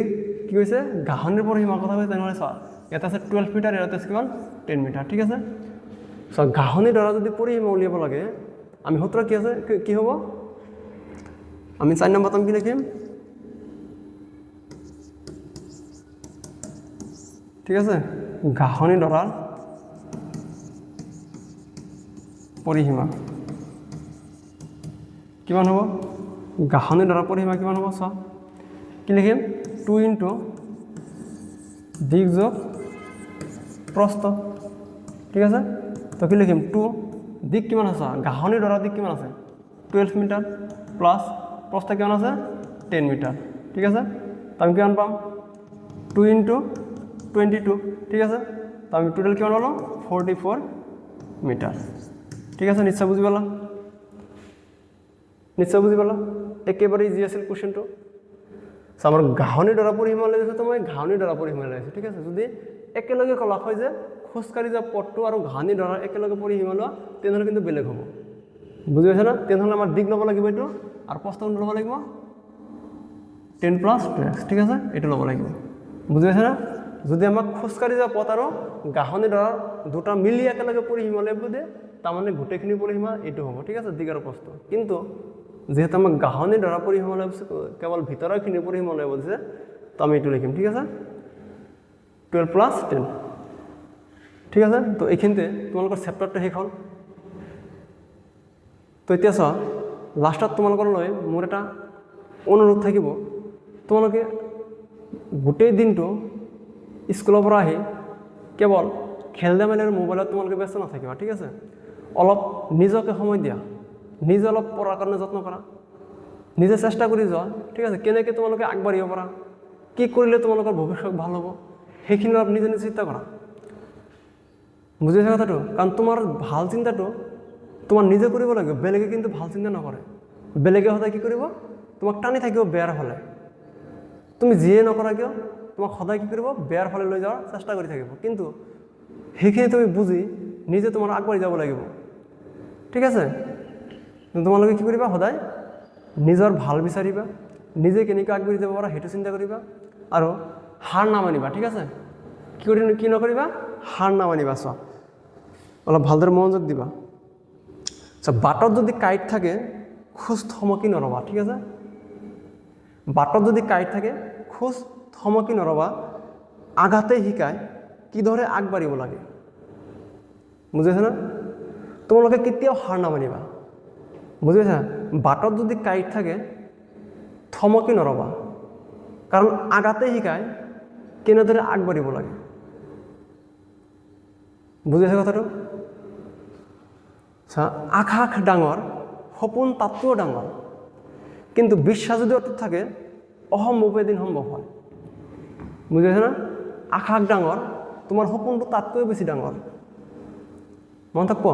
কি কৈছে গাহনিৰ পৰিসীমাৰ কথা কৈছে, তেনেহ'লে চোৱা ইয়াত আছে 12 মিটাৰ, ইয়াত আছে কিমান 10 মিটাৰ। ঠিক আছে, গাহনি ডৰা যদি পৰিসীমা উলিয়াব লাগে, আমি সূত্ৰ কি আছে, কি হ'ব? আমি 4 নম্বৰত কি লিখিম? ঠিক আছে, গাহনি ডৰাৰ পৰিসীমা কিমান হ'ব? গাহনি ডৰাৰ পৰিসীমা কিমান হ'ব? চোৱা কি লিখিম? 2 ইনটু দিক যোগ প্ৰস্থ। ঠিক আছে, তো কি লিখিম? 2 দিক কিমান আছে? গাহনি ডৰাৰ দিক কিমান আছে? 12 মিটাৰ প্লাছ প্ৰস্থ কিমান আছে? 10 মিটাৰ। ঠিক আছে, তো আমি কিমান পাম? 2 ইনটু 22। ঠিক আছে, তো আমি টোটাল কিমান পালো? 44 মিটার। ঠিক আছে, নিশ্চয় বুঝি পালা, একেবারে ইজি আছিল কোশ্চেনটো। আমার ঘাহনি ডৰা পৰিসীমা লাগিছে, তো মই ঘাহনি ডৰা পৰিসীমা লাগিছে। ঠিক আছে, যদি একেলগে কলা হয় যে খোজকাঢ়ি যোৱা পথটো আৰু ঘাহনি ডৰাৰ একেলগে পৰিসীমা লোৱা, তেনেহ'লে কিন্তু বেলেগ হ'ব। বুজি পাইছে না? তেনেহ'লে আমাৰ দিক ল'ব লাগিব এইটো, আৰু প্ৰস্থ ল'ব লাগিব 10 + 2x। ঠিক আছে, এইটো ল'ব লাগিব। বুজি পাইছে না? যদি আমাক খোজকাঢ়ি যোৱা পথ আৰু ঘাহনি ডৰাৰ দুটা মিলি একেলগে পৰিসীমা লাগিব দিয়ে, তাৰমানে গোটেইখিনি পৰিসীমা এইটো হ'ব। ঠিক আছে, দিক আৰু প্ৰস্থ। কিন্তু যেহেতু আমাক ঘাহনি ডৰা পৰিসীমা লাগিব, কেৱল ভিতৰৰখিনি পৰিসীমা লাগিব দিছে, তো আমি এইটো লিখিম। ঠিক আছে, 12 + 10। ঠিক আছে, তো এইখিনিতে তোমালোকৰ চেপ্টাৰটো শেষ হ'ল। তো এতিয়া চোৱা, লাষ্টত তোমালোকলৈ মোৰ এটা অনুৰোধ থাকিব, তোমালোকে গোটেই দিনটো স্কুলৰ পৰা আহি কেৱল খেল ধেমালি আৰু মোবাইলত তোমালোকে ব্যস্ত নাথাকিবা। ঠিক আছে, অলপ নিজকে সময় দিয়া, নিজে অলপ পঢ়াৰ কাৰণে যত্ন কৰা, নিজে চেষ্টা কৰি যোৱা। ঠিক আছে, কেনেকৈ তোমালোকে আগবাঢ়িব পাৰা, কি কৰিলে তোমালোকৰ ভৱিষ্যত ভাল হ'ব, সেইখিনি অলপ নিজে নিজে চিন্তা কৰা। বুজিছে কথাটো? কাৰণ তোমাৰ ভাল চিন্তাটো তোমাৰ নিজে কৰিব লাগিব, বেলেগে কিন্তু ভাল চিন্তা নকৰে। বেলেগে সদায় কি কৰিব? তোমাক টানি থাকিব বেয়াৰ ফালে। তুমি যিয়ে নকৰা কিয় তোমাক সদায় কি কৰিব? বেয়াৰ ফালে লৈ যোৱাৰ চেষ্টা কৰি থাকিব। কিন্তু সেইখিনি তুমি বুজি নিজে তোমাৰ আগবাঢ়ি যাব লাগিব। ঠিক আছে, তোমালোকে কি কৰিবা? সদায় নিজৰ ভাল বিচাৰিবা, নিজে কেনেকৈ আগবাঢ়ি যাব পাৰা সেইটো চিন্তা কৰিবা, আৰু হাৰ নামানিবা। ঠিক আছে, কি নকৰিবা? হাৰ নামানিবা। চোৱা, অলপ ভালদৰে মনোযোগ দিবা। বাটত যদি কাঁইট থাকে খোজ থমকি নৰবা। ঠিক আছে, বাটত যদি কাঁইট থাকে খোজ থমকি নৰবা। আঘাতে শিকায় কিদৰে আগবাঢ়িব লাগে। বুজিছে না? তোমালোকে কেতিয়াও হাৰ নামানিবা। বুজিছা? বাটত যদি কাঁইট থাকে থমকি নৰবা, কাৰণ আঘাতে শিকায় কেনেদৰে আগবাঢ়িব লাগে। বুজিছে কথাটো? আকাশ ডাঙৰ, সপোন তাতকৈও ডাঙৰ, কিন্তু বিশ্বাস যদি অটুট থাকে অসম্ভৱ এদিন সম্ভৱ হয়। বুজিছে না? আকাশ ডাঙৰ, তোমাৰ সপোনটো তাতকৈ বেছি ডাঙৰ। মন থাকব।